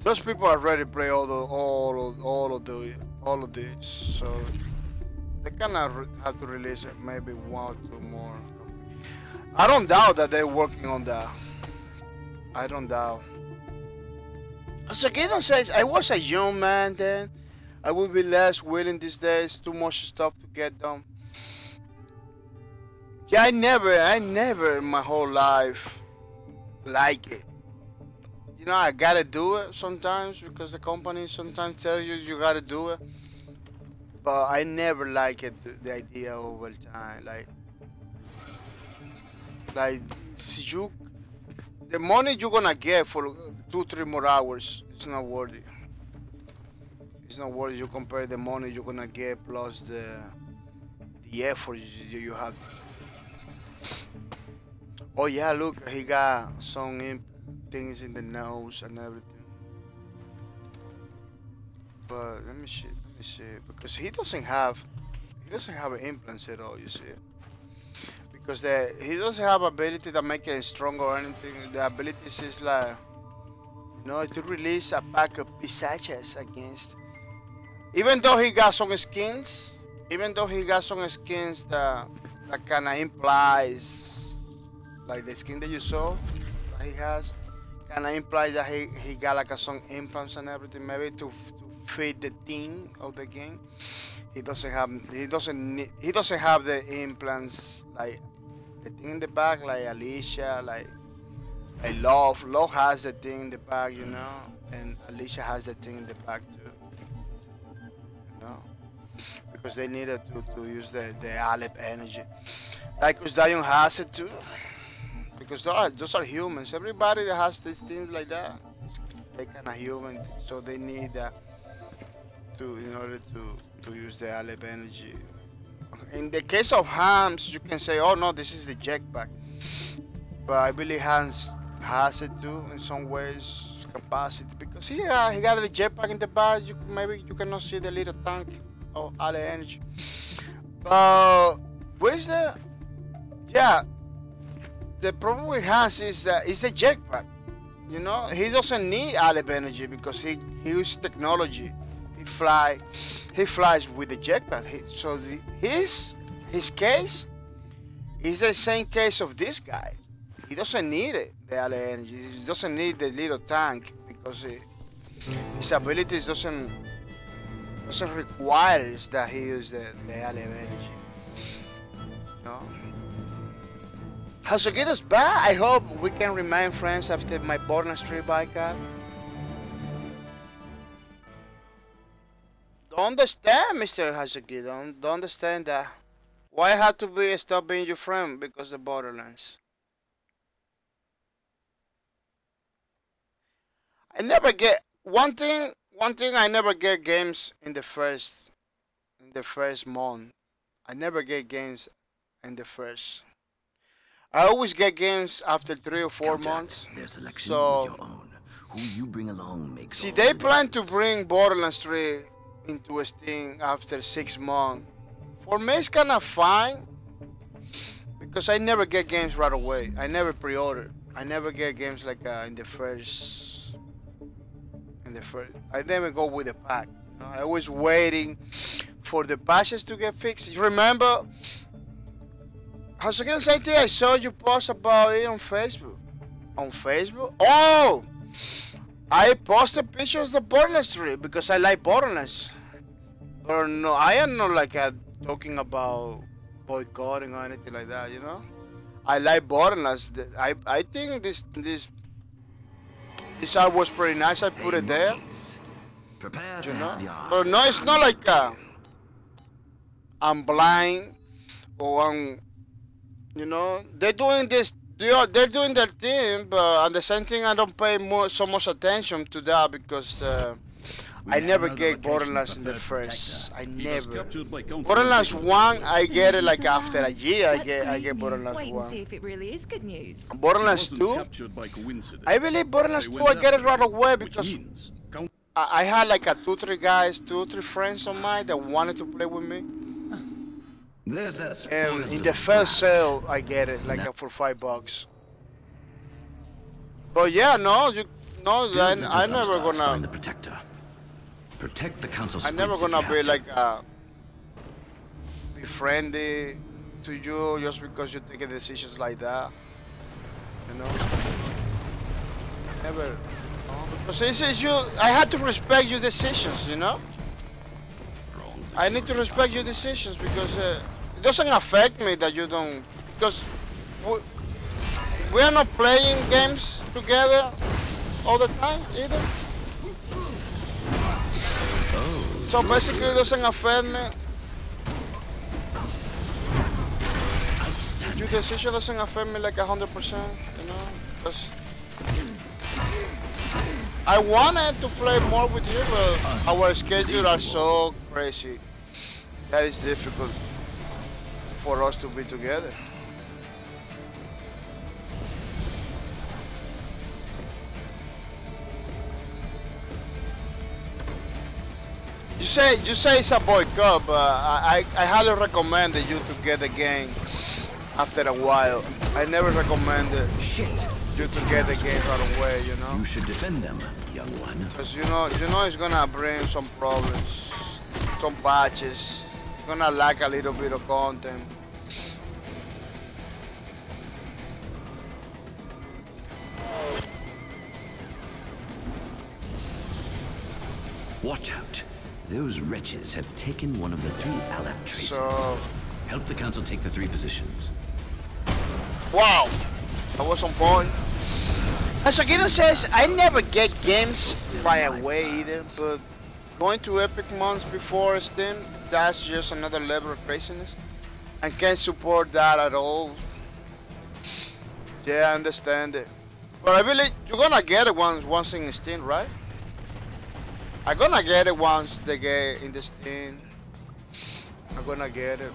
Those people already play all of these, so they kind of have to release it, maybe 1 or 2 more. I don't doubt that they're working on that. I don't doubt. As Gideon says, I was a young man then. I would be less willing these days. Too much stuff to get done. Yeah, I never in my whole life like it. You know, I gotta do it sometimes because the company sometimes tells you gotta do it. But I never like it, the idea over time. Like the money you're gonna get for 2-3 more hours, it's not worth it. It's not worth it. You compare the money you're gonna get plus the effort you have. Oh yeah, look, he got some things in the nose and everything. But let me see, because he doesn't have implants at all. You see, because he doesn't have ability to make it stronger or anything. The abilities is like, you know, to release a pack of pisaches against. Even though he got some skins, that kind of implies, like the skin that you saw that he has, kind of implies that he got like some implants and everything, maybe to fit the theme of the game. He doesn't have the implants like the thing in the back, like Alicia, like Love. Love has the thing in the back, you know, and Alicia has the thing in the back too. Because they needed to use the Aleph energy. Like Zion has it too. Because those are humans. Everybody that has these things like that, they're kind of human. So they need that in order to use the Aleph energy. In the case of Hams, you can say, oh no, this is the jetpack. But I believe Hans has it too in some ways, capacity. Because he got the jetpack in the back. Maybe you cannot see the little tank of Aleph energy. But What is the? Yeah. The problem he has is that it's the jetpack. You know, he doesn't need Alep energy because he uses technology. He flies with the jetpack. His case is the same case of this guy. He doesn't need it, the Alep energy. He doesn't need the little tank because his abilities doesn't require that he use the Alep energy. No. Hasekido's back. I hope we can remain friends after my Borderlands 3 buyback. Don't understand, Mr. Hasekido. Don't understand that. Why have to stop being your friend because of Borderlands? I never get one thing. I never get games in the first month. I never get games in the first. I always get games after 3 or 4 months. So, your own. Who you bring along makes see, they plan to bring Borderlands 3 into Steam after 6 months. For me, it's kind of fine because I never get games right away. I never pre-order. I never get games like in the first. I never go with the pack. You know? I always waiting for the patches to get fixed. You remember? How's it gonna say today? I saw you post about it on Facebook. On Facebook? Oh! I posted pictures of the Borderlands 3 because I like Borderlands. But no, I am not like talking about boycotting or anything like that, you know? I like Borderlands. I think this art was pretty nice. I put it there. Prepare you to know? have your But no, it's not like I'm blind or I'm. You know, they're doing this. They're doing their thing, but at the same thing, I don't pay so much attention to that because I never get Borderlands in the first. I never. Borderlands 1, I get it like after a year. I get Borderlands 1. Wait and see if it really is good news. Borderlands 2, I believe Borderlands 2, I get it right away because I had like 2-3 friends of mine that wanted to play with me. There's that And in the first sale, I get it like for $5. But yeah, I never gonna. The protector. Protect the council's. I'm never gonna be like be friendly to you just because you take decisions like that. You know. Never. Because it's you. I had to respect your decisions. You know. I need to respect your decisions because it doesn't affect me that you don't. Because we are not playing games together all the time either. So basically, it doesn't affect me. Your decision doesn't affect me like 100%. You know, because I wanted to play more with you, but our schedules are so crazy that it's difficult for us to be together. You say it's a boycott, but I highly recommend you to get the game after a while. I never recommended you to get the game right away, you know. You should defend them, young one. Because you know it's gonna bring some problems, some patches. It's gonna lack a little bit of content. Watch out. Those wretches have taken one of the 3 Aleph traces. So, help the council take the 3 positions. Wow, that was on point. As Akira says, I never get games right away either, but going to Epic months before Steam, that's just another level of craziness. I can't support that at all. Yeah, I understand it. But I believe you're gonna get it once in Steam, right? I'm gonna get it once they get in the Steam. I'm gonna get it.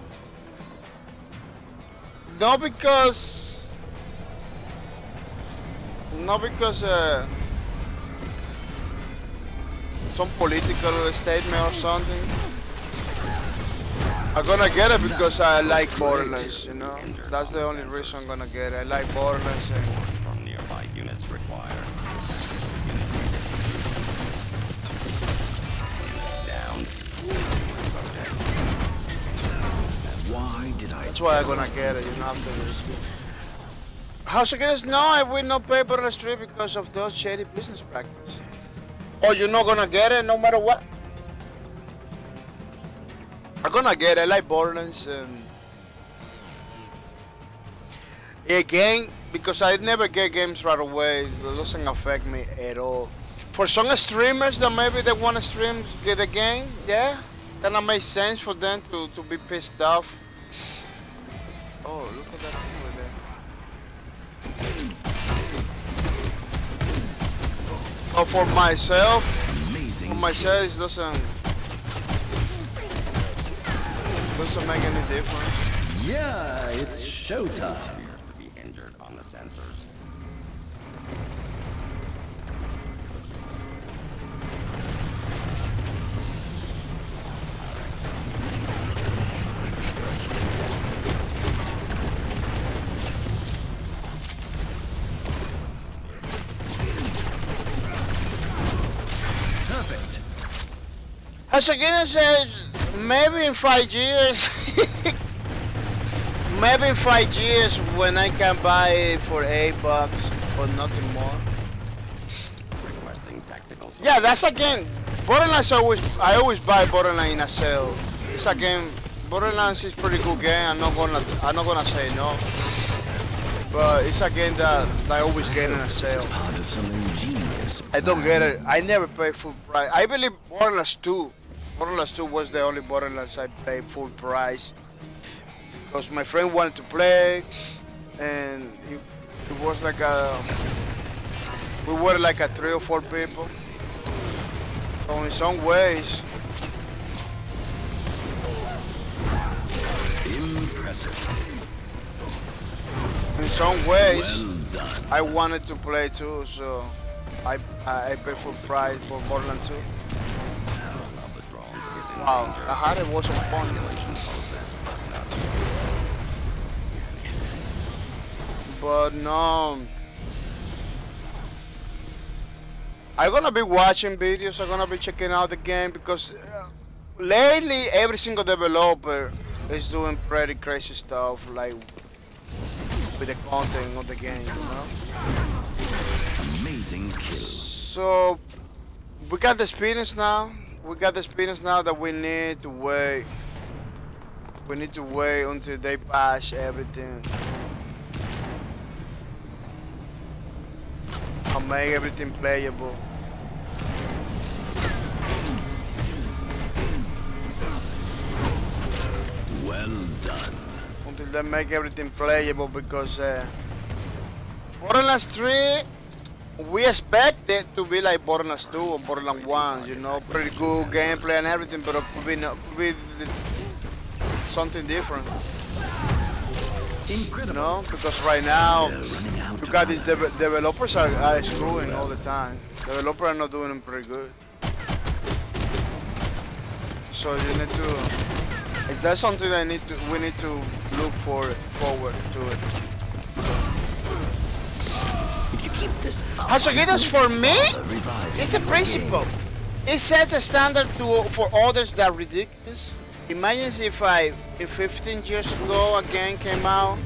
Not because some political statement or something. I'm gonna get it because I like Borderlands, you know? That's the only reason I'm gonna get it. I like Borderlands and... From nearby units required. Down. Why did I... That's why I'm gonna get it, you know, after this. How's it guys? No, I will not pay Borderlands 3 because of those shady business practices. Oh, you're not gonna get it no matter what? I'm gonna get it. I like Borderlands and... Again, because I never get games right away, it doesn't affect me at all. For some streamers that maybe they want to stream get the game, yeah, kinda makes sense for them to be pissed off. Oh, look at that thing over there. Oh, for myself, it doesn't make any difference. Yeah, it's showtime. Appears to be injured on the sensors. Perfect. As again says, maybe in 5 years, maybe in 5 years when I can buy it for $8 or nothing more. Requesting tactical. Yeah, that's again. Borderlands I always buy Borderlands in a sale. It's a game. Borderlands is pretty good game. I'm not gonna say no. But it's a game that I always get in a sale. Part of some ingenious I don't get it. I never pay full price. I believe Borderlands 2. Borderlands 2 was the only Borderlands I paid full price. Because my friend wanted to play, and it was like we were like a 3 or 4 people. So in some ways, impressive. In some ways, Well done. I wanted to play too, so I paid full price for Borderlands 2. Wow, I had it was fun. But no, I'm gonna be watching videos. I'm gonna be checking out the game because lately every single developer is doing pretty crazy stuff, like with the content of the game, you know. Amazing kill. So we got the experience now. We got the experience now that we need to wait. We need to wait until they patch everything and make everything playable. Well done. Until they make everything playable, because Borderlands 3, we expect it to be like Borderlands 2 or Borderlands 1, you know, pretty good gameplay and everything, but it could be something different. Incredible. No, because right now you got these developers are screwing all the time. Developers are not doing them pretty good. So you need to. Is that something that we need to look forward to it? If you keep this up, Hasogidas for me, it's a principle. It sets a standard for others that are ridiculous. Imagine if 15 years ago a game came out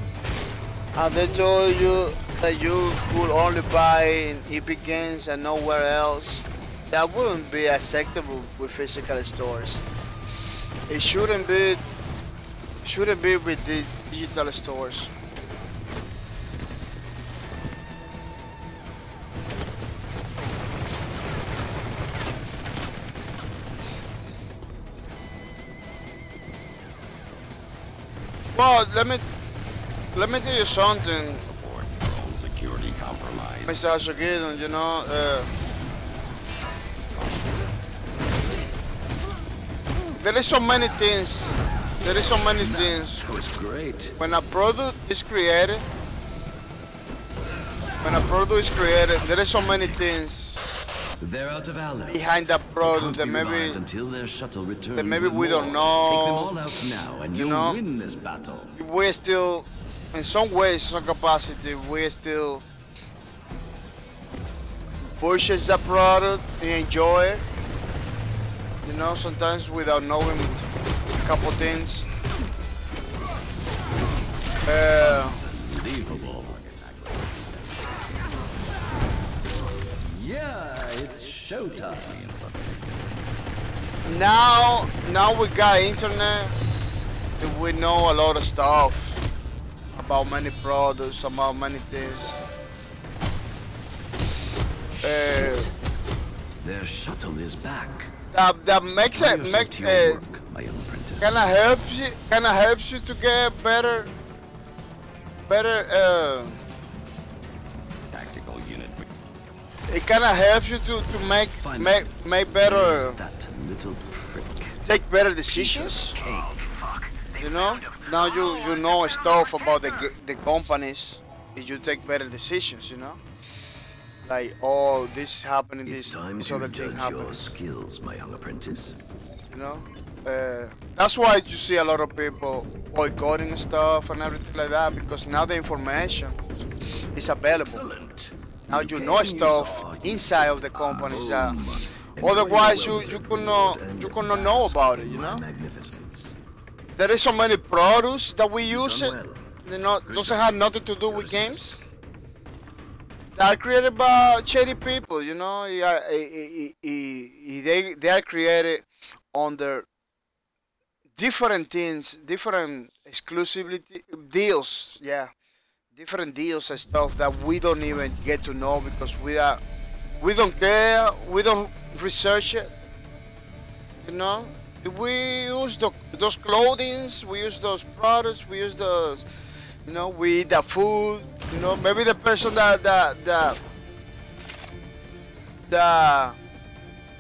and they told you that you could only buy in Epic Games and nowhere else. That wouldn't be acceptable with physical stores. It shouldn't be with the digital stores. Well, let me tell you something, Security compromised. Mr. Asogidon, you know, there is so many things. There is so many things. That was great. When a product is created, there is so many things They're out of our level. behind that product that maybe until their shuttle returns that maybe with we don't more. Take them know. all out now, and You you'll know? win this battle. We still, in some ways, some capacity, we still purchase the product and enjoy it. You know, sometimes without knowing a couple things. Unbelievable. Yeah, it's showtime. Now we got internet. And we know a lot of stuff about many products, about many things. Their shuttle is back. That makes it kind of helps you to get better Tactical unit. it kind of helps you to make better take better decisions. You know, now you know stuff about the companies. You take better decisions. You know, like, oh, this is happening, this other thing happens. Your skills, my young apprentice. You know, that's why you see a lot of people boycotting stuff and everything like that, because now the information is available. Excellent. Now you know stuff inside of the companies that otherwise you could not know about it. You know, there is so many products that we use it. You know, doesn't have nothing to do with games. They are created by shady people. You know, they are created under different things, different exclusivity deals, yeah, different deals and stuff that we don't even get to know because we don't care, we don't research it. You know, we use those clothings, we use those products, we use those, you know, we eat the food. You know, maybe the person that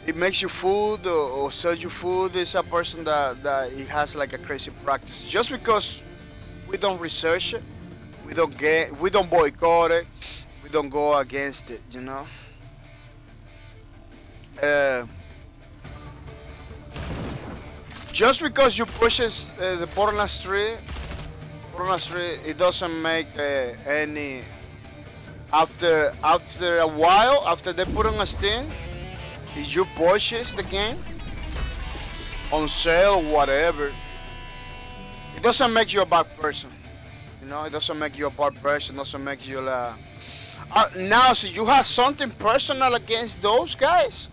it makes you food or sells you food is a person that it has like a crazy practice. Just because we don't research it, we don't boycott it, we don't go against it, you know. Just because you purchase the Borderlands 3, it doesn't make any. After a while, after they put on a Steam, if you purchase the game on sale or whatever, it doesn't make you a bad person. You know, it doesn't make you a bad person. It doesn't make you now, so you have something personal against those guys.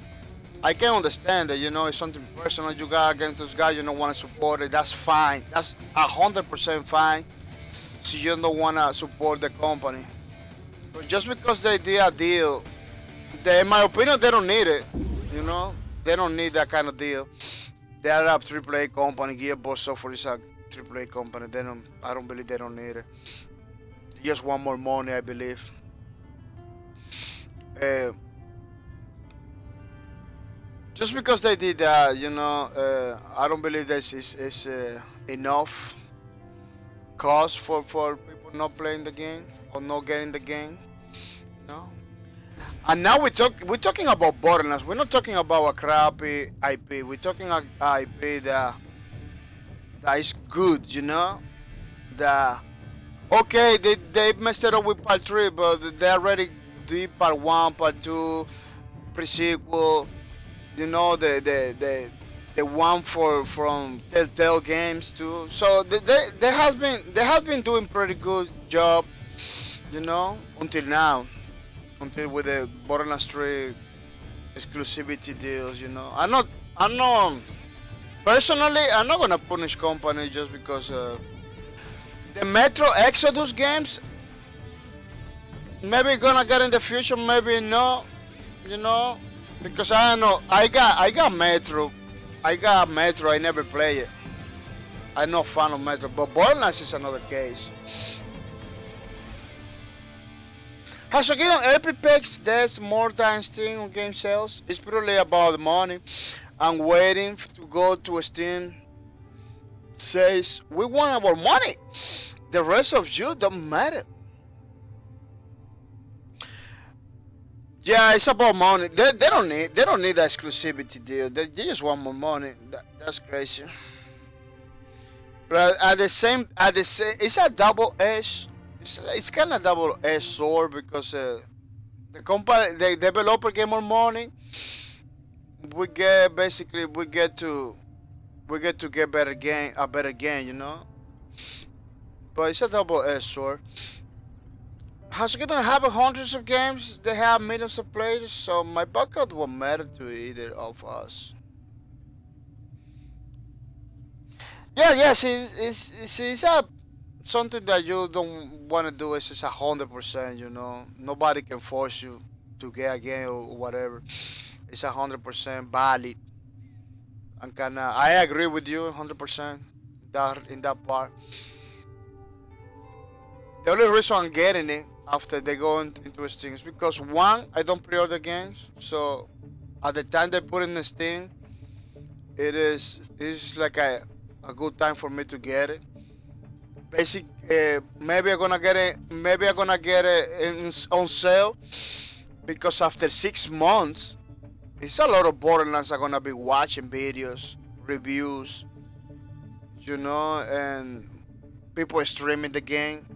I can understand that, you know, it's something personal you got against those guys. You don't want to support it. That's fine. That's 100% fine. So you don't want to support the company. But just because they did a deal, in my opinion, they don't need it. You know, they don't need that kind of deal. They are a AAA company. GeForce Software is a AAA company. I don't believe they don't need it. They just want more money, I believe. Just because they did that, you know, I don't believe this is enough cause for people not playing the game or not getting the game. No. And now we're talking about Borderlands. We're not talking about a crappy IP. We're talking about IP that is good, you know. Okay, they messed it up with part 3, but they already did part 1, part 2, pre-sequel. You know, the one from Telltale Games too. So they have been doing pretty good job, you know, until now, until with the Borderlands 3 exclusivity deals. You know, I'm not personally, I'm not gonna punish company just because the Metro Exodus games maybe gonna get in the future, maybe no, you know. Because I don't know, I got Metro. I never play it. I'm not a fan of Metro, but Borderlands is another case. Has again on Epic Picks, there's more than Steam on game sales. It's purely about the money. I'm waiting to go to Steam. Says we want our money. The rest of you don't matter. Yeah, it's about money. They don't need the exclusivity deal. They just want more money. That's crazy. But at the same, it's a double edge. It's kind of double edged sword because the company, the developer get more money. We get to get better game, a better game, you know. But it's a double edged sword. How's it gonna have hundreds of games? They have millions of players, so my bucket won't matter to either of us. Yeah, it's something that you don't want to do. It's just 100%, you know. Nobody can force you to get a game or whatever. It's 100% valid. And I agree with you 100% in that part. The only reason I'm getting it after they go into Steam is because one, I don't pre-order games, so at the time they put it in Steam, it's like a good time for me to get it. Maybe I'm gonna get it. Maybe I'm gonna get it on sale because after 6 months, it's a lot of Borderlands are gonna be watching videos, reviews, you know, and people are streaming the game.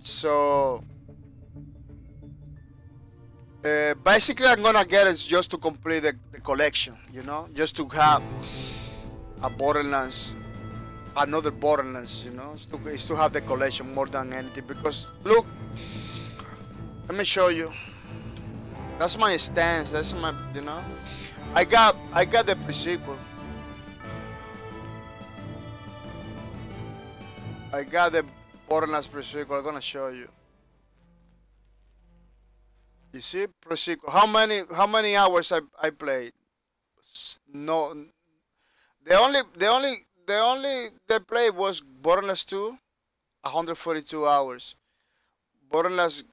So basically, I'm gonna get it just to complete the collection, you know, just to have a Borderlands, another Borderlands, you know. It's to have the collection more than anything. Because look, let me show you. That's my stance. That's my, you know. I got the pre-sequel. I got the Borderlands pre-sequel. I'm gonna show you. You see, pre-sequel. How many hours I played? No, the only they played was Borderlands 2, 142 hours. Borderlands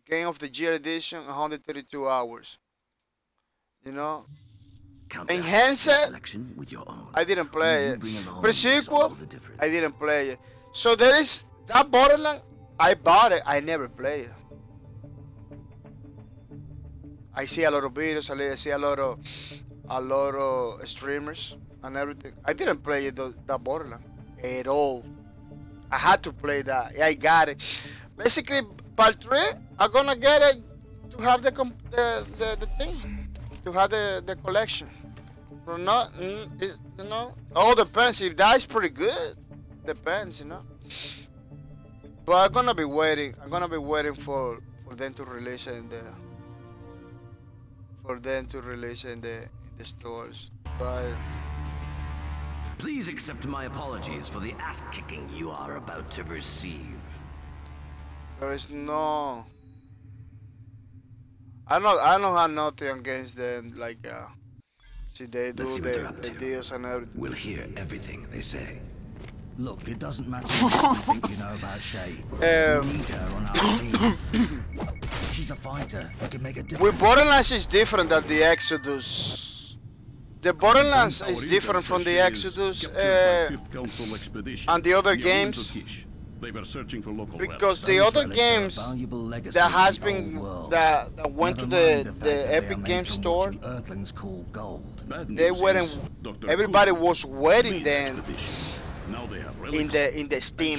Game of the Year Edition, 132 hours. You know. Enhanced, I didn't play it. Pre-sequel, I didn't play it. So there is that Borderlands. I bought it. I never played it. I see a lot of videos. I see a lot of streamers and everything. I didn't play it, that Borderlands at all. I had to play that. I got it. Basically, part 3, I'm gonna get it to have the thing, to have the collection. Or not, you know. All depends. If that is pretty good, depends, you know. But I'm gonna be waiting. I'm gonna be waiting for them to release it in the stores. But please accept my apologies for the ass kicking you are about to receive. there is no. I don't have nothing against them. Like, see, they do the deals and everything. We'll hear everything they say. Look, it doesn't matter what you think you know about Shay. We need her on our team. She's a fighter. We can make a difference. With Borderlands is different than the Exodus. The Borderlands is different from the Exodus and the other games. They were searching for local because the other games that has been that went to the Epic Games Store, they weren't. Everybody was waiting then in the Steam.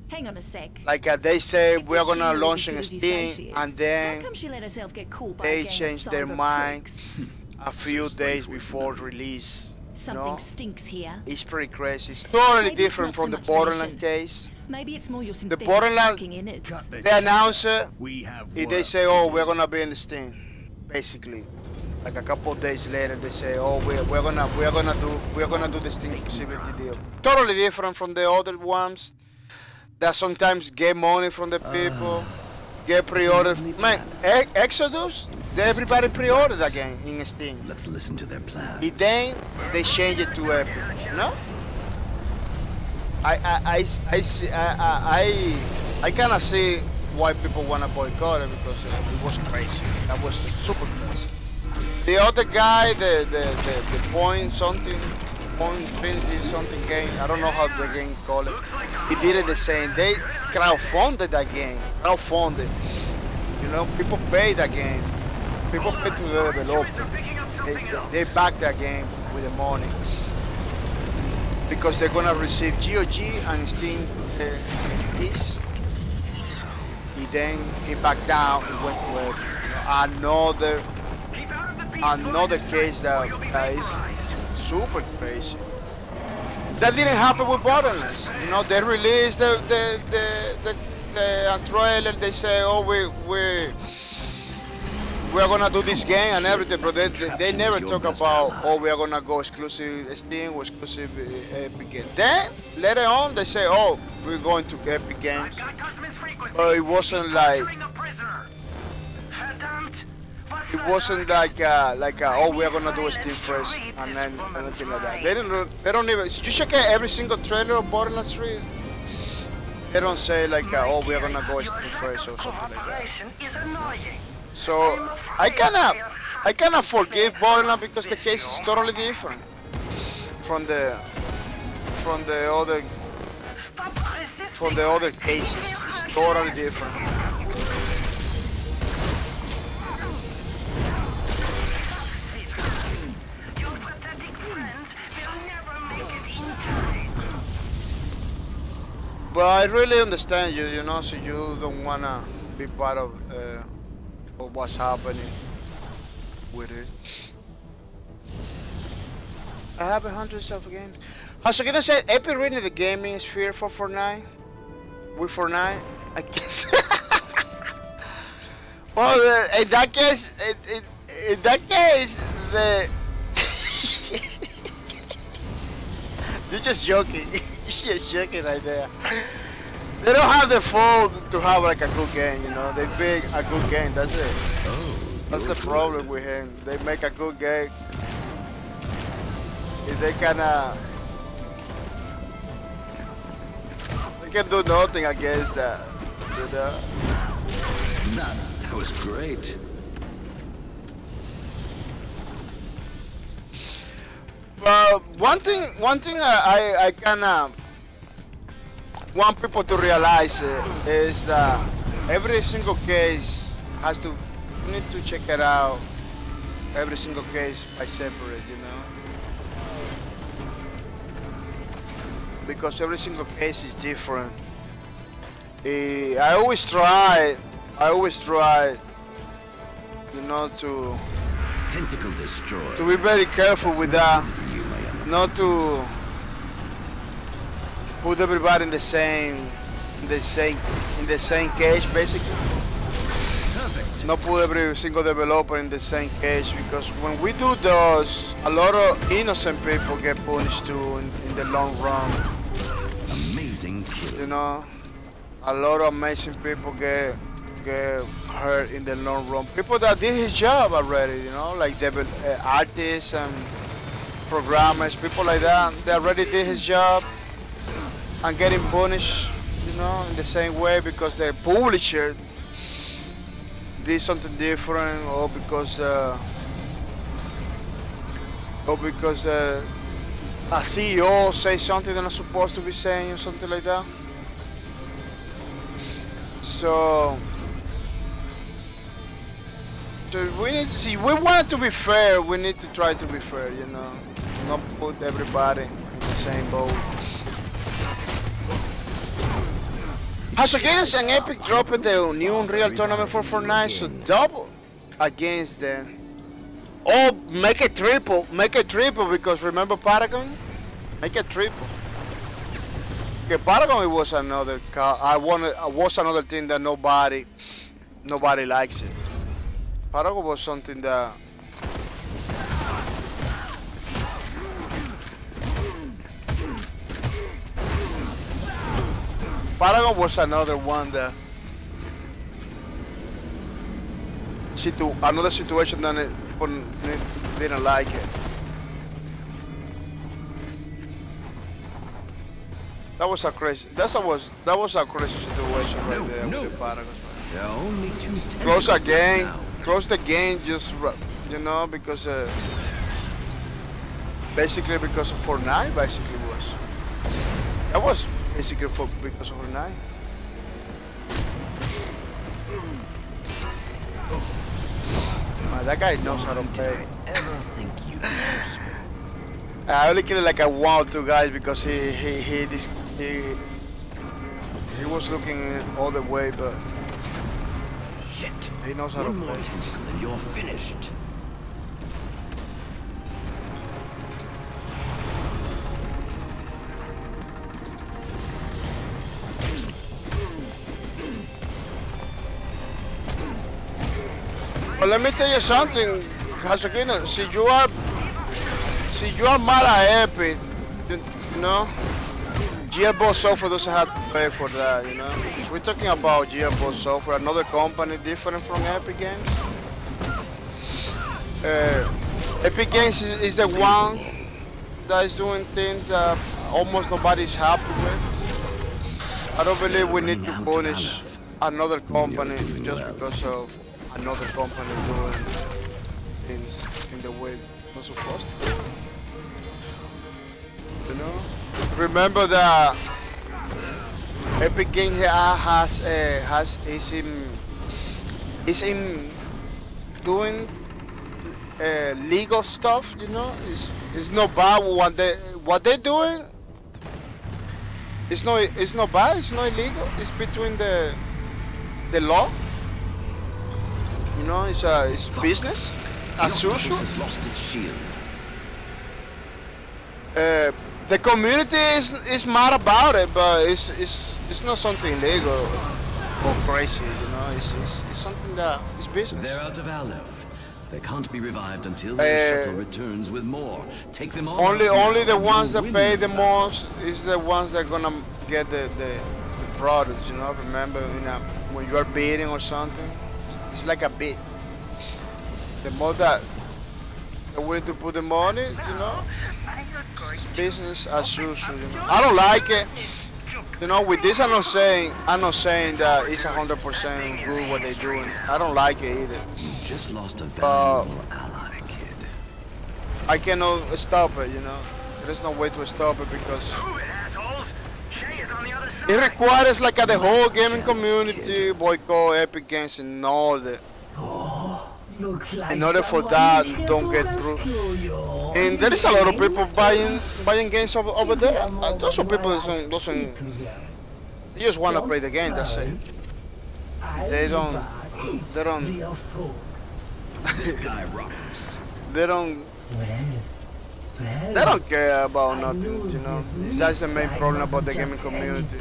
Hang on a sec. Like they say we're gonna launch in Steam, and then they changed their mind a few days before release. Something stinks here. It's pretty crazy. It's totally different from the Borderlands case. Maybe it's more your the Borderlands, they announce it. They say, "Oh, we're gonna be in the Steam." Basically, like a couple of days later, they say, "Oh, we're gonna do the Steam exclusivity deal." Totally different from the other ones that sometimes get money from the people, get pre-order. Man, Exodus, everybody pre-ordered that game in Steam. Let's listen to their plan. Then they change it to Epic. No? I kind of see why people want to boycott it because it was crazy. That was super crazy. The other guy, the point Infinity something game, I don't know how the game called it. He did it the same. They crowdfunded that game. You know, people pay that game. People pay to the developer. They back that game with the money because they're gonna receive GOG and Steam keys. Then he backed down and went to another case that is super crazy. That didn't happen with Borderlands. You know, they released the trailer. They say, oh, we're gonna do this game and everything, but they never talk about, oh, we are gonna go exclusive Steam or exclusive Epic Games. Then later on they say, oh, we're going to Epic Games. But it wasn't like oh, we're gonna do a Steam first and then anything like that. They don't even. You check out every single trailer of Borderlands 3. They don't say like oh, we're gonna go Steam first or something like that. So I cannot forgive Borderlands because the case is totally different from the other cases. It's totally different. But I really understand you, you know, so you don't wanna be part of what's happening with it. I have hundreds of games. So can I say Epic really the gaming sphere for Fortnite? With Fortnite? I guess. Well, in that case, the you're just joking. You're just joking right there. They don't have the phone to have like a good game, you know. They make a good game. That's it. That's the problem with him. They make a good game. If they can do nothing against that, you know. That was great. One thing I kinda want people to realize is that every single case has to, you need to check it out, every single case by separate, you know, because every single case is different. I always try, you know, to Tentacle destroyed. be very careful with that, not to put everybody in the same cage, basically. Perfect. Not put every single developer in the same cage, because when we do those, a lot of innocent people get punished too in the long run. Amazing kill. You know, a lot of amazing people get hurt in the long run. People that did his job already, you know, like artists and programmers, people like that, they already did his job and getting punished, you know, in the same way because the publisher did something different, or because a CEO says something they're not supposed to be saying, or something like that. So we need to see. We want it to be fair. We need to try to be fair, you know, not put everybody in the same boat. Antagonist and Epic dropped the new Unreal tournament for Fortnite, so double against them. Oh, make it triple because remember Paragon? Make it triple. Okay, Paragon, it was another car. Was another thing that nobody likes it. Paragon was something that Paragon was another one that another situation that didn't like it. That was a crazy. That was a crazy situation right there with the Paragon. There are only two Close the game, just, you know, because basically because of Fortnite, basically was. That was basically because of Fortnite. That guy knows how to play. I only killed like a 1 or 2 guys because he was looking all the way, but shit. He knows how to play. One more tentacle and you're finished. But let me tell you something, Hasukino. See, you are mad at Epic, you know. GeForce software doesn't have to pay for that, you know. We're talking about GeForce software, another company different from Epic Games. Epic Games is the one that is doing things that almost nobody's happy with. I don't believe we need to punish another company just because of another company doing things in the way they're supposed to. You know? Remember that Epic Games is in doing legal stuff, you know. It's not bad what they're doing. It's not bad. It's not illegal. It's between the law. You know, it's business as usual. Has lost its shield. The community is mad about it, but it's not something illegal or crazy. You know, it's something that is business. They're out of Aleph. They can't be revived until their shuttle returns with more. Take them all. Only the ones that pay the most is the ones that are gonna get the products. You know, remember, you know, when you are bidding or something, it's like a bid. The more that they're willing to put the money, you know, it's business as usual. You know? I don't like it. You know, with this, I'm not saying that it's 100% good what they're doing. I don't like it either. You just lost a valuable ally, kid. I cannot stop it. You know, there's no way to stop it because it requires like the whole gaming community boycott Epic Games and all that. In order for that don't get through. And there is a lot of people buying games over there. Those are people doesn't they just want to play the game, that's it. They don't This guy rocks. they don't care about nothing, you know. That's the main problem about the gaming community.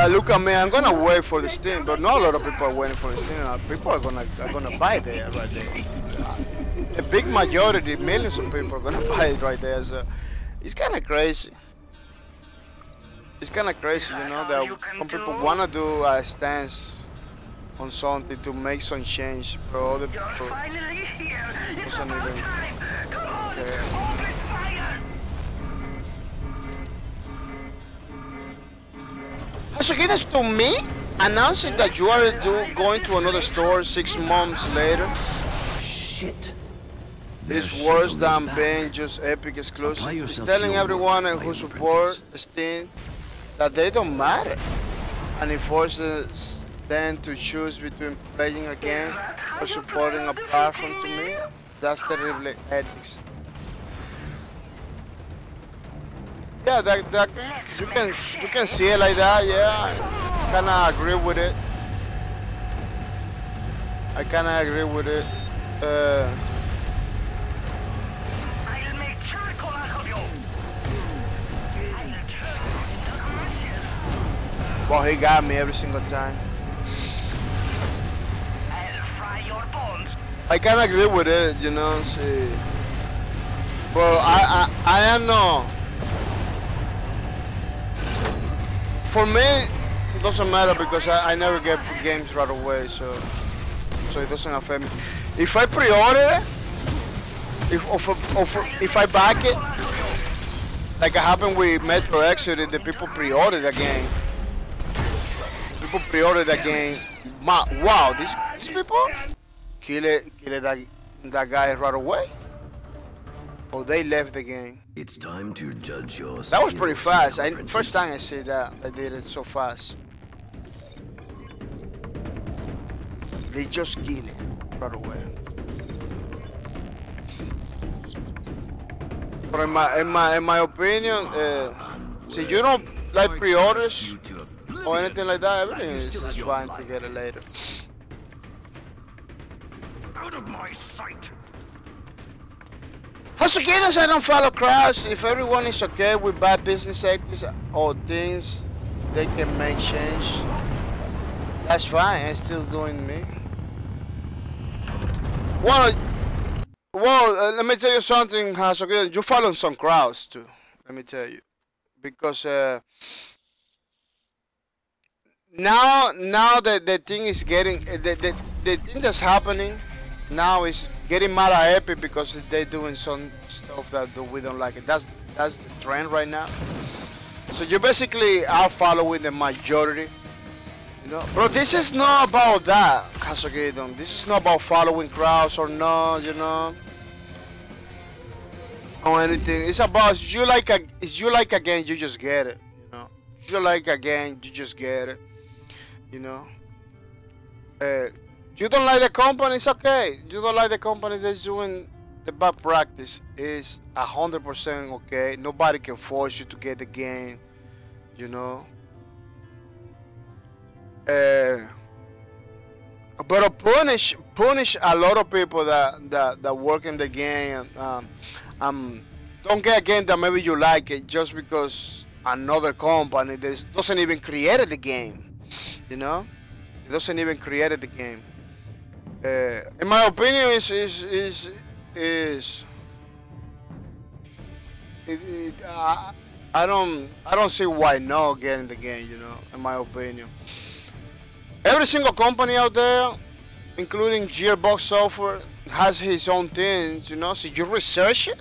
Look at me, I'm gonna wait for the Steam, but not a lot of people are waiting for the Steam. People are gonna buy it right there. A big majority, millions of people are gonna buy it right there. So it's kind of crazy. It's kind of crazy, you know, that some people wanna do a stance on something to make some change, but other people doesn't even care. So it is to me announcing that you are going to another store 6 months later. Shit. It's worse than being just Epic exclusive. It's telling everyone who supports Steam that they don't matter, and it forces them to choose between playing a game or supporting a platform. To me, that's terribly ethics. Yeah, that you can see it like that. Yeah, I kinda agree with it. I kinda agree with it. I'll make charcoal out of you. Well, he got me every single time. I'll fry your bones. I kinda agree with it, you know. See, well, I am no. For me, it doesn't matter because I never get games right away, so it doesn't affect me. If I pre-order it, if I back it, like it happened with Metro Exodus, the people pre-ordered the game. People pre-ordered the game. Wow, these people kill that guy right away. Oh, they left the game. It's time to judge your. That was pretty fast. First time I see that, I did it so fast. They just kill it right away. But in my opinion, see, you don't like pre-orders or anything like that, everything is just fine to get it later. Out of my sight. Hasukinos, I don't follow crowds. If everyone is okay with bad business actors or things they can make change, that's fine. I'm still doing me. Well, let me tell you something, Hasukinos. You follow some crowds too. Let me tell you, because now that the thing is getting the thing that's happening now is getting mad at Epic because they're doing some stuff that we don't like. That's the trend right now. So you basically are following the majority, you know. Bro, this is not about that, Hasogedon. This is not about following crowds or not, you know, or anything. It's about if you like a game, you just get it, you know. If you like a game, you just get it, you know. You don't like the company, it's okay. You don't like the company that's doing the bad practice, is 100% okay. Nobody can force you to get the game, you know. But punish a lot of people that work in the game. Don't get a game that maybe you like it just because another company that doesn't even create the game, you know. It doesn't even create the game. In my opinion, I don't see why not getting the game, you know. In my opinion, every single company out there, including Gearbox Software, has his own things, you know. So you research it.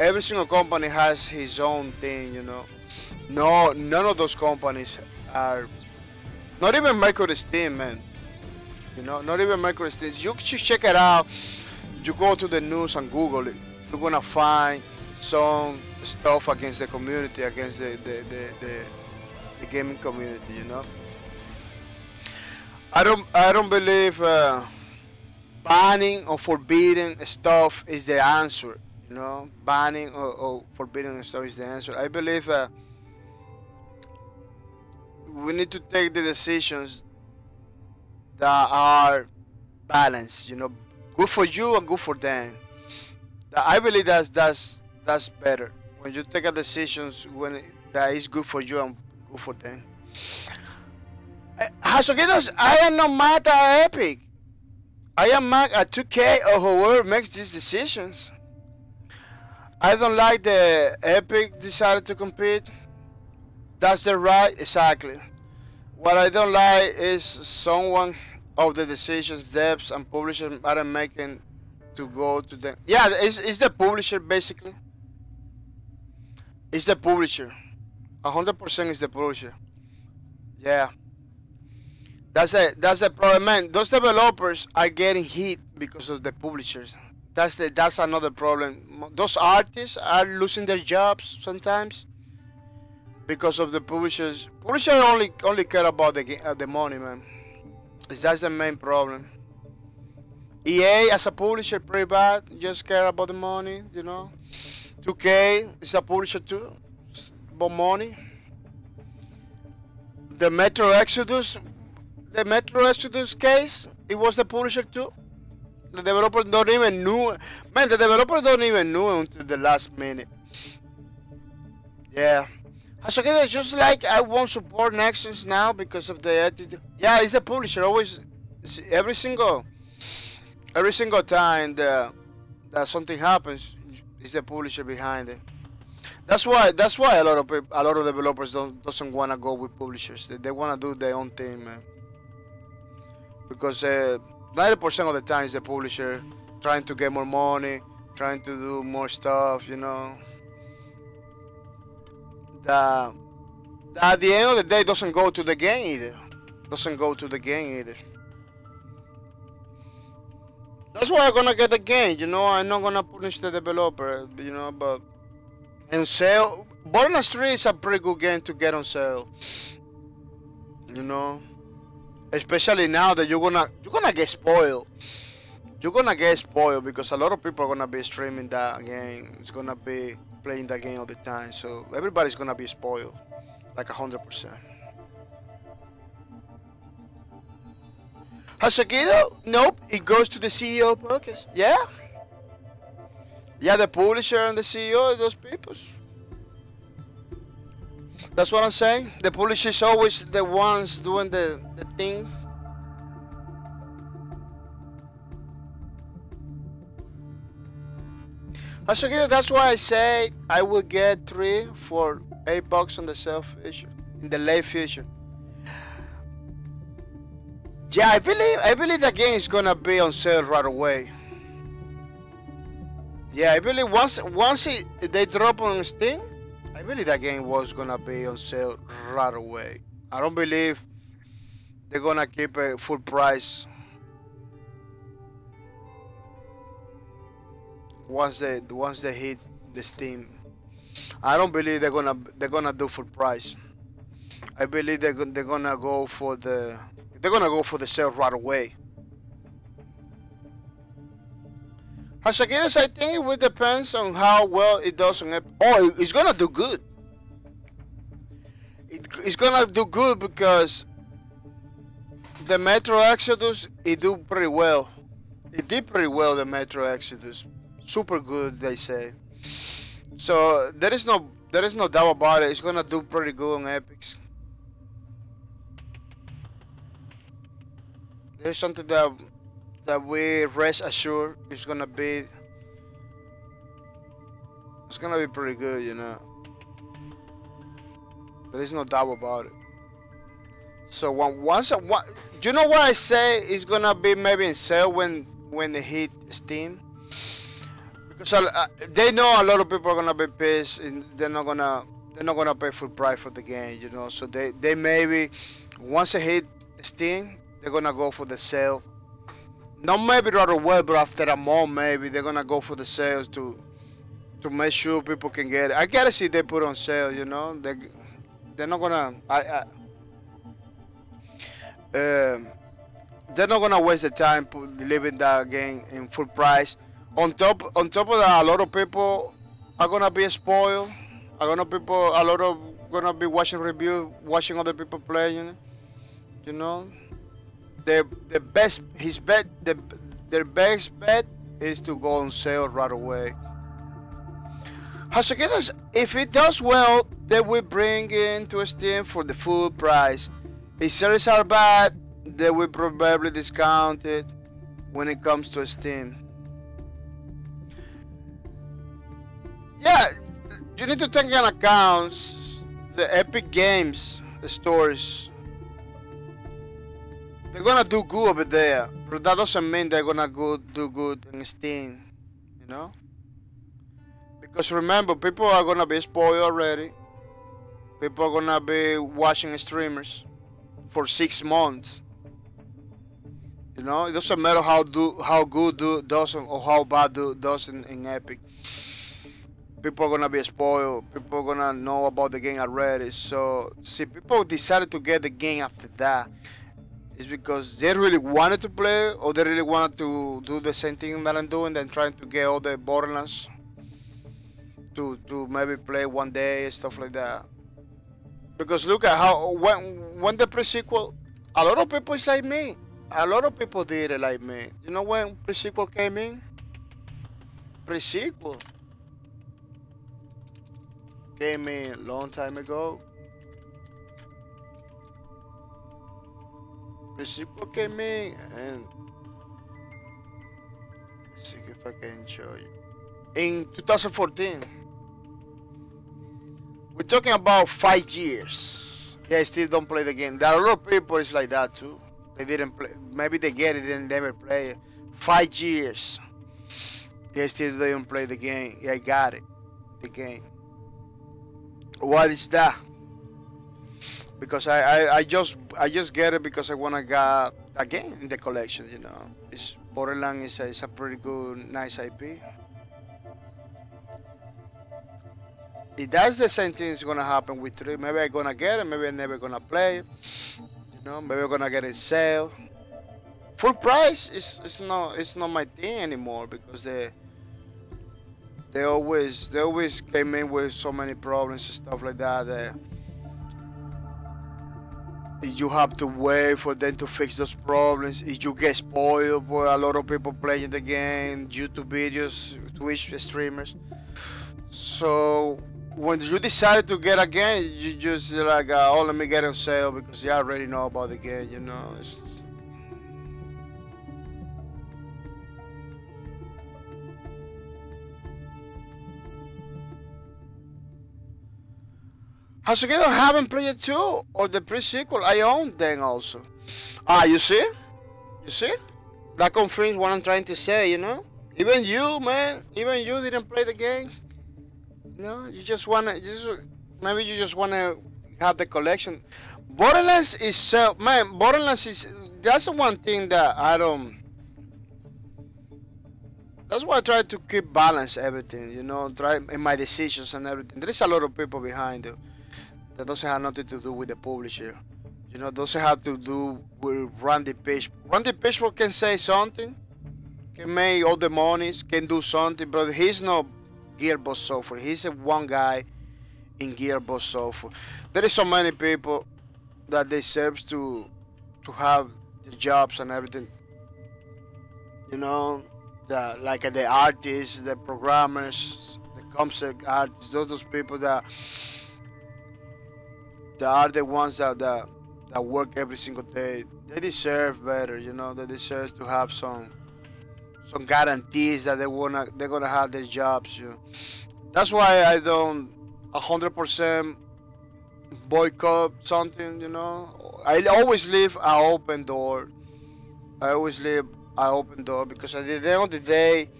Every single company has his own thing, you know. No, none of those companies are. Not even Micro Steam, man. You know, not even Micro Steam. You should check it out. You go to the news and Google it. You're gonna find some stuff against the community, against the gaming community. You know. I don't believe banning or forbidding stuff is the answer. You know, banning or forbidding stuff is the answer. I believe. We need to take the decisions that are balanced, you know, good for you and good for them. I believe that's better when you take a decisions that is good for you and good for them. I am not mad at Epic. I am mad at 2K or whoever makes these decisions. I don't like the Epic decided to compete. That's the right, exactly. What I don't like is someone of the decisions devs and publishers are making to go to them. Yeah, it's the publisher basically. It's the publisher. 100% is the publisher. Yeah. That's the problem, man. Those developers are getting hit because of the publishers. That's another problem. Those artists are losing their jobs sometimes. Because of the publishers. Publishers only care about the money, man. That's the main problem. EA as a publisher pretty bad, just care about the money, you know. 2K is a publisher too, about money. The Metro Exodus case, it was the publisher too. The developer don't even knew. Man, the developer don't even know until the last minute. Yeah. So it's just like I won't support Nexus now because of the attitude. Yeah, it's the publisher. Always, every single time that something happens, it's the publisher behind it. That's why a lot of developers doesn't wanna go with publishers. They wanna do their own thing, man. Because 90% of the time is the publisher trying to get more money, trying to do more stuff, you know. That at the end of the day doesn't go to the game either. That's why I'm gonna get the game, you know. I'm not gonna punish the developer, you know. But on sale, Borderlands 3 is a pretty good game to get on sale. You know, especially now that you're gonna get spoiled. You're gonna get spoiled because a lot of people are gonna be streaming that game. It's gonna be playing that game all the time. So everybody's gonna be spoiled, like 100%. Hasekido? Nope. It goes to the CEO podcast. Yeah. Yeah, the publisher and the CEO, those people. That's what I'm saying. The publisher is always the ones doing the thing. Hasekido, that's why I say I will get 3 for $8 on the sale future, in the late future. Yeah, I believe the game is gonna be on sale right away. Yeah, I believe once they drop on Steam, I believe that game was gonna be on sale right away. I don't believe they're gonna keep it full price once they hit the Steam. I don't believe they're gonna do full price. I believe they're gonna go for the sale right away. Hasekido, I think it will depends on how well it does on Epic. Oh, it's gonna do good. It's gonna do good because the Metro Exodus, it do pretty well. It did pretty well, the Metro Exodus. Super good, they say. So there is no doubt about it. It's gonna do pretty good on Epics. There's something that we rest assured it's gonna be pretty good, you know. There is no doubt about it. So you know what I say it's gonna be maybe in sale when they hit Steam, because they know a lot of people are gonna be pissed and they're not gonna pay full price for the game, you know. So they maybe once they hit Steam, they're gonna go for the sale. Not maybe right away, but after a month, maybe they're gonna go for the sales to make sure people can get it. I gotta see they put on sale, you know. They're not gonna. They're not gonna waste the time leaving that game in full price. On top of that, a lot of people are gonna be spoiled. A lot of gonna be watching reviews, watching other people playing. You know. Their best bet is to go on sale right away. Hasekido, if it does well, they will bring it to Steam for the full price. If sales are bad, they will probably discount it when it comes to Steam. Yeah, you need to take into account the Epic Games stores. They're gonna do good over there, but that doesn't mean they're gonna do good in Steam, you know? Because remember, people are gonna be spoiled already. People are gonna be watching streamers for 6 months. You know, it doesn't matter how good does or how bad does in Epic. People are gonna be spoiled. People are gonna know about the game already. So, see, people decided to get the game after that. It's because they really wanted to play, or they really wanted to do the same thing that I'm doing, and trying to get all the Borderlands to maybe play one day and stuff like that. Because look at how when the pre-sequel, a lot of people is like me. A lot of people did it like me. You know when pre-sequel came in? Pre-sequel came in a long time ago. Pre-sequel came in, and let's see if I can show you. In 2014. We're talking about 5 years. They still don't play the game. There are a lot of people is like that too. They didn't play. Maybe they get it and never play it. 5 years. They still didn't play the game. Yeah, I got it. The game. What is that? Because I just get it because I wanna get a game in the collection. You know, it's Borderlands is a pretty good, nice IP. If that's the same thing is gonna happen with 3, maybe I'm gonna get it, maybe I'm never gonna play it. You know, maybe we're gonna get in sale. Full price is not my thing anymore because they always came in with so many problems and stuff like that that you have to wait for them to fix those problems. If you get spoiled for a lot of people playing the game, YouTube videos, Twitch streamers. So when you decide to get a game, you just like, oh, let me get on sale because you already know about the game, you know. Hasugido haven't played it too, or the pre-sequel. I own them also. Ah, you see? You see? That confirms what I'm trying to say, you know? Even you, man, even you didn't play the game. You know, you just wanna, maybe you just wanna have the collection. Borderlands is so, man, Borderlands is, that's the one thing that I don't, that's why I try to keep balance everything, you know, try in my decisions and everything. There is a lot of people behind it. That doesn't have nothing to do with the publisher. You know, doesn't have to do with Randy Pitchford. Randy Pitchford can say something, can make all the monies, can do something, but he's not Gearbox software. He's a one guy in Gearbox software. There is so many people that deserves to have the jobs and everything. You know, like the artists, the programmers, the concept artists, those people that are the ones that work every single day. They deserve better, you know. They deserve to have some guarantees that they're gonna have their jobs. You know? That's why I don't 100% boycott something. You know, I always leave an open door. I always leave an open door because at the end of the day,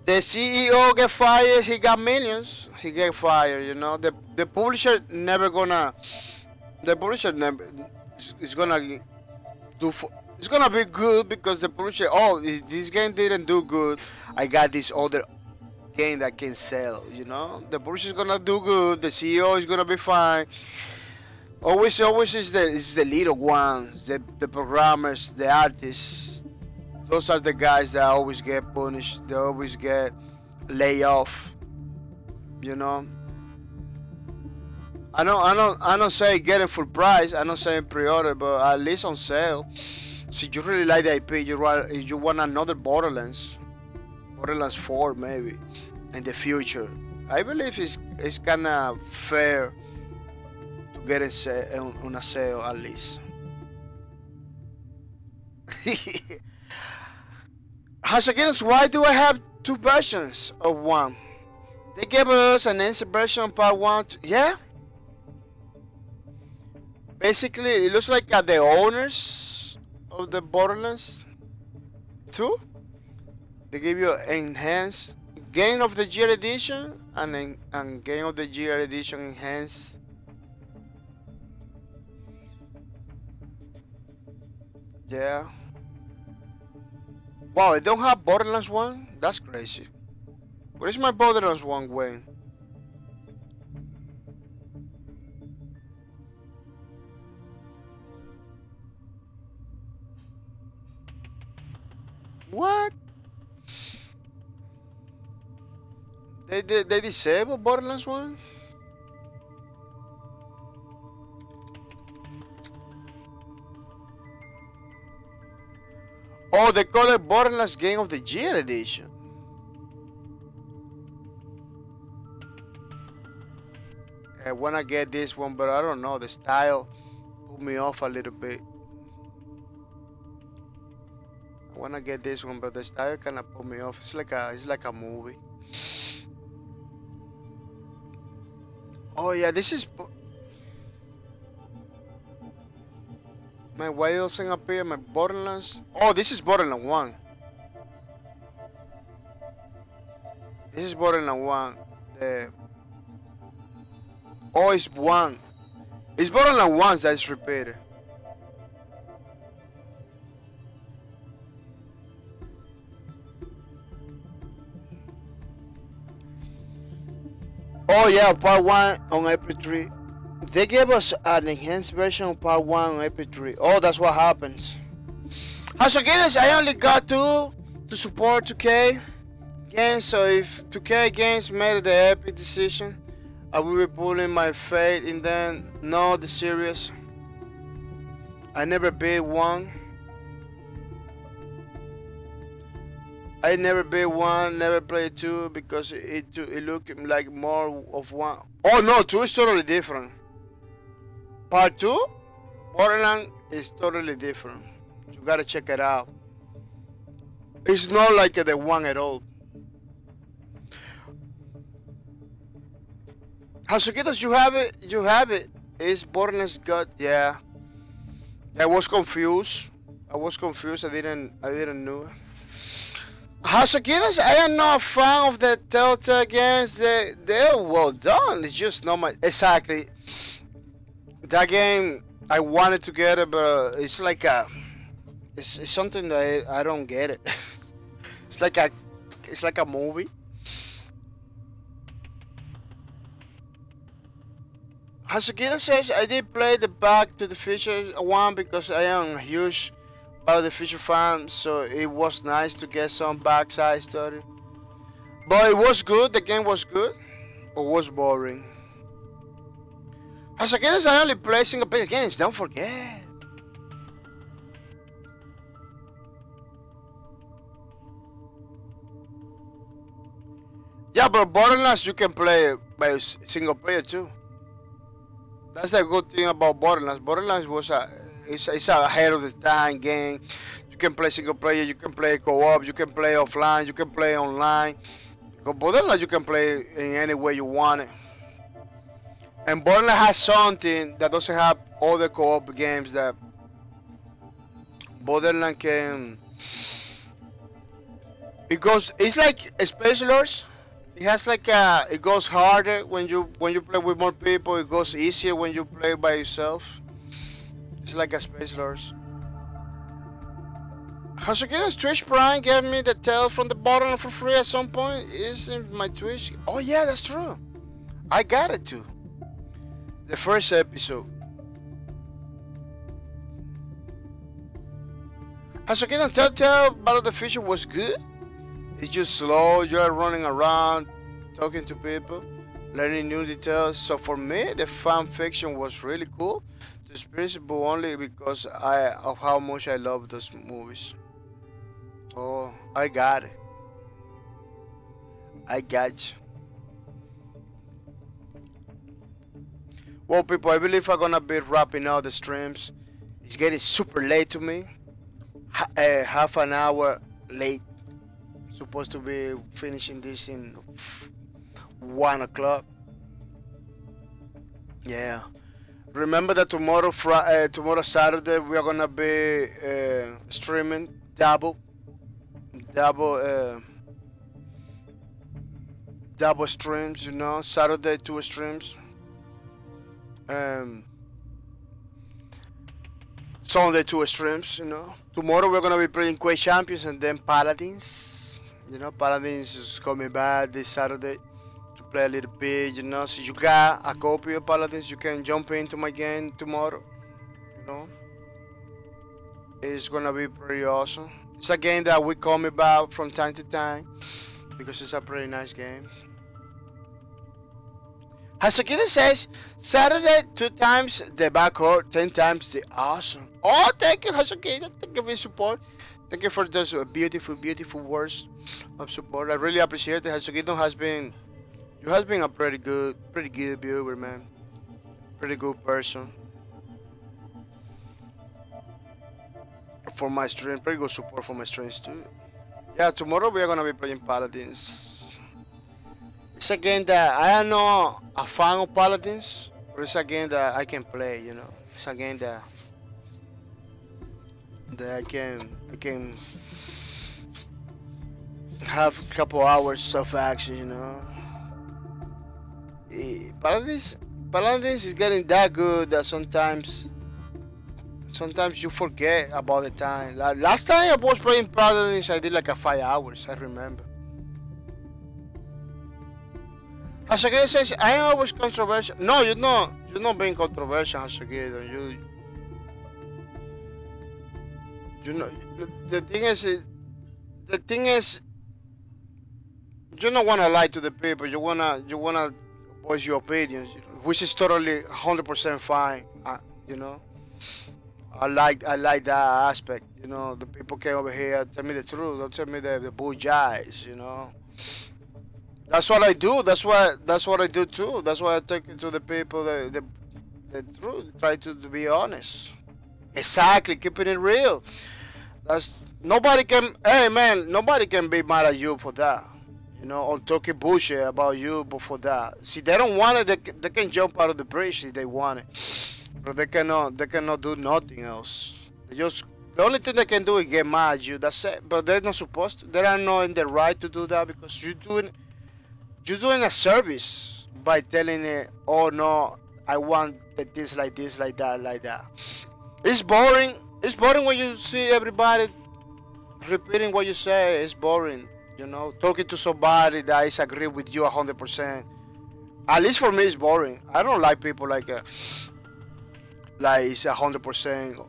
the CEO get fired. He got millions. He get fired. You know, the publisher never gonna. The publisher never is gonna do. It's gonna be good because the publisher. Oh, this game didn't do good. I got this other game that can sell. You know, the publisher is gonna do good. The CEO is gonna be fine. Always is the little ones, the programmers, the artists. Those are the guys that always get punished. They always get laid off. You know. I don't say get it full price. I don't say pre-order, but at least on sale. So you really like the IP, you want another Borderlands 4 maybe in the future. I believe it's kind of fair to get it on a sale at least. Hasuginos, why do I have two versions of one? They gave us an answer version part 1. Yeah. Basically, it looks like the owners of the Borderlands 2. They give you enhanced Game of the Year edition and Game of the Year edition enhanced. Yeah. Wow, I don't have Borderlands 1? That's crazy. Where is my Borderlands 1 going? What? They disabled Borderlands 1? Oh, they call it Borderlands Game of the Year edition. I wanna get this one, but I don't know. The style put me off a little bit. I wanna get this one, but the style kind of put me off. It's like a movie. Oh yeah, this is. My why doesn't appear my Borderlands? Oh, this is Borderlands 1. This is Borderlands 1. Oh, it's 1. It's Borderlands 1 that is repeated. Oh yeah, part 1 on April 3. They gave us an enhanced version of Part 1 MP3. Oh, that's what happens. As again, I only got 2 to support 2K games, so if 2K games made the epic decision, I will be pulling my fate in them. No, the series. I never beat one. I never beat one, never played 2 because it looked like more of one. Oh no, 2 is totally different. Part 2, Borderlands is totally different. You gotta check it out. It's not like the one at all. Hasukitos, you have it. You have it. It's Borderlands God. Yeah. I was confused. I didn't know. Hasukitos, I am not a fan of the Telltale games. They're well done. It's just not my exactly. That game I wanted to get it, but it's like it's something that I don't get it. It's like a movie. Hasukita says I did play the Back to the Future one because I am a huge Back to the Future fan, so it was nice to get some backside story. But it was good. The game was good, or was boring. Hasukita says I only play single player games. Don't forget. Yeah, but Borderlands you can play by single player too. That's the good thing about Borderlands. Borderlands was it's a ahead of the time game. You can play single player, you can play co-op, you can play offline, you can play online. But Borderlands you can play in any way you want it. And Borderlands has something that doesn't have all the co-op games that Borderlands can. It's like Spacelords. It has like it goes harder when you play with more people. It goes easier when you play by yourself. It's like a Spacelords. Hasuki's Twitch Prime gave me the tail from the bottom for free at some point. Isn't my Twitch? Oh yeah, that's true. I got it too. The first episode. Hasuki's Telltale Battle of the Future was good. It's just slow, you're running around, talking to people, learning new details. So for me, the fan fiction was really cool. It's principle only because of how much I love those movies. Oh, I got it. I got you. Well, people, I believe I'm gonna be wrapping up the streams. It's getting super late to me. Half an hour late. Supposed to be finishing this in 1 o'clock. Yeah. Remember that tomorrow Saturday we are gonna be streaming double streams. You know, Saturday 2 streams. Sunday 2 streams. You know, tomorrow we're gonna be playing Quake Champions and then Paladins. You know, Paladins is coming back this Saturday to play a little bit, you know. So you got a copy of Paladins, you can jump into my game tomorrow, you know. It's gonna be pretty awesome. It's a game that we come about from time to time because it's a pretty nice game. Hasukita says, Saturday 2 times the backhor, 10 times the awesome. Oh, thank you, Hasukita. Thank you for your support. Thank you for those beautiful, beautiful words of support. I really appreciate it. Hasukito you has been a pretty good viewer, man. Pretty good person. For my stream, pretty good support for my streams too. Yeah, tomorrow we are gonna be playing Paladins. It's a game that I am not a fan of Paladins, but it's a game that I can play, you know. It's a game that I can have a couple hours of action, you know. Paladins is getting that good that sometimes you forget about the time. Last time I was playing Paladins, I did like a 5 hours, I remember. Hasagi says, I am always controversial. No, you're not. You're not being controversial, Hasagi. You know, the thing is, you don't wanna lie to the people. You wanna voice your opinions, which is totally 100% fine. You know, I like that aspect. You know, the people came over here, tell me the truth. Don't tell me the bullshit. You know. That's what I do. That's what I do too. That's why I take it to the people the truth. Try to be honest. Exactly, keeping it real. That's nobody can. Hey man, nobody can be mad at you for that. You know, or talking bullshit about you for that. See, they don't want it. They can jump out of the bridge if they want it, but they cannot. They cannot do nothing else. The only thing they can do is get mad at you. That's it. But they're not supposed to. They are not in the right to do that because you're doing a service by telling it, oh no, I want this, like that, like that. It's boring. It's boring when you see everybody repeating what you say. It's boring, you know. Talking to somebody that is agree with you 100%. At least for me, it's boring. I don't like people like it's 100%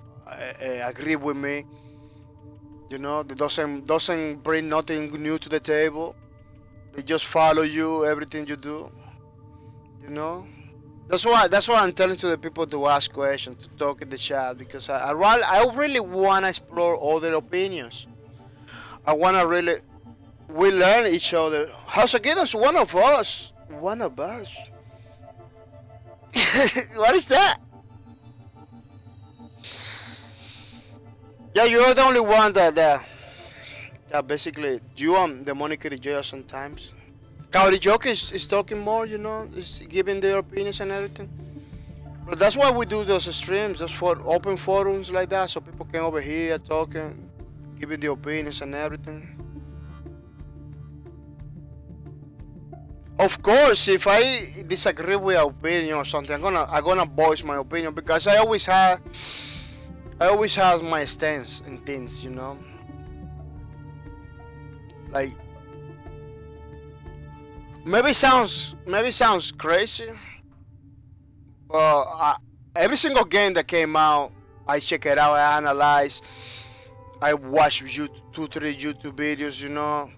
agree with me. You know, that doesn't bring nothing new to the table. They just follow you, everything you do. You know? That's why I'm telling to the people to ask questions, to talk in the chat, because I really want to explore other opinions. I want to we learn each other. Hasagida's one of us. One of us. What is that? Yeah, you're the only one that basically, you the Monica Joya sometimes. Kaori Joke is talking more, you know, is giving their opinions and everything. But that's why we do those streams, just for open forums like that, so people can over here talking, giving their opinions and everything. Of course, if I disagree with an opinion or something, I'm gonna voice my opinion, because I always have my stance in things, you know. Like, maybe sounds crazy, but every single game that came out, I check it out, I analyze, I watch 2-3 YouTube videos, you know,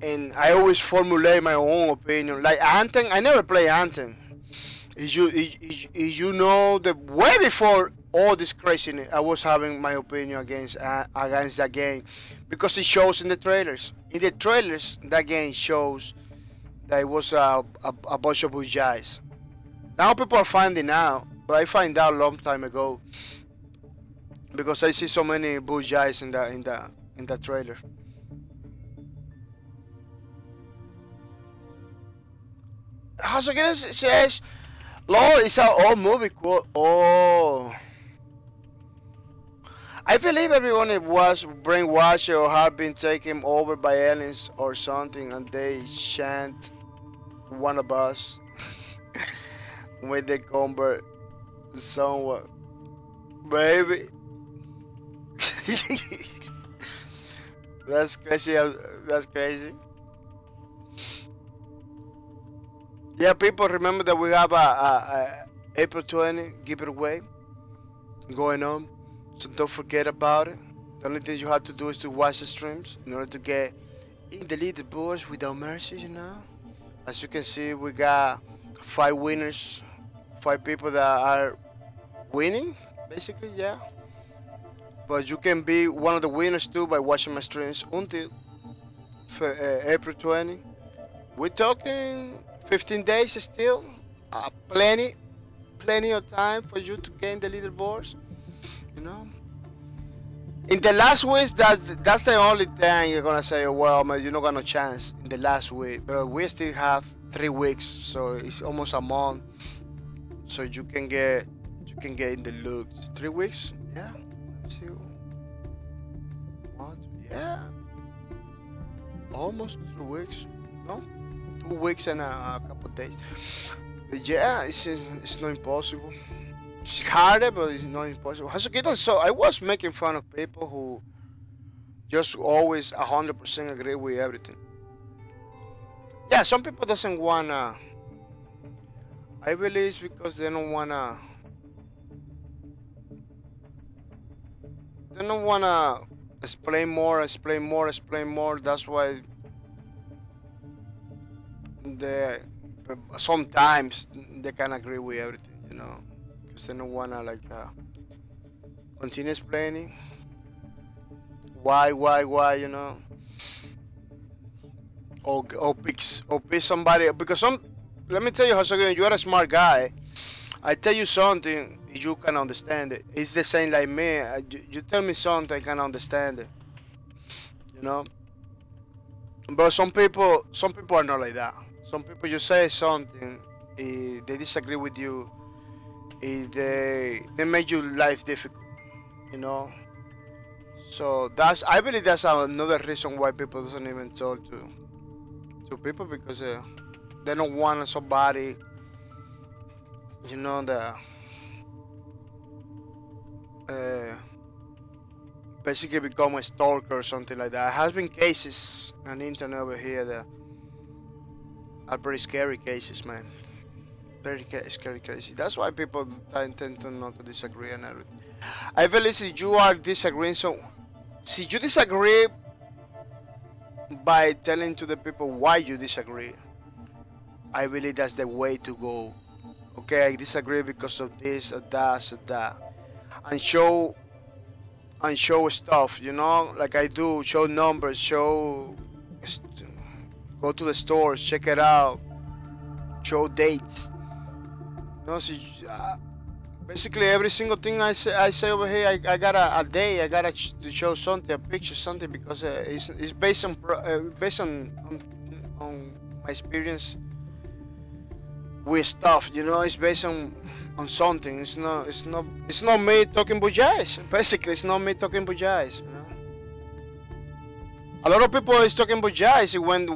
and I always formulate my own opinion. Like Anthem, I never play Anthem. You know, the way before all this craziness, I was having my opinion against that game, because it shows in the trailers. In the trailers, that game shows that it was a bunch of bullshit. Now people are finding out, but I find out a long time ago, because I see so many bullshit in the trailer. Hasagen says, "Lord, it's an old movie quote." Oh. I believe everyone was brainwashed or had been taken over by aliens or something, and they shan't one of us when they convert someone. Baby. That's crazy. That's crazy. Yeah, people, remember that we have a April 20 giveaway going on. So don't forget about it. The only thing you have to do is to watch the streams in order to get in the leaderboards without mercy, you know. As you can see, we got 5 winners, 5 people that are winning, basically, yeah. But you can be one of the winners too by watching my streams until April 20. We're talking 15 days still. Plenty of time for you to get in the leaderboards. You know, in the last week, that's the only thing you're gonna say, oh, well, man, you're not gonna chance in the last week, but we still have 3 weeks, so it's almost a month, so you can get in the looks. 3 weeks, yeah. Let's see. What? Yeah, almost 2 weeks. No, 2 weeks and a couple of days. But yeah, it's not impossible. It's harder, but it's not impossible. So I was making fun of people who just always 100% agree with everything. Yeah, some people doesn't wanna. I believe it's because they don't wanna. They don't wanna explain more, explain more, explain more. That's why they sometimes they can agree with everything, you know, because they don't wanna like continue explaining why, you know, or pick somebody because some. Let me tell you, Jose, you are a smart guy. I tell you something, you can understand it. It's the same like me. You tell me something, I can understand it. You know. But some people are not like that. Some people, you say something, they disagree with you, they make your life difficult. You know. So I believe that's another reason why people doesn't even talk to people because they don't want somebody. You know basically become a stalker or something like that. There has been cases on the internet over here that are pretty scary cases, man. Very scary cases. That's why people tend to not to disagree and everything. I believe if you are disagreeing, so if you disagree by telling to the people why you disagree, I believe that's the way to go. Okay, I disagree because of this or that, and show stuff, you know, like I do. Show numbers, go to the stores, check it out, show dates. You know, so, basically every single thing I say over here, I got a day, I gotta to show something, a picture, something, because it's based on my experience with stuff, you know. It's based on something. It's not me talking bujais. Basically, it's not me talking bujais, you know. A lot of people is talking bujais when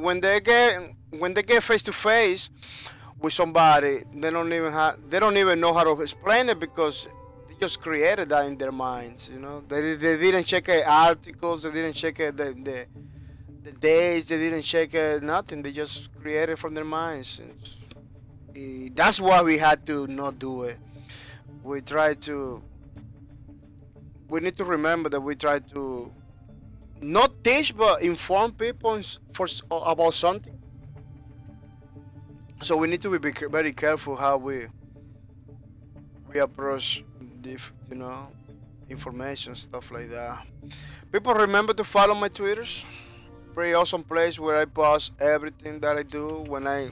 they get face to face with somebody, they don't even know how to explain it because they just created that in their minds, you know. They didn't check articles, they didn't check the days, they didn't check nothing. They just created from their minds. That's why we had to not do it. We need to remember that we try to not teach but inform people about something. So we need to be very careful how we approach you know, information, stuff like that. People, remember to follow my Twitters. Pretty awesome place where I post everything that I do when I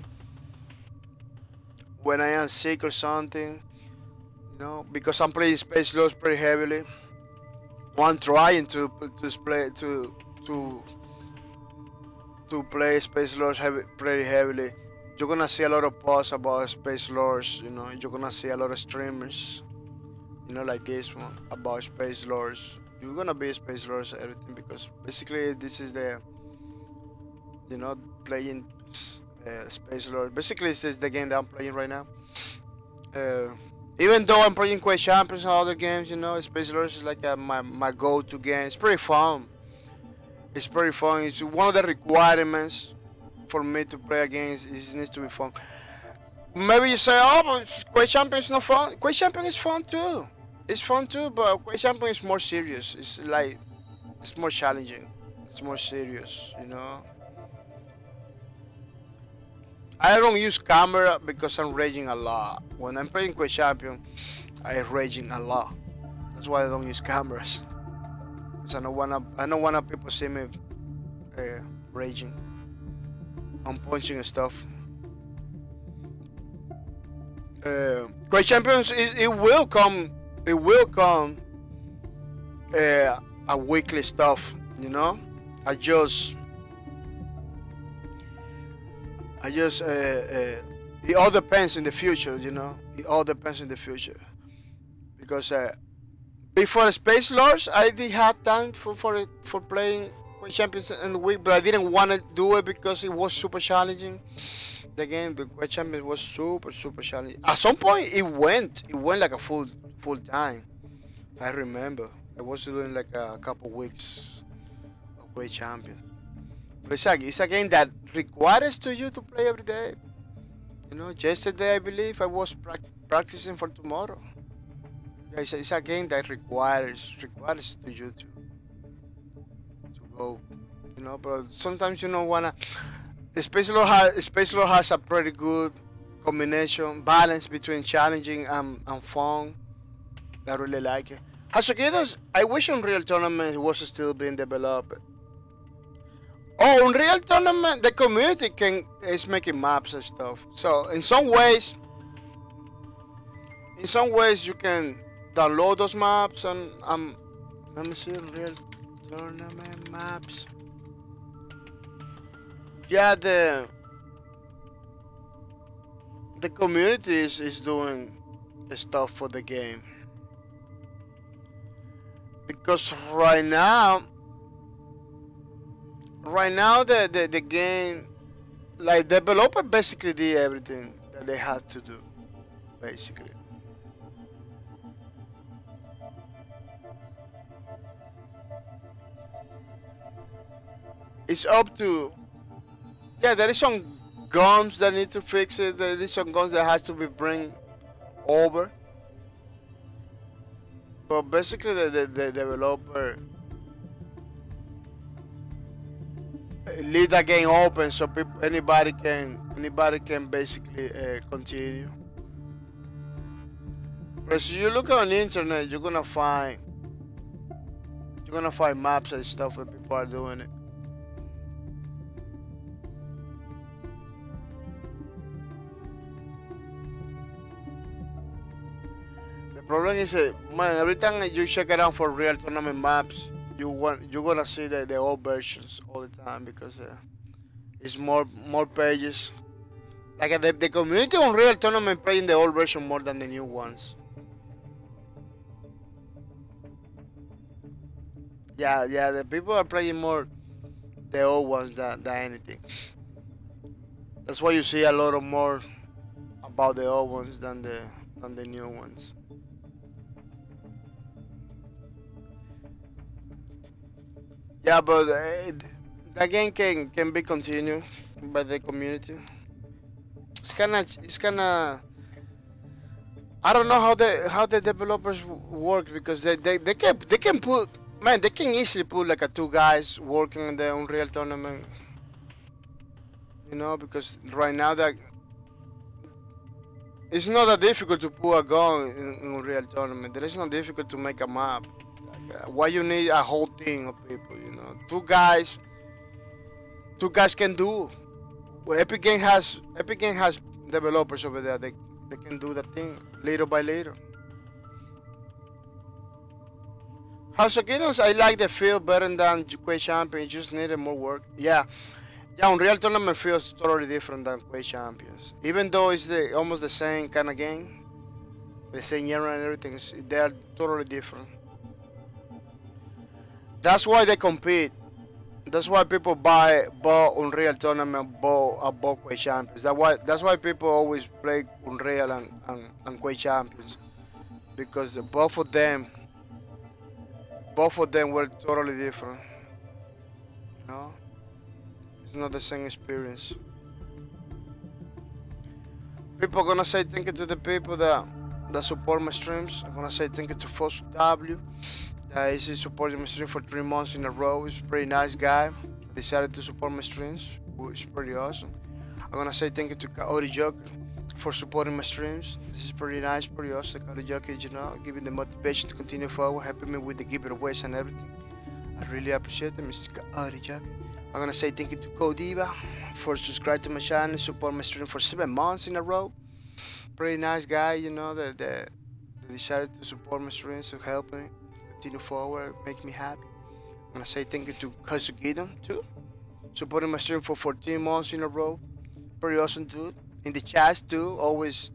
am sick or something, you know, because I'm playing Spacelords pretty heavily. I'm trying to play Spacelords pretty heavily. You're gonna see a lot of posts about Spacelords, you know. You're gonna see a lot of streamers, you know, like this one about Spacelords. You're gonna be Spacelords everything because basically this is the, you know, playing Spacelords. Basically, this is the game that I'm playing right now. Even though I'm playing Quake Champions and other games, you know, Spacelords is like my go-to game. It's pretty fun. It's pretty fun. It's one of the requirements for me to play a game. It needs to be fun. Maybe you say, oh, but Quake Champions is not fun. Quake Champions is fun too. It's fun too, but Quake Champions is more serious. It's more challenging. It's more serious, you know. I don't use camera because I'm raging a lot. When I'm playing Quake Champion, I'm raging a lot. That's why I don't use cameras. Because I don't wanna people see me raging. I'm punching and stuff. Quake Champions, it will come a weekly stuff, you know. It all depends in the future, you know. It all depends in the future, because before Spacelords, I did have time for playing Quake Champions in the week, but I didn't want to do it because it was super challenging. The game, the Quake Champions, was super challenging. At some point, it went like a full time. I remember I was doing like a couple weeks of Quake Champions. But it's a game that requires to you to play every day. You know, yesterday I believe I was practicing for tomorrow. Yeah, it's a game that requires to you to go. You know, but sometimes you don't wanna. Spacelord has a pretty good combination, balance between challenging and fun. I really like it. Hasukidos, I wish Unreal Tournament was still being developed. Oh, Unreal Tournament, the community is making maps and stuff. So in some ways you can download those maps and let me see Unreal Tournament maps. Yeah, the community is doing the stuff for the game. Because right now the game, like, developer basically did everything that they had to do, basically. It's up to, yeah, there is some guns that need to fix it, there is some guns that has to be bring over. But basically the developer leave the game open so anybody can basically continue. But if you look on the internet, you're gonna find maps and stuff where people are doing it. The problem is that, man, every time you check around for real tournament maps, you're gonna see the old versions all the time because it's more pages. Like the community on Real Tournament playing the old version more than the new ones. Yeah, the people are playing more the old ones than anything. That's why you see a lot of more about the old ones than the new ones. Yeah, but the game can be continued by the community. It's kinda. I don't know how the developers work because they can put, man, they can easily put like 2 guys working on the Unreal Tournament. You know, because right now that it's not that difficult to put a gun in Unreal Tournament. It is not difficult to make a map. Why you need a whole team of people, you know? 2 guys can do. Well, Epic Game has developers over there. They can do the thing little by little. House of Kingdoms, I like the feel better than Quake Champions. Just needed more work. Yeah, Unreal Tournament feels totally different than Quake Champions. Even though it's almost the same kind of game, the same era and everything, they are totally different. That's why they compete. That's why people buy Unreal Tournament, bought Quake Champions. That's why people always play Unreal and Quake Champions, because both of them were totally different. You know, it's not the same experience. People are gonna say thank you to the people that support my streams. I'm gonna say thank you to Foss W. He's supporting my stream for 3 months in a row. He's a pretty nice guy. Decided to support my streams, which is pretty awesome. I'm gonna say thank you to Kaori Joker for supporting my streams. This is pretty nice, pretty awesome. Kaori Joker, you know, giving the motivation to continue forward, helping me with the giveaways and everything. I really appreciate it, Mr. Kaori Joker. I'm gonna say thank you to Kodiva for subscribing to my channel, support my stream for 7 months in a row. Pretty nice guy, you know, that decided to support my streams, to help me continue forward, make me happy. I'm gonna say thank you to Kazugidon too, supporting my stream for 14 months in a row. Pretty awesome dude. In the chats too, always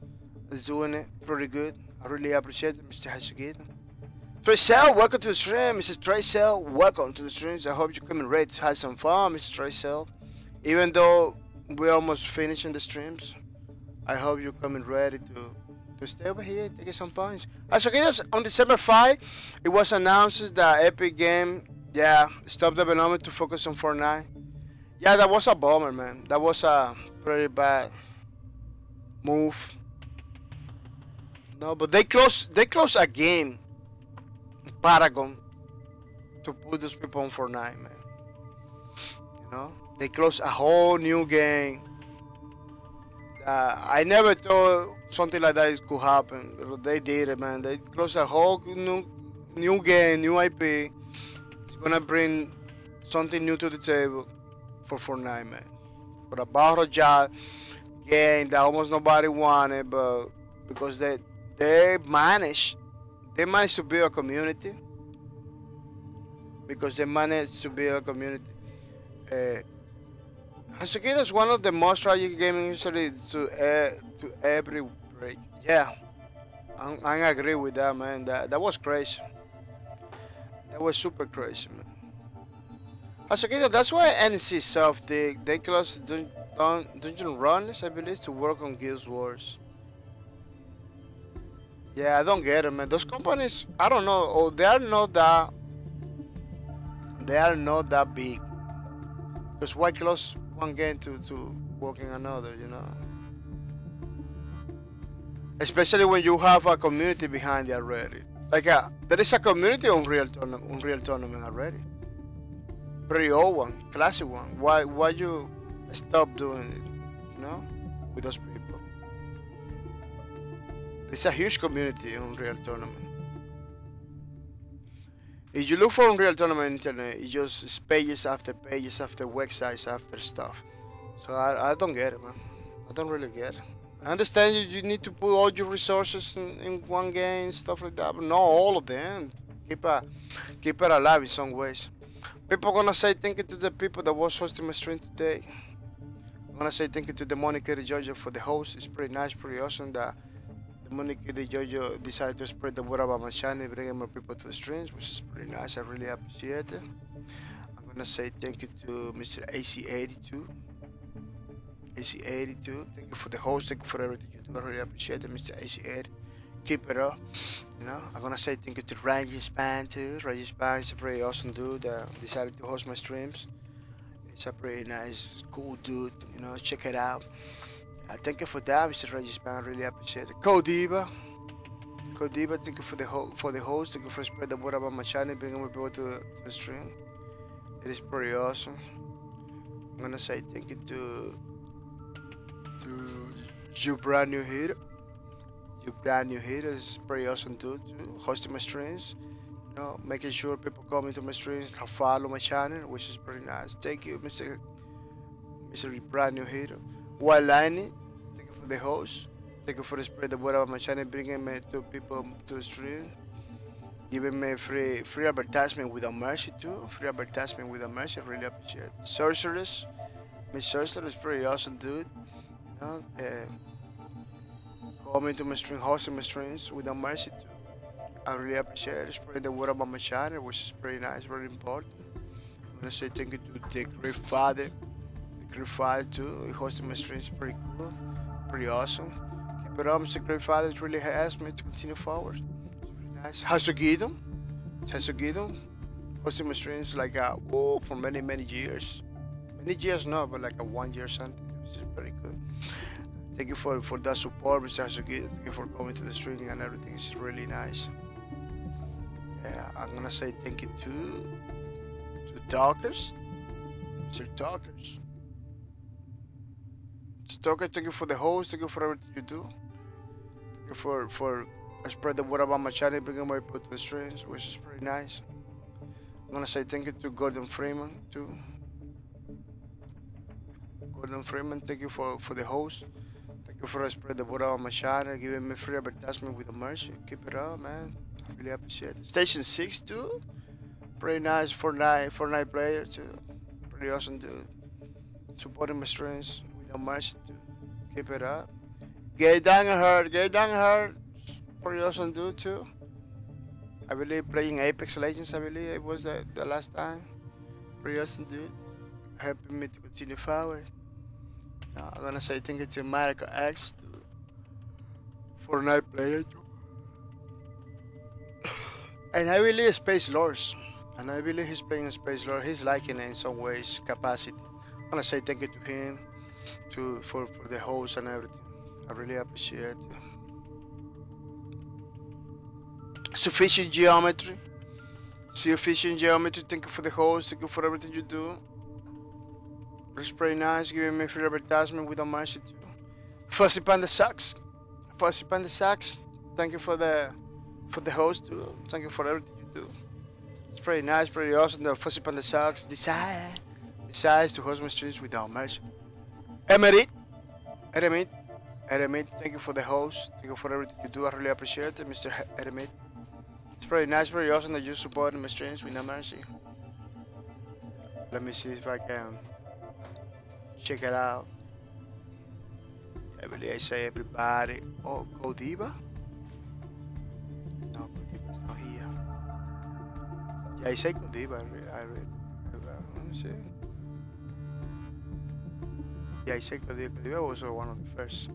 is doing it pretty good. I really appreciate it, Mr. Kazugidon. Tracel, welcome to the stream. Mrs. Tracel, welcome to the streams. I hope you're coming ready to have some fun, Mrs. Tracel. Even though we're almost finishing the streams, I hope you're coming ready to stay over here and take some points. So on December 5, it was announced that Epic Game, stopped development to focus on Fortnite. Yeah, that was a bummer, man. That was a pretty bad move. No, but they closed a game, Paragon, to put those people on Fortnite, man. You know, they closed a whole new game. I never thought something like that could happen, but they did it, man. They closed a whole new game, new IP. It's gonna bring something new to the table for Fortnite, man. For a battle royale game that almost nobody wanted, but because they managed to build a community. Because they managed to build a community. Hasukida is one of the most tragic gaming history to every break. Yeah, I agree with that, man. That was crazy. That was super crazy, man. Hasukida, that's why NC Soft they closed Dungeon Runners, I believe, to work on Guild Wars. Yeah, I don't get it, man. Those companies, I don't know, or they are not that big. Because why close one game to work in another, you know? Especially when you have a community behind it already. Like there is a community on Unreal Tournament already. Pretty old one, classic one. Why you stop doing it, you know, with those people? It's a huge community on Unreal Tournament. If you look for Unreal Tournament on internet, it's just pages after websites after stuff. So I don't get it, man. I don't really get it. I understand you need to put all your resources in one game, stuff like that, but not all of them. Keep it alive in some ways. People gonna say thank you to the people that was hosting my stream today. I'm gonna say thank you to the Monica de Jojo for the host. It's pretty nice, pretty awesome that the Monica de Jojo decided to spread the word about my channel, bringing more people to the streams, which is pretty nice. I really appreciate it. I'm gonna say thank you to Mr. AC82. AC82, thank you for the host, thank you for everything you do. I really appreciate it, Mr. AC80. Keep it up. You know, I'm gonna say thank you to Ragispan too. Ragispan is a pretty awesome dude that decided to host my streams. It's a pretty nice, cool dude. You know, check it out. Thank you for that, Mr. Ragispan. I really appreciate it. Codiva, thank you for the host. Thank you for spreading the word about my channel, bringing more people to the stream. It is pretty awesome. I'm gonna say thank you to you brand new hero. You brand new hero is pretty awesome dude too. Hosting my streams, you know, making sure people come into my streams, follow my channel, which is pretty nice. Thank you, Mr. Brand new hero. Walani, thank you for the host. Thank you for spreading the word about my channel, bringing me to people to the stream. Giving me free advertisement without mercy too. Free advertisement without mercy, I really appreciate it. Sorceress, Miss Sorceress is pretty awesome dude. You know, coming to my stream, hosting my streams without mercy too. I really appreciate it. Spreading the word about my channel, which is pretty nice, very important. I'm gonna say thank you to the Great Father. The Great Father too. Hosting my streams pretty cool, pretty awesome. Keep it up, Mr. Great Father. It really has me to continue forward. It's really nice. Hasugidon, hosting my streams like for many years. Many years no, but like a 1 year something. Which is pretty good. Thank you for that support, Mr. Hasugidon. Thank you for coming to the stream and everything. It's really nice. Yeah, I'm gonna say thank you to Talkers, Mr. Talkers. Mr. Talkers, thank you for the host. Thank you for everything you do. Thank you for spread the word about my channel, bringing more people to the streams, which is pretty nice. I'm gonna say thank you to Gordon Freeman too. Gordon Freeman, thank you for the host. Thank you for spread the word about my channel, giving me free advertisement with the mercy. Keep it up, man. I really appreciate it. Station 6 too. Pretty nice Fortnite player too. Pretty awesome dude. Supporting my streams with the mercy too. Keep it up. Get down and hurt. Pretty awesome dude too. I believe playing Apex Legends, I believe it was the last time. Pretty awesome dude. Helping me to continue forward. Now, I'm gonna say thank you to Michael X, Fortnite player too. And I believe Spacelords. And I believe he's playing Spacelords. He's liking it in some ways, capacity. want to say thank you to him, for the host and everything. I really appreciate it. Sufficient geometry. Sufficient geometry. Thank you for the host. Thank you for everything you do. It's pretty nice. Giving me free advertisement without mercy too. Fuzzy Panda sucks. Fuzzy Panda sucks. Thank you for the host too. Thank you for everything you do. It's pretty nice, pretty awesome. The Fuzzy Panda sucks. Decides to host my streams without mercy. Emerit. Thank you for the host. Thank you for everything you do. I really appreciate it, Mr. Emerit. It's pretty nice, pretty awesome that you support my streams without mercy. Let me see if I can check it out. Every day I say everybody. Oh, Godiva? No, Godiva's not here. Yeah, I say Godiva. I read. Let me see. Yeah, I say Godiva. Godiva was one of the first.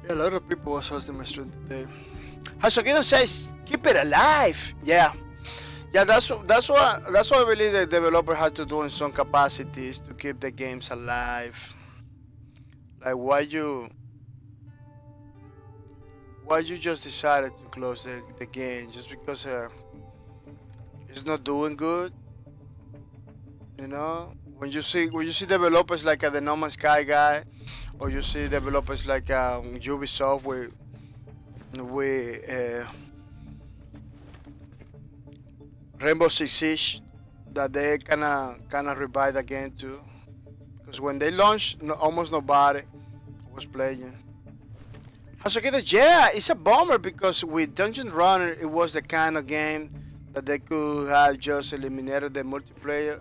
Yeah, a lot of people was hosting my stream today. Hasogino says, keep it alive. Yeah. Yeah, that's what I believe the developer has to do in some capacities to keep the games alive. Like why you just decided to close the game just because it's not doing good, you know? When you see developers like the No Man's Sky guy, or you see developers like Ubisoft with Rainbow Six Siege, that they kinda revive the game too, because when they launched, almost nobody was playing. Yeah, it's a bummer because with Dungeon Runner, it was the kind of game that they could have just eliminated the multiplayer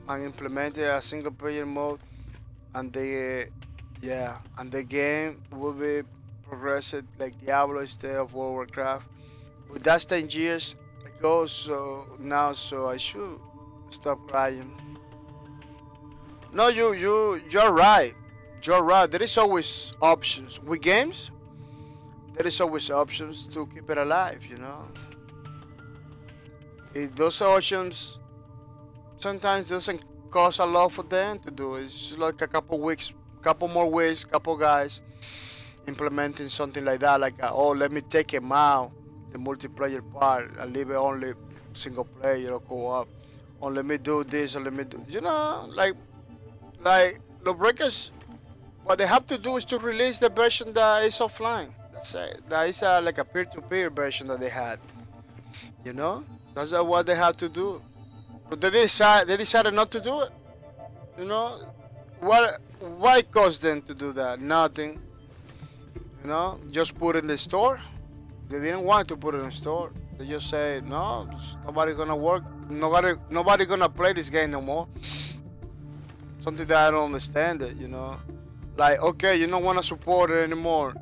and implemented a single player mode, and the game would be progressed like Diablo instead of World of Warcraft. But that's 10 years ago, so I should stop crying. No, you're right. You're right. There is always options with games. There is always options to keep it alive, you know. Those options sometimes doesn't cost a lot for them to do. It's just like a couple weeks, couple more weeks, couple guys implementing something like that. Like, oh, let me take him out the multiplayer part and leave it only single player or co-op. Or let me do this, or let me do, you know, like Lawbreakers. What they have to do is to release the version that is offline. That's it. That is like a peer-to-peer version that they had. You know, that's what they had to do. But they decided not to do it. You know, why cost them to do that? Nothing. You know, just put it in the store. They didn't want to put it in the store. They just say no, nobody's gonna work. Nobody gonna play this game no more. Something that I don't understand it. You know, like okay, you don't wanna support it anymore.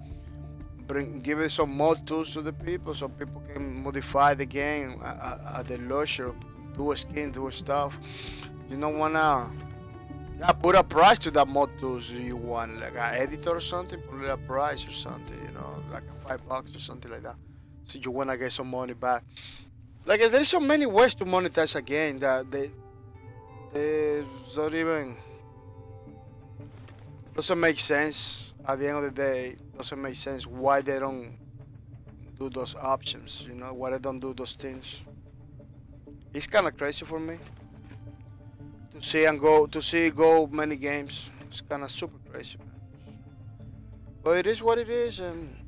Give it some mod tools to the people so people can modify the game at their leisure, do a skin, do stuff. You don't wanna put a price to that mod tools you want, like an editor or something, put a price or something, you know, like $5 or something like that. So you wanna get some money back. Like there's so many ways to monetize a game that they don't even doesn't make sense. At the end of the day, doesn't make sense why they don't do those options, you know, why they don't do those things. It's kind of crazy for me to see go many games. It's kind of super crazy, man. But it is what it is, and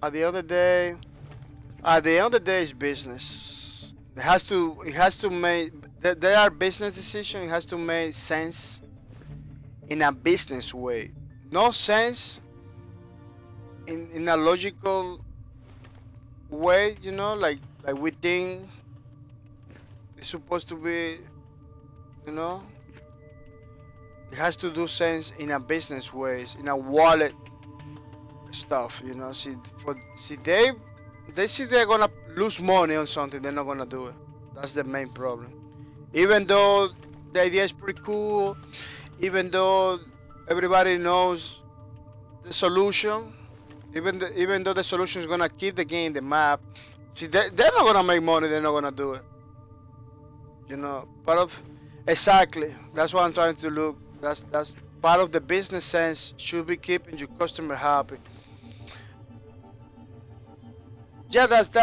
at the end of the day, it's business. It has to make. There are business decisions. It has to make sense in a business way. No sense in a logical way, you know, like we think it's supposed to be, you know. It has to do sense in a business ways, in a wallet stuff, you know. They see they're gonna lose money on something, they're not gonna do it. That's the main problem. Even though the idea is pretty cool, even though everybody knows the solution, even though the solution is gonna keep the game, the map, See, they're not gonna make money. They're not gonna do it. You know, part of exactly. That's what I'm trying to look. That's part of the business sense. Should be keeping your customer happy. Yeah, that's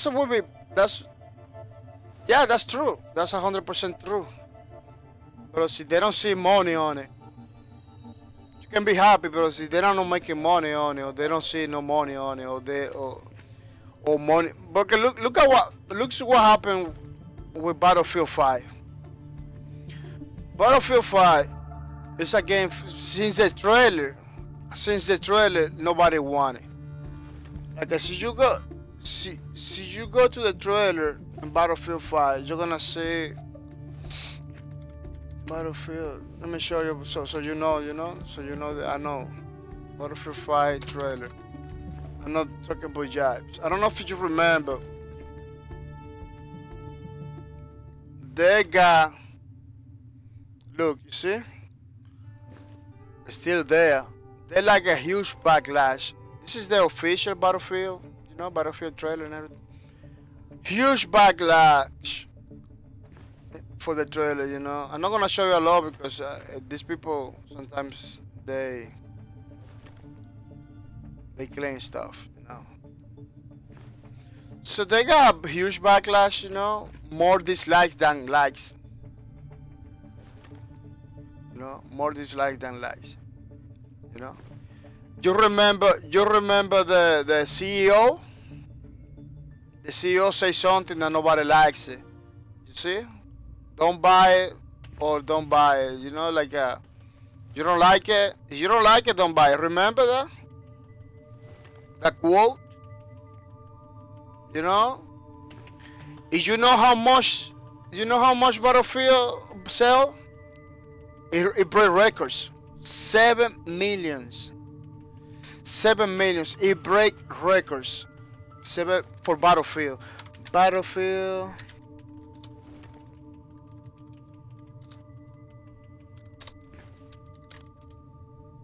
a movie. Yeah, that's true. That's 100% true. But see, they don't see money on it. You can be happy, but see, they're not making money on it, or they don't see no money on it, or money. But look at what happened with Battlefield 5. Battlefield 5 is a game since the trailer. Nobody wanted. Like as you go to the trailer in Battlefield 5, you're gonna see Battlefield. Let me show you so you know that I know Battlefield 5 trailer. I'm not talking about jibes. I don't know if you remember. They got, look, you see? It's still there. They're like a huge backlash. This is the official Battlefield, you know, Battlefield trailer and everything. Huge backlash for the trailer, you know. I'm not gonna show you a lot because these people sometimes they claim stuff, you know. So they got a huge backlash, you know, more dislikes than likes. You know, more dislikes than likes. You know. You remember the CEO? The CEO say something and nobody likes it. You see? Don't buy it or don't buy it. You know, like you don't like it. If you don't like it, don't buy it. Remember that? That quote? You know? If you know how much Battlefield sell? It break records. 7 millions. 7 millions. It break records. 7 for Battlefield. Battlefield.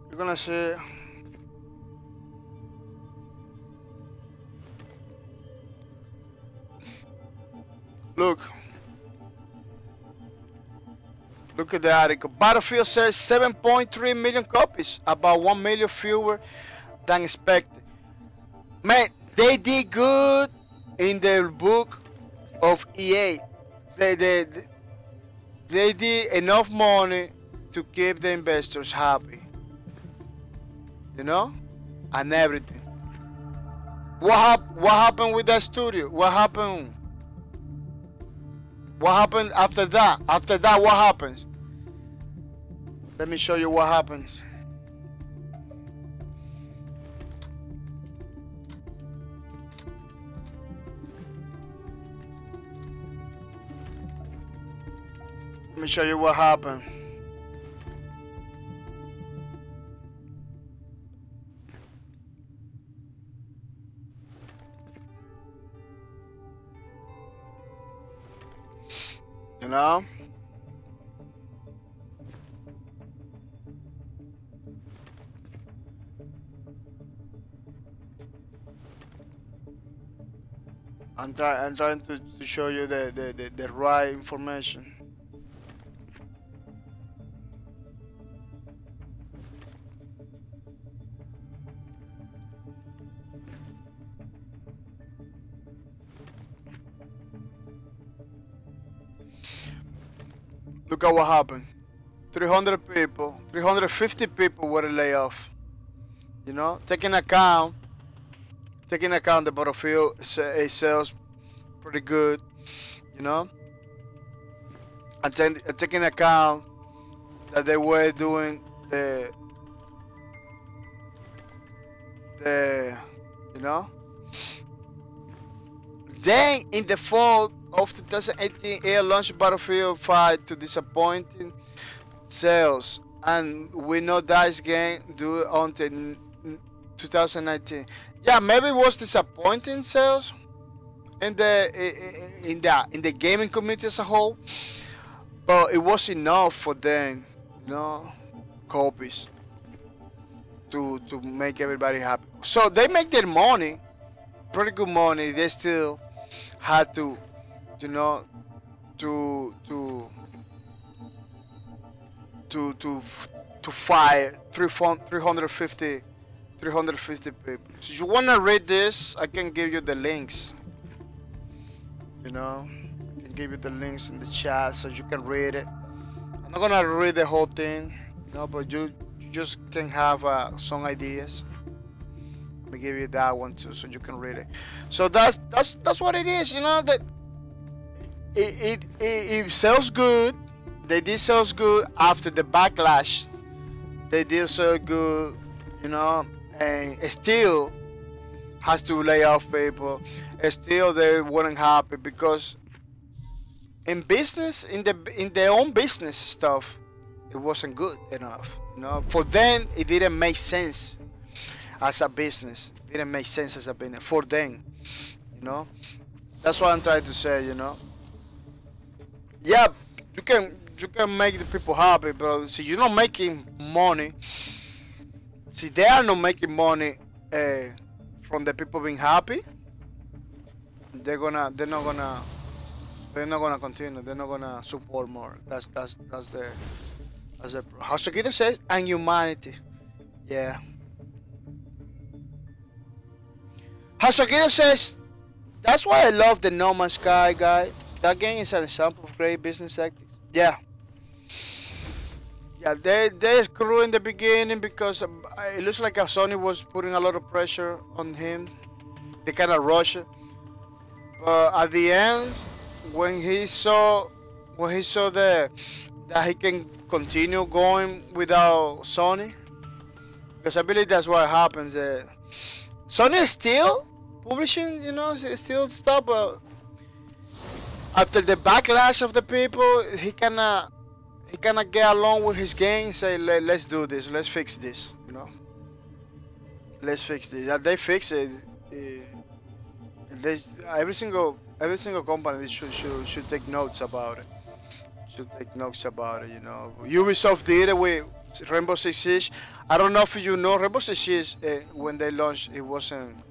You're gonna see. Look at the article. Battlefield sells 7.3 million copies, about 1 million fewer than expected. Man, they did good in the book of EA. They did enough money to keep the investors happy. You know? And everything. What happened with that studio? What happened? What happened after that? After that, what happens? Let me show you what happens. Let me show you what happened. You know? I'm trying to show you the right information. Look at what happened. 300 people, 350 people were laid off. You know, taking account the Battlefield sells pretty good. You know, and taking account that they were doing the you know. Then in the fall of 2018, EA launched Battlefield 5 to disappointing sales, and we know that game do it until 2019. Yeah, maybe it was disappointing sales in the gaming community as a whole, but it was enough for them, you know, copies to make everybody happy. So they make their money pretty good money, they still had to, you know, to fire 350 people. So you wanna read this, I can give you the links. You know, I can give you the links in the chat so you can read it. I'm not gonna read the whole thing, you know, but you just can have some ideas. Let me give you that one too, so you can read it. So that's what it is, you know. That it sells good. They did sell good after the backlash. They did sell good, you know, and still has to lay off people. And still they weren't happy because in business, in their own business stuff, it wasn't good enough. You know, for them it didn't make sense as a business. It didn't make sense as a business for them. You know, that's what I'm trying to say. You know, yeah, you can make the people happy, but see, you're not making money. See, they are not making money from the people being happy. They're not gonna continue. They're not gonna support more. That's the how Sakita says, and humanity. Yeah. How Sakita says, that's why I love the No Man's Sky guy. That game is an example of great business tactics. Yeah. Yeah, they screw in the beginning because it looks like Sony was putting a lot of pressure on him. They kind of rushed it. But at the end, when he saw that he can continue going without Sony, because I believe that's what happens. Sony is still publishing, you know, still stuff, but after the backlash of the people, he cannot get along with his game. Say, let's do this, let's fix this, you know, let's fix this. And they fix it. Every single company should take notes about it. Should take notes about it, you know. Ubisoft did it with Rainbow Six Siege. I don't know if you know Rainbow Six Siege. When they launched, it wasn't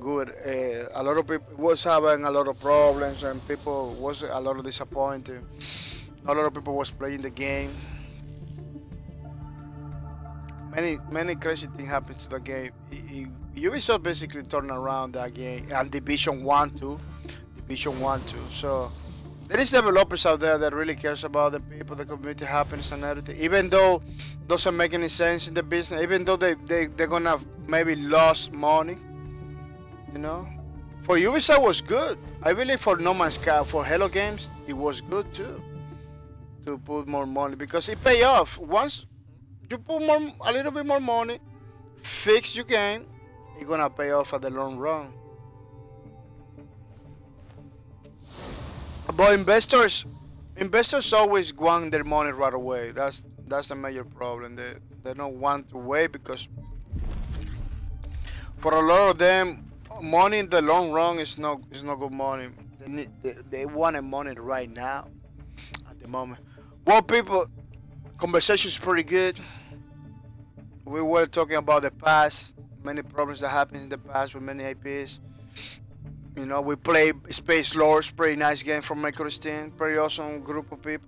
good. A lot of people was having a lot of problems, and people was a lot of disappointed. A lot of people was playing the game. Many crazy things happened to the game. Ubisoft basically turned around that game, and Division 1 too. So there is developers out there that really cares about the people, the community happiness and everything. Even though it doesn't make any sense in the business, even though they're gonna maybe lose money, you know. For Ubisoft was good. I believe for No Man's Sky, for Halo games, it was good too. To put more money because it pay off. Once you put a little bit more money, fix your game, it's gonna pay off at the long run. But investors always want their money right away. That's a major problem. They don't want to wait because for a lot of them, money in the long run is not good money. They want money right now, at the moment. Well, people, conversation is pretty good. We were talking about the past, many problems that happened in the past with many IPs. You know, we play Spacelords, pretty nice game from Microsteam, pretty awesome group of people.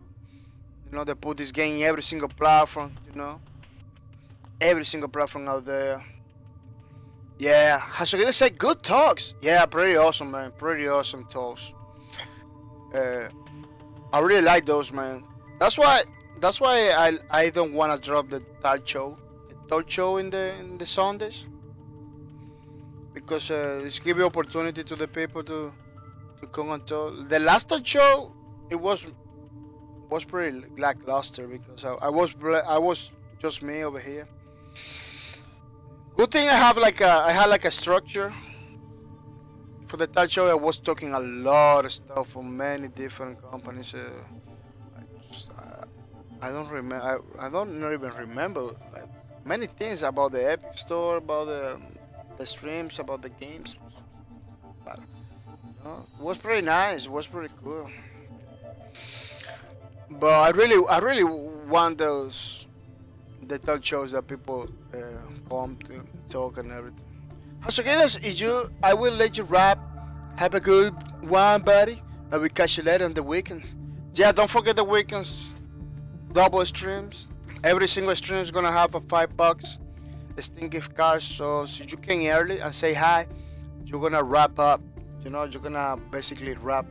You know, they put this game in every single platform, you know. Every single platform out there. Yeah, I should say good talks. Yeah, pretty awesome, man. Pretty awesome talks. I really like those, man. That's why I don't want to drop the talk show in the Sundays, because it's give you opportunity to the people to come and talk. The last talk show, it was pretty lackluster because I was just me over here. Good thing I had like a structure for the talk show. I was talking a lot of stuff from many different companies. I don't remember. I don't even remember like, many things about the Epic Store, about the streams, about the games. But you know, it was pretty nice. It was pretty cool. But I really want the talk shows that people come to talk and everything. So guys, I will let you wrap. Have a good one, buddy. I will catch you later on the weekends. Yeah, don't forget the weekends. Double streams. Every single stream is gonna have a $5 Steam gift card. So you came early and say hi, you're gonna wrap up. You know, you're gonna basically wrap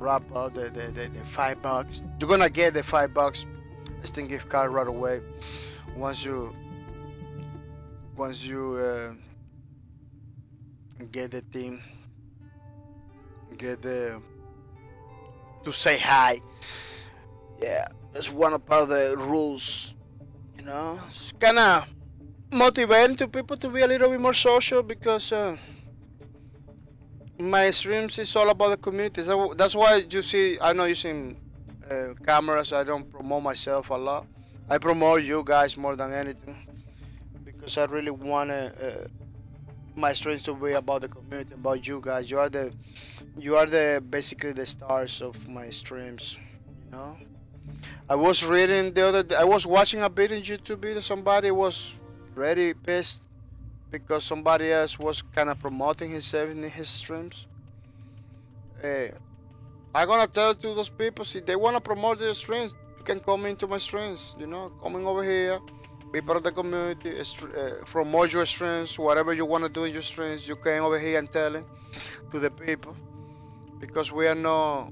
up the $5. You're gonna get the $5 Steam gift card right away once you get the team, to say hi. Yeah, that's one of the rules. You know, it's kind of motivating to people to be a little bit more social, because my streams is all about the community. So that's why you see, I know using cameras, I don't promote myself a lot. I promote you guys more than anything, because I really want my streams to be about the community, about you guys. You are the basically the stars of my streams. You know, I was reading the other day, I was watching a video, YouTube video. Somebody was really pissed because somebody else was kind of promoting himself in his streams. I'm gonna tell to those people, if they want to promote their streams, you can come into my streams. You know, coming over here, be part of the community, promote your streams, whatever you want to do in your streams, you can over here and tell it to the people, because we are not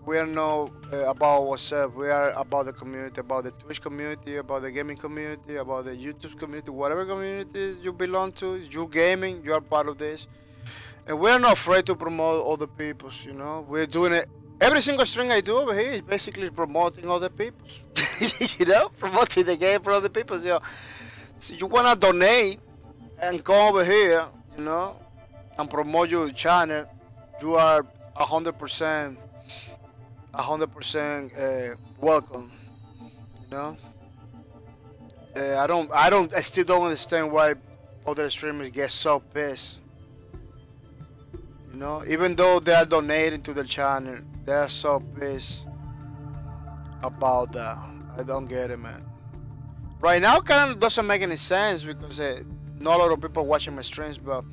about ourselves. We are about the community, about the Twitch community, about the gaming community, about the YouTube community, whatever community you belong to. You gaming, you are part of this, and we're not afraid to promote other people's. You know, we're doing it. Every single stream I do over here is basically promoting other people's. You know, promoting the game for other people. You know, so you wanna donate and come over here, you know, and promote your channel, you are 100% welcome. You know, I still don't understand why other streamers get so pissed. You know, even though they are donating to the channel, they are so pissed about that. I don't get it, man. Right now, kind of doesn't make any sense, because not a lot of people watching my streams. But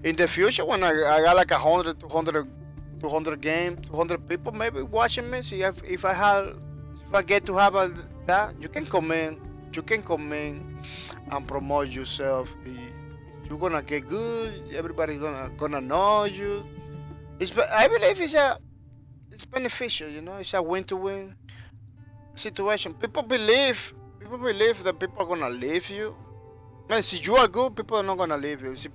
in the future, when I got like 100, 200 people maybe watching me, see if I get to have that, you can come in and promote yourself. You're gonna get good. Everybody's gonna know you. I believe it's beneficial. You know, it's a win-to-win situation. People believe that people are gonna leave you. Man, if you are good, people are not gonna leave you. See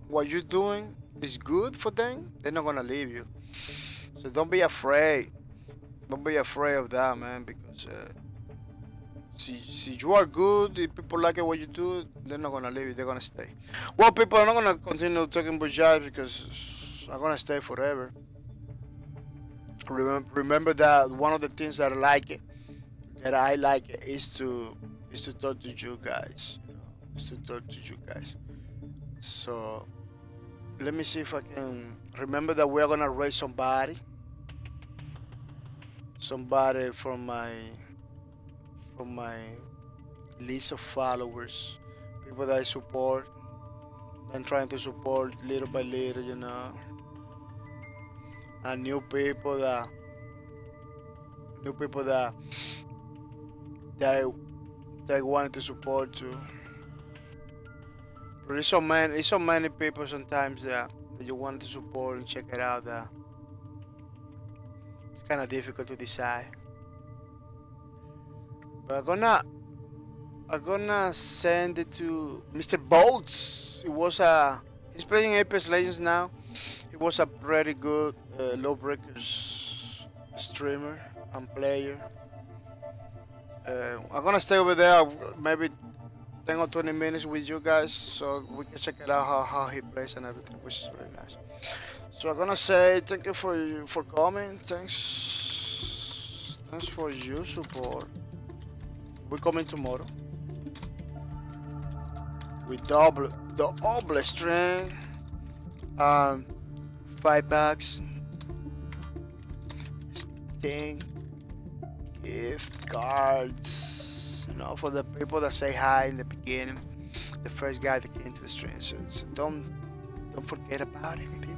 what you're doing is good for them, they're not gonna leave you. So don't be afraid. Don't be afraid of that, man, because see you are good, if people like what you do, they're not gonna leave you, they're gonna stay. Well, people are not gonna continue talking about jobs, because I'm gonna stay forever. Remember that one of the things that I like is to talk to you guys. You know, is to talk to you guys. So let me see if I can remember that we're gonna raise somebody from my list of followers, people that I support. I'm trying to support little by little, you know, and new people that I wanted to support too. But it's so many people sometimes that you want to support and check it out, that it's kind of difficult to decide. But I'm gonna send it to Mr. Bolts. He's playing Apex Legends now. He was a pretty good Lawbreakers streamer and player. I'm gonna stay over there maybe 10 or 20 minutes with you guys, so we can check it out how he plays and everything, which is very nice. So I'm gonna say thank you for coming. Thanks for your support. We're coming tomorrow. We double strength. $5. Steam gift cards. You know, for the people that say hi in the beginning. the first guy that came to the stream. So don't forget about it, people.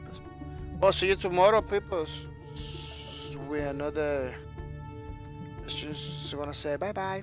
Well, see you tomorrow, people. With another. Just gonna say bye bye.